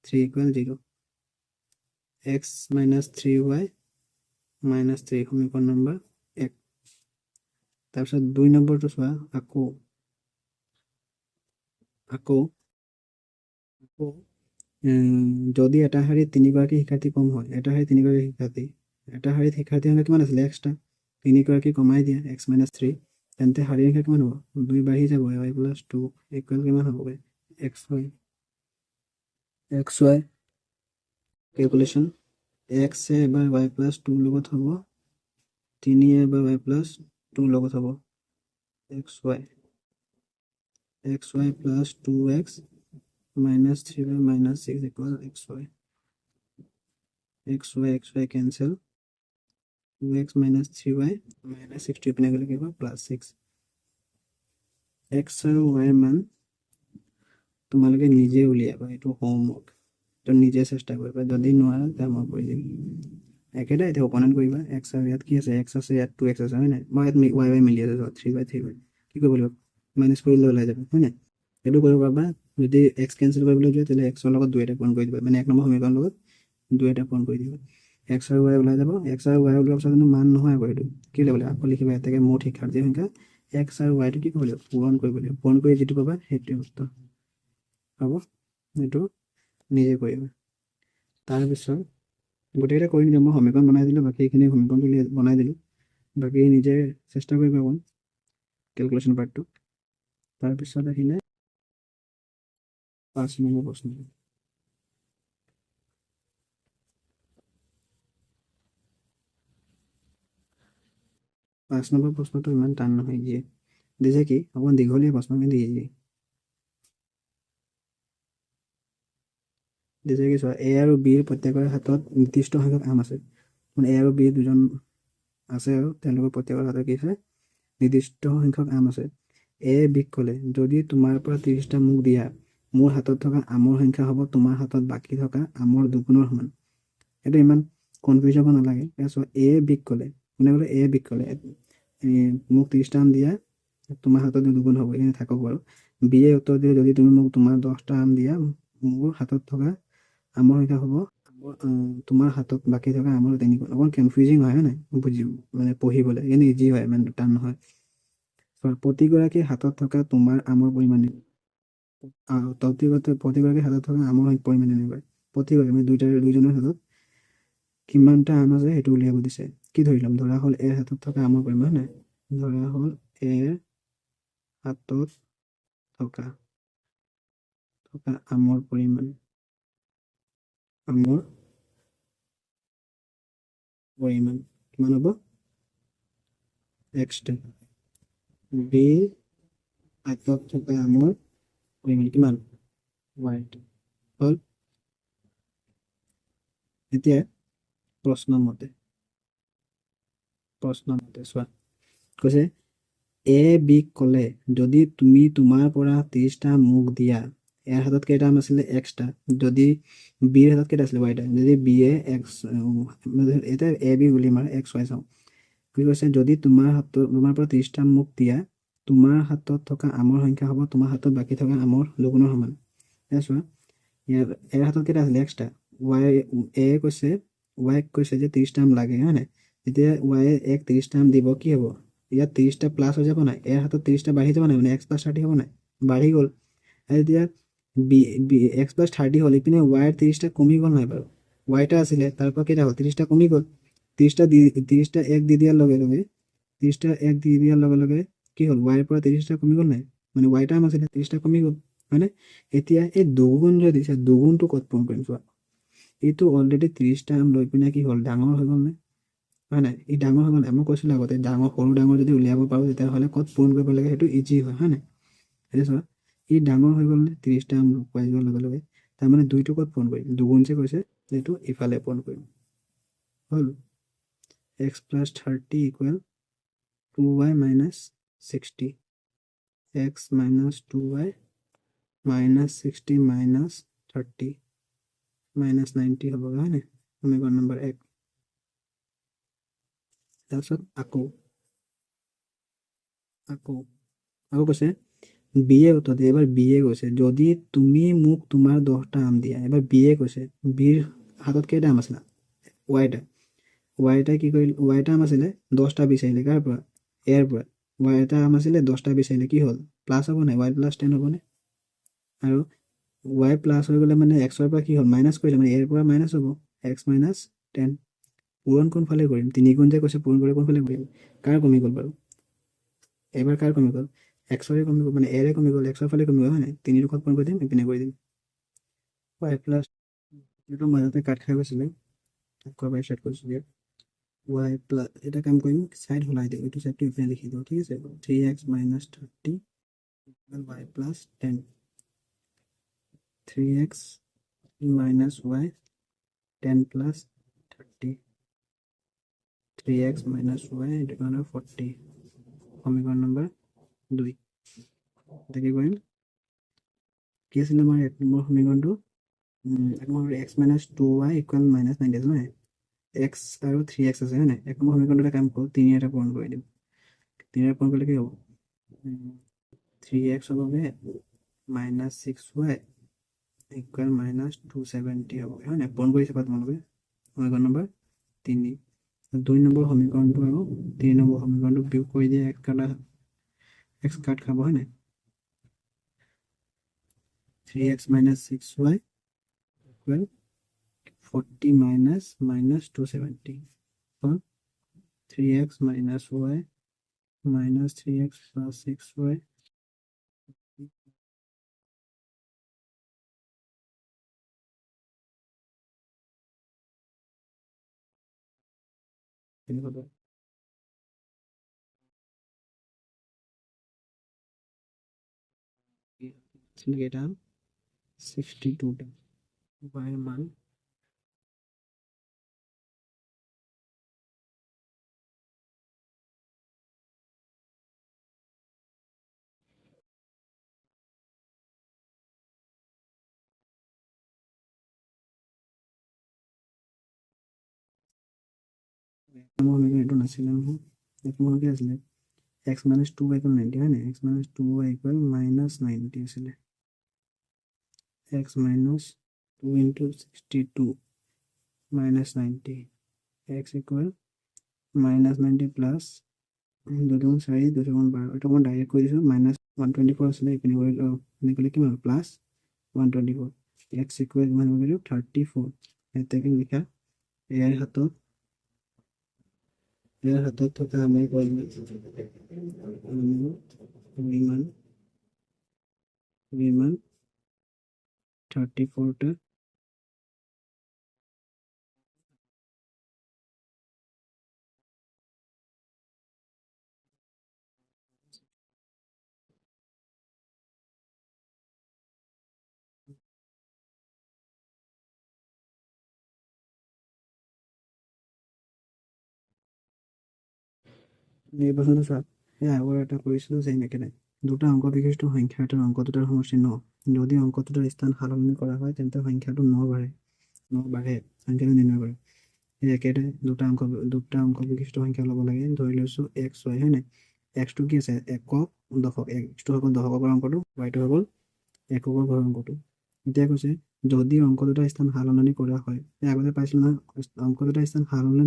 = 0 x - 3y - 3 সমীকৰণ নম্বৰ 1 তাৰপিছত 2 নম্বৰটো চোৱা আকৌ যদি এটা শাৰীত 3গৰাকী শিক্ষাৰ্থী কম হয় এটা শাৰীত 3গৰাকী শিক্ষাৰ্থীৰ সংখ্যা কিমান আছিলে এক্সট্ৰা 3গৰাকী কমাই দিয়া x - 3 তেন্তে শাৰীৰ সংখ্যা কিমান হ'ব 2 বাঢ়ি যাব y + 2 ইকুৱেল কিমান হ'ব xy কেলকুলেশ্যন x এবাৰ y + 2 লগত হ'ব 3a বা y প্লাছ 2 লগত হ'ব xy plus 2x minus 3y minus 6 equal xy cancel 2x minus 3y minus 6 পিনে গ'লে কি হ'ব প্লাছ 6 x আৰু y মান তোমালোকে নিজে উলিয়াবা এইটো হোমৱৰ্ক তো নিজে চেষ্টা কৰিবা যদি নোৱাৰা তেতিয়া মই কৰি দিম একেটাই এতিয়া অপনেণ্ট কৰিবা x আৰু ইয়াত কি আছে x আছে ইয়াত 2x আছে হয় নাই মই ইয়াত y মিলি আছে 3/3 কি কৰিব লাগিব মাইনাছ কৰিলে ওলাই যাব হয় নাই এইটো কৰিব পাবা যদি x কেনচেল কৰিবলৈ যোৱা তেতিয়াহ'লে x ৰ লগত 2 এটা পূৰণ কৰি দিবা মানে 1 নম্বৰ সমীকৰণৰ লগত 2 এটা পূৰণ কৰি দিবা x আৰু y ওলাই যাব x আৰু y ওলোৱাৰ পিছত কিন্তু মান নহয় আকৌ এইটো কি লাগিব আকৌ লিখিবা এটাকে মুঠ শিক্ষাৰ্থীৰ সংখ্যা x আৰু y টো কি কৰিব লাগিব পূৰণ কৰিব লাগিব পূৰণ কৰি যিটো পাবা সেইটোৱে উত্তৰ হ'ব এইটো নিজে কৰিবা তাৰপিছত গোটেইকেইটা কৰি দিলোঁ মই সমীকৰণ বনাই দিলোঁ বাকীখিনি সমীকৰণটো বনাই দিলোঁ বাকী নিজে চেষ্টা কৰিবা অকণ কেলকুলেশ্যন পাৰ্টটো তাৰপিছত আহিলে 5 নম্বৰ প্ৰশ্ন 5 নম্বৰ প্ৰশ্নটো ইমান টান নহয় দিয়ে দিছে কি অকণ দীঘলীয়া প্ৰশ্ন কিন্তু ইজি দিছে কি চোৱা এ আৰু বিৰ প্ৰত্যেকৰে হাতত নিৰ্দিষ্ট সংখ্যক আম আছে মানে এ আৰু বি দুজন আছে আৰু তেওঁলোকৰ প্ৰত্যেকৰ হাতত কি আছে নিৰ্দিষ্ট সংখ্যক আম আছে এ বিক ক'লে যদি তোমাৰ পৰা 30টা মোক দিয়া মোৰ হাতত থকা আমৰ সংখ্যা হ'ব তোমাৰ হাতত বাকী থকা আমৰ দুগুণৰ সমান এইটো ইমান কনফিউজ হ'ব নালাগে চোৱা এ বিক ক'লে কোনে ক'লে এ বিক ক'লে মোক 30টা আম দিয়া তোমাৰ হাতত দুগুণ হ'ব এইখিনি থাকক বাৰু বিয়ে উত্তৰ দিয়ে যদি তুমি মোক তোমাৰ 10টা আম দিয়া মোৰ হাতত থকা আমৰ সংখ্যা হ'ব তোমাৰ হাতত বাকী থকা আমৰ 3 গুণ অকণ কনফিউজিং হয় নাই বুজিব মানে পঢ়িবলৈ কিন্তু ইজি হয় ইমান টান নহয় প্ৰতিগৰাকীৰ হাতত থকা তোমাৰ আমৰ পৰিমাণ প্ৰতিগৰাকীৰ হাতত থকা আমৰ পৰিমাণ এনেকুৱা প্ৰতিগৰাকী মানে দুইজনৰ হাতত কিমানটা আম আছে সেইটো উলিয়াব দিছে কি ধৰি ল'ম ধৰা হ'ল এৰ হাতত থকা আমৰ পৰিমাণ নাই ধৰা হ'ল এৰ হাতত থকা আমৰ পৰিমাণ কিমান হ'ব x বিৰ হাতত থকা আমৰ পৰিমাণ কিমান y হ'ল এতিয়া প্ৰশ্ন মতে চোৱা কৈছে এ বিক ক'লে যদি তুমি তোমাৰ পৰা 30টা মোক দিয়া এৰ হাতত কেইটা আম আছিলে xটা যদি বিৰ হাতত কেইটা আছিলে yটা যদি বি এ x এতিয়া এ বি বুলি মাৰ x y চাওঁ কি কৈছে যদি তোমাৰ পৰা 30টা মোক দিয়া তোমাৰ হাতত থকা আমৰ সংখ্যা হ'ব তোমাৰ হাতত বাকী থকা আমৰ দুগুণৰ সমান এতিয়া চোৱা ইয়াৰ এৰ হাতত কেইটা আছিলে xটা এ কৈছে ৱাইক কৈছে যে 30টা আম লাগে হয় নাই যেতিয়া ৱাই এক 30টা আম দিব কি হ'ব ইয়াত 30টা প্লাছ হৈ যাব নাই এৰ হাতত 30টা বাঢ়ি যাব নাই মানে x + 30 হ'ব নাই বাঢ়ি গ'ল আৰু এতিয়া x + 30 হ'ল ইপিনে ৱাইৰ 30টা কমি গ'ল নাই বাৰু ৱাইটা আছিলে তাৰ পৰা কেইটা হ'ল 30টা কমি গ'ল 30টা এক দি দিয়াৰ লগে লগে 30টা এক দি দিয়াৰ লগে লগে কি হ'ল ৱাইৰ পৰা 30টা কমি গ'ল নাই মানে ৱাইটা আম আছিলে 30টা কমি গ'ল হয়নে এতিয়া এই দুগুণ যে দিছে দুগুণটো ক'ত পূৰণ কৰিম চোৱা এইটো অলৰেডি 30টা আম লৈ পিনে কি হ'ল ডাঙৰ হৈ গ'ল নে হয় নাই এই ডাঙৰ হৈ গ'ল মই কৈছিলোঁ আগতে সৰু ডাঙৰ যদি উলিয়াব পাৰোঁ তেতিয়াহ'লে ক'ত পূৰণ কৰিব লাগে সেইটো ইজি হয় হয় নাই এতিয়া চোৱা ই ডাঙৰ হৈ গ'ল নে 30টা আম পাই যোৱাৰ লগে লগে তাৰমানে দুইটো ক'ত পূৰণ কৰিম দুগুণ যে কৈছে এইটো ইফালে পূৰণ কৰিম হ'ল x + 30 = 2y - 60 x - 2y - 60 - 30 -90 হ'ব হয় নাই সমীকৰণ নম্বৰ 1 তাৰপিছত আকৌ কৈছে বিয়ে উত্তৰ দিয়ে এবাৰ বিয়ে কৈছে যদি তুমি মোক তোমাৰ 10টা আম দিয়া এবাৰ বিয়ে কৈছে বিৰ হাতত কেইটা আম আছিলে ৱাইটা কি কৰিলে ৱাইটা আম আছিলে 10টা বিচাৰিলে কাৰ পৰা এৰ পৰা ৱাইটা আম আছিলে 10টা বিচাৰিলে কি হ'ল প্লাছ হ'ব নাই y + 10 হ'বনে আৰু y প্লাছ হৈ গ'লে মানে xৰ পৰা কি হ'ল মাইনাছ কৰিলে মানে এৰ পৰা মাইনাছ হ'ব x - 10 পূৰণ কোনফালে কৰিম 3 গুণ যে কৈছে পূৰণ কৰি কোনফালে কৰিম কাৰ কমি গ'ল বাৰু এবাৰ কাৰ কমি গ'ল xৰে কমি গ'ল মানে এৰে কমি গ'ল xৰ ফালে কমি গ'ল হয় নাই 3 দুখত পূৰণ কৰি দিম ইপিনে কৰি দিম y + এইটো মাজতে কাট খাই গৈছিলে আকৌ এবাৰ ষ্টাৰ্ট কৰিছোঁ ইয়াত ওয়াই প্লাস এটা কাম কৰিম সাইড হলাই দিওঁ এইটো সাইডটো ইপিনে লিখি দিওঁ ঠিক আছে 3x minus 30 equal y plus 10 3x minus y 10 plus 30 3x minus y এইটো কাৰণে 40 সমীকৰণ নম্বৰ 2 এটা কি কৰিম কি আছিল আমাৰ এক নম্বৰ সমীকৰণটো এক number x minus 2y equal minus 90 আছে নহয় x আৰু 3x আছে হয় নাই এক নম্বৰ সমীকৰণটো কাম কৰোঁ 3 এটা পূৰণ কৰি দিম 3 এটা পূৰণ কৰিলে কি হ'ব 3x হবে minus 6y equal minus 270 হ'ব হয় নাই পূৰণ কৰিছে তোমালোকে সমীকৰণ নম্বৰ 3 2 নম্বৰ সমীকৰণটো আৰু 3 নম্বৰ সমীকৰণটো বিয়োগ কৰি দিয়ে x কাট খাব হয় নাই 3x minus 6y equal 40 minus 270 or 3x minus y minus 3x plus 6y এটা 62টা y মান সমীকৰণটো নাছিলে নহয় এক নম্বৰ কি আছিলে x minus 2y equal 90 হয় নাই x minus 2y equal minus 90 আছিলে x minus 2 into 62 minus 90 x equal minus 90 plus 2 4 2 12 এটা মই ডাইৰেক্ট কৰি দিছোঁ minus 124 আছিলে এইপিনে কৰি কিমান প্লাছ 124 x equal কিমান হৈ গ'ল 34 এটাকে লিখা ইয়াৰ হাতত থকা আমি কৰিম বিমান 34টা নিৰ্বাচনটো চোৱা এই আগৰ এটা কৰিছিলোঁ যে এনেকৈ নাই দুটা অংক বিশিষ্ট সংখ্যা এটাৰ অংক দুটাৰ সমষ্টি 9 যদি অংক দুটাৰ স্থান সলনি কৰা হয় তেন্তে সংখ্যাটো 9 বাঢ়ে সংখ্যাটো নিৰ্ণয় কৰে এই একেটাই দুটা অংক বিশিষ্ট সংখ্যা ল'ব লাগে ধৰি লৈছোঁ এক্স ৱাই হয় নাই এক্সটো কি আছে একক দশক এক্সটো হৈ গ'ল দশকৰ অংকটো ৱাইটো হৈ গ'ল এককৰ ঘৰৰ অংকটো এতিয়া কৈছে যদি অংক দুটাৰ স্থান সলনি কৰা হয় এই আগতে পাইছিলোঁ নহয় অংক দুটাৰ স্থান সলনি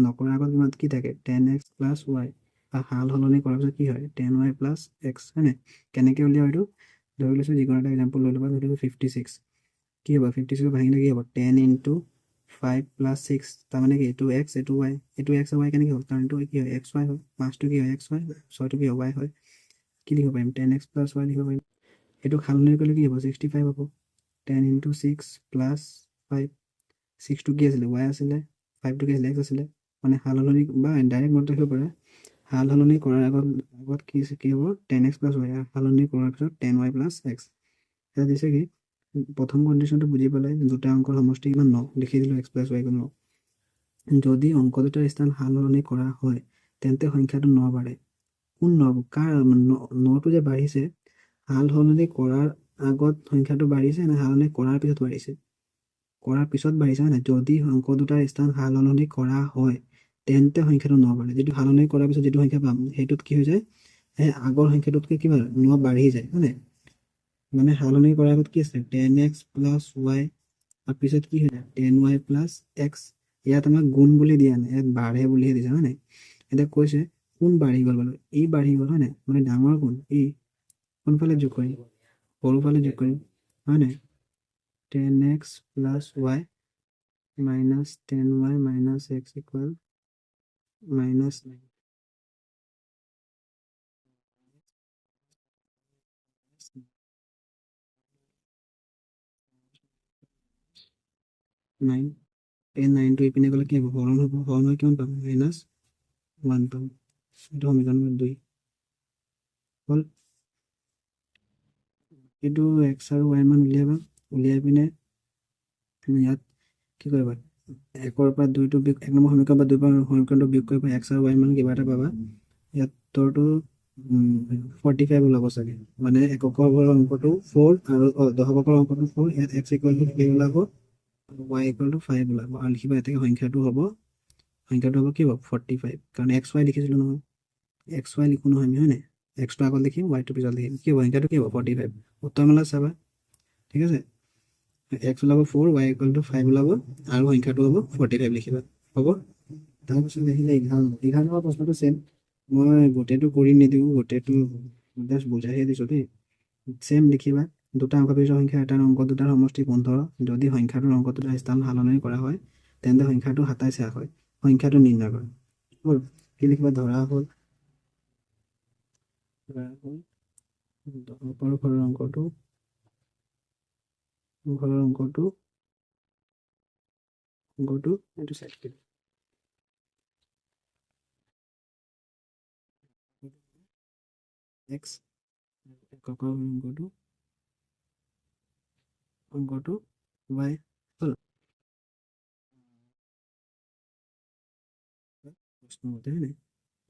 নকৰাৰ আগত কিমান কি থাকে 10x plus y সাল সলনি কৰাৰ পিছত কি হয় 10y plus x হয় নাই কেনেকৈ উলিয়াওঁ এইটো ধৰি লৈছোঁ যিকোনো এটা এক্সাম্পল লৈ ল'বা ধৰি লৈছোঁ 56 কি হ'ব 56 ভাঙিলে কি হ'ব 10 into 5 plus 6 তাৰমানে কি এইটো x এইটো y এইটো x আৰু y কেনেকৈ হ'ল কাৰণ এইটো কি হয় x y হয় 5টো কি হয় x y 6টো কি হয় y হয় কি লিখিব পাৰিম 10x plus y লিখিব পাৰিম এইটো সলনি কৰিলে কি হ'ব 65 হ'ব 10 into 6 plus 5 6টো কি আছিলে y আছিলে 5টো কি আছিলে x আছিলে মানে সলনি বা ডাইৰেক্ট মনত ৰাখিব পাৰে সাল সলনি কৰাৰ আগত কি হ'ব 10x plus y সলনি কৰাৰ পিছত 10y plus x এটা দিছে কি প্ৰথম কণ্ডিশ্যনটো বুজি পেলাই দুটা অংকৰ সমষ্টি কিমান 9 লিখি দিলোঁ x plus y 9 যদি অংক দুটাৰ স্থান সলনি কৰা হয় তেন্তে সংখ্যাটো 9 বাঢ়ে কোন 9 কাৰ 9টো যে বাঢ়িছে সাল সলনি কৰাৰ আগত সংখ্যাটো বাঢ়িছে নে সলনি কৰাৰ পিছত বাঢ়িছে হয় নাই যদি অংক দুটাৰ স্থান সলনি কৰা হয় তেন্তে সংখ্যাটো 9 বাঢ়ে যিটো সলনি কৰাৰ পিছত যিটো সংখ্যা পাম সেইটোত কি হৈ যায় সেই আগৰ সংখ্যাটোতকৈ কিমান 9 বাঢ়ি যায় হয় নাই মানে সলনি কৰাৰ আগত কি আছে 10x plus y তাৰপিছত কি হৈ যায় 10y plus x ইয়াত আমাক গুণ বুলি দিয়া নাই ইয়াত বাঢ়ে বুলিহে দিছে হয় নাই এতিয়া কৈছে কোন বাঢ়ি গ'ল বাৰু ই বাঢ়ি গ'ল হয় নাই মানে ডাঙৰ কোন ই কোনফালে যোগ কৰিম সৰুফালে যোগ কৰিম হয় নাই 10x plus y minus 10y minus x equal minus 9 এই 9টো ইপিনে গ'লে কি হ'ব হৰণ হ'ব হৰণ হৈ কিমান পাম -1 পাম এইটো সমীকৰণ নম্বৰ 2 হ'ল এইটো x আৰু y মান উলিয়াবা উলিয়াই পিনে ইয়াত কি কৰিবা 1ৰ পৰা 2টো বিয়োগ 1 নম্বৰ সমীকৰণ বা 2 নম্বৰ সমীকৰণটো বিয়োগ কৰিবা x আৰু y মান কিবা এটা পাবা ইয়াত তোৰটো 45 ওলাব চাগে মানে এককৰ অংকটো 4 আৰু দশকৰ অংকটো 4 ইয়াত x = 3 ওলাব y = 5 ওলাব আৰু লিখিবা এটাকে সংখ্যাটো হ'ব কি হ'ব 45 কাৰণ x y লিখিছিলো নহয় x y লিখো নহয় আমি হয় নাই x টো আগত লিখিম y টো পিছত লিখিম কি হ'ব সংখ্যাটো কি হ'ব 45 উত্তৰ মেলা চাবা ঠিক আছে x ওলাব 4 y = 5 ওলাব আৰু সংখ্যাটো হ'ব 45 লিখিবা হ'ব তাৰপিছত দেখিলে 11 নম্বৰ প্ৰশ্নটো সেম মই গোটেইটো কৰি নিদিওঁ গোটেইটো জাষ্ট বুজাইহে দিছোঁ দেই সেম লিখিবা দুটা অংক বিশিষ্ট সংখ্যা এটাৰ অংক দুটাৰ সমষ্টি 15 যদি সংখ্যাটোৰ অংক দুটাৰ স্থান সলনি কৰা হয় তেন্তে সংখ্যাটো 27 হ্ৰাস হয় সংখ্যাটো নিৰ্ণয় কৰা হ'ল কি লিখিবা ধৰা হ'ল দশকৰ ঘৰৰ অংকটো এইটো সাইড কৰি x এককৰ অংকটো y হ'ল প্ৰশ্নমতে হয় নাই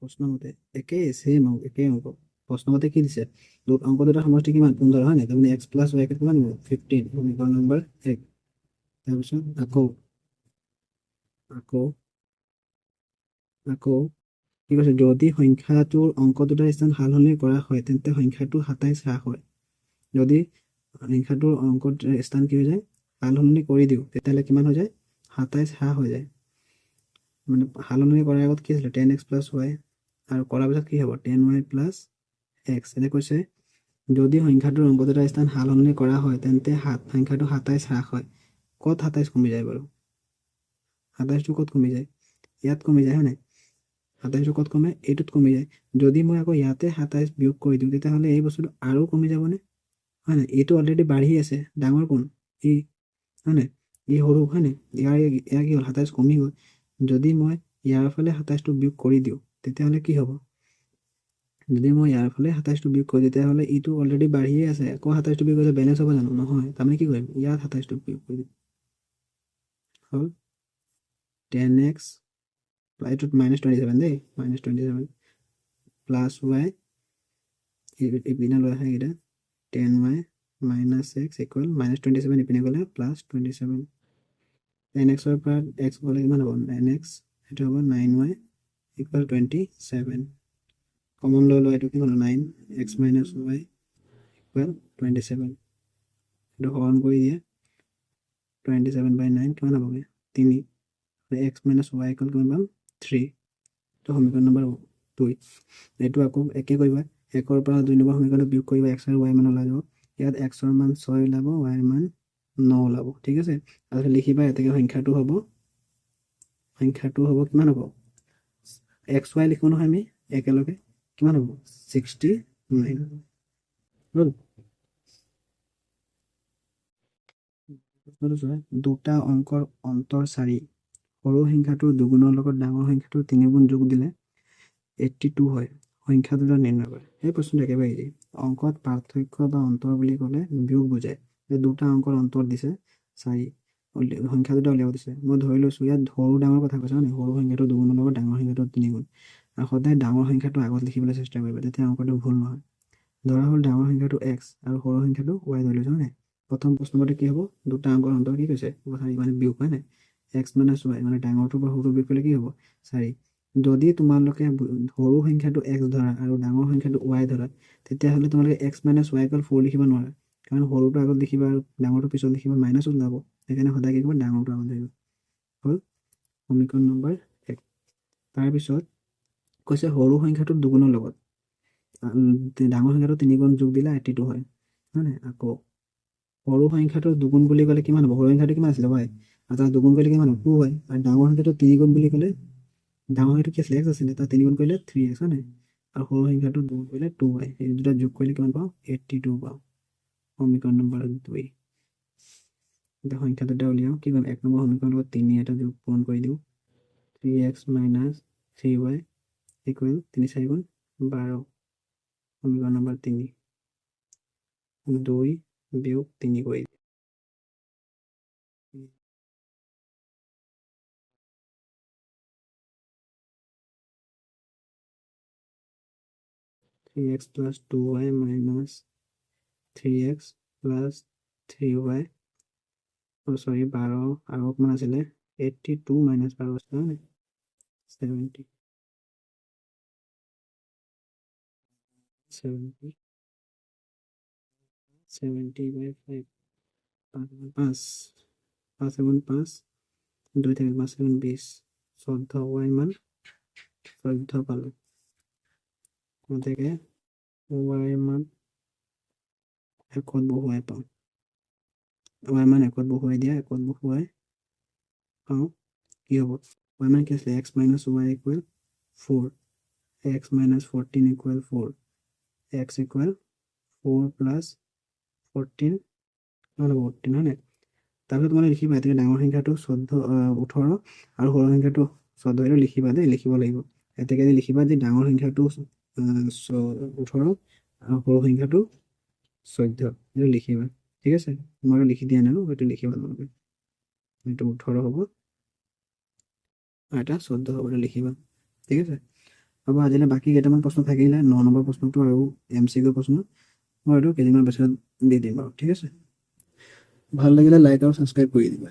প্ৰশ্নমতে একেই সেম একেই অংক প্ৰশ্নমতে কি দিছে অংক দুটাৰ সমষ্টি কিমান 15 হয় নাই তাৰমানে x + y কিমান হ'ব 15 সমীকৰণ নম্বৰ 1 তাৰপিছত আকৌ কি কৈছে যদি সংখ্যাটোৰ অংক দুটাৰ স্থান সলনি কৰা হয় তেন্তে সংখ্যাটো 27 হ্ৰাস হয় যদি সংখ্যাটোৰ অংক স্থান কি হৈ যায় সলনি কৰি দিওঁ তেতিয়াহ'লে কিমান হৈ যায় 27 হ্ৰাস হৈ যায় মানে সলনি কৰাৰ আগত কি আছিলে 10x + y আৰু কৰাৰ পিছত কি হ'ব 10y + x এনে কৈছে যদি সংখ্যাটোৰ অংক দুটাৰ স্থান সলনি কৰা হয় তেন্তে সংখ্যাটো 27 হ্ৰাস হয় ক'ত 27 কমি যায় বাৰু 27টো ক'ত কমি যায় ইয়াত কমি যায় হয় নাই 27টো ক'ত কমে এইটোত কমি যায় যদি মই আকৌ ইয়াতে 27 বিয়োগ কৰি দিওঁ তেতিয়াহ'লে এই বস্তুটো আৰু কমি যাবনে হয় নাই এইটো অলৰেডি বাঢ়ি আছে ডাঙৰ কোন ই হয় নাই ই সৰু হয় নাই ইয়াৰ কি হ'ল 27 কমি গ'ল যদি মই ইয়াৰ ফালে 27টো বিয়োগ কৰি দিওঁ তেতিয়াহ'লে কি হ'ব যদি মই ইয়াৰ ফালে 27টো বিয়োগ কৰোঁ তেতিয়াহ'লে ইটো অলৰেডি বাঢ়িয়ে আছে আকৌ 27টো বিয়োগ কৰিলে বেলেঞ্চ হ'ব জানো নহয় তাৰমানে কি কৰিম ইয়াত 27টো বিয়োগ কৰি দিম হ'ল 10x এইটোত -27 দেই -27 প্লাছ y ইপিনে লৈ আহা এইকেইটা 10y - x = -27 ইপিনে গ'লে +27 10xৰ পৰা x গ'লে কিমান হ'ব 9x এইটো হ'ব 9y = 27 কমন লৈ এইটো কি হ'ল 9x - y = 27 এইটো হৰণ কৰি দিয়ে 27/9 কিমান হ'বগৈ 3 x - y = কিমান পাম 3 এইটো সমীকৰণ নম্বৰ 2 এইটো আকৌ একে কৰিবা 1ৰ পৰা 2 নম্বৰ সমীকৰণটো বিয়োগ কৰিবা x আৰু y মান ওলাই যাব ইয়াত x ৰ মান 6 ওলাব y ৰ মান 9 ওলাব ঠিক আছে আৰু লিখিবা এটাকে সংখ্যাটো হ'ব কিমান হ'ব x y লিখো নহয় আমি একেলগে কিমান হ'ব 69 হ'ল দুটা অংকৰ অন্তৰ 4 সৰু সংখ্যাটোৰ দুগুণৰ লগত ডাঙৰ সংখ্যাটোৰ 3 গুণ যোগ দিলে 82 হয় সংখ্যা দুটা নিৰ্ণয় কৰে এই প্ৰশ্নটো একেবাৰে ইজি অংকত পাৰ্থক্য বা অন্তৰ বুলি ক'লে বিয়োগ বুজায় যে দুটা অংকৰ অন্তৰ দিছে 4 সংখ্যা দুটা উলিয়াব দিছে মই ধৰি লৈছোঁ ইয়াত সৰু ডাঙৰ কথা কৈছে মানে সৰু সংখ্যাটো দুগুণৰ লগত ডাঙৰ সংখ্যাটো 3 গুণ আৰু সদায় ডাঙৰ সংখ্যাটো আগত লিখিবলৈ চেষ্টা কৰিবা তেতিয়া অংকটো ভুল নহয় ধৰা হ'ল ডাঙৰ সংখ্যাটো x আৰু সৰু সংখ্যাটো y ধৰি লৈছোঁ হয় প্ৰথম প্ৰশ্নমতে কি হ'ব দুটা অংকৰ অন্তৰ কি কৈছে মানে বিয়োগ হয় নাই x - y মানে ডাঙৰটো বা সৰুটো বিয়োগ কৰিলে কি হ'ব 4 যদি তোমালোকে সৰু সংখ্যাটো x ধৰা আৰু ডাঙৰ সংখ্যাটো y ধৰা তেতিয়াহ'লে তোমালোকে x - y = 4 লিখিব নোৱাৰা কাৰণ সৰুটো আগত লিখিবা আৰু ডাঙৰটো পিছত লিখিবা মাইনাছ ওলাব সেইকাৰণে সদায় কি কৰিবা ডাঙৰটো আগত ধৰিবা হ'ল সমীকৰণ নম্বৰ 1 তাৰপিছত কৈছে সৰু সংখ্যাটো দুগুণৰ লগত ডাঙৰ সংখ্যাটো 3 গুণ যোগ দিলে 82 হয় নাই আকৌ সৰু সংখ্যাটো দুগুণ বুলি ক'লে কিমান হ'ব সৰু সংখ্যাটো কিমান আছিলে y আৰু তাৰ দুগুণ কৰিলে কিমান হ'ব 2 হয় আৰু ডাঙৰ সংখ্যাটো 3 গুণ বুলি ক'লে ডাঙৰ সংখ্যাটো কি আছিলে x আছিলে তাৰ 3 গুণ কৰিলে 3x হয় নাই আৰু সৰু সংখ্যাটো দুগুণ কৰিলে 2y এই দুটা যোগ কৰিলে কিমান পাওঁ 82 পাওঁ সমীকৰণ নম্বৰ 2 এতিয়া সংখ্যা দুটা উলিয়াওঁ। কি কৰিম? 1 নম্বৰ সমীকৰণৰ লগত 3 এটা পূৰণ কৰি দিওঁ। 3x - 3y ইকুৱেল 3 4 গুণ 12। সমীকৰণ নম্বৰ 3 2 বিয়োগ 3 কৰি দিওঁ। 3x + 2y - 3x + 3y, সৰি 12 আৰু অকণমান আছিলে 82 - 12 আছিলে হয় 70 70 70/5 5 5 গুণ 5 2 থাকিল 5 গুণ 20 14 y মান 14 পালোঁ। গতিকে y মান 1 বহুৱাই পাওঁ। y মান 1 বহুৱাই দিয়া 1 বহুৱাই পাওঁ কি হ'ব? y মান কি আছিলে? x - y = 4, x - 14 = 4, x = 4 + 14 কিমান হ'ব? 18 হয় নাই? তাৰপিছত তোমালোকে লিখিবা এতিয়া ডাঙৰ সংখ্যাটো 18 আৰু সৰু সংখ্যাটো 14 এইটো লিখিবা দেই, লিখিব লাগিব। এতেকে লিখিবা যে ডাঙৰ সংখ্যাটো 18 আৰু সৰু সংখ্যাটো 14 এইটো লিখিবা। ঠিক আছে? মই লিখি দিয়া নাই, এইটো লিখিবা তোমালোকে। এইটো 18 হ'ব আৰু এটা 14 হ'ব, এইটো লিখিবা। ঠিক আছে? হ'ব, আজিলৈ বাকী কেইটামান প্ৰশ্ন থাকিলে 9 নম্বৰ প্ৰশ্নটো আৰু MCQ প্ৰশ্ন মই এইটো কেইদিনমান পিছত দি দিম বাৰু। ঠিক আছে? ভাল লাগিলে লাইক আৰু ছাবস্ক্ৰাইব কৰি দিবা।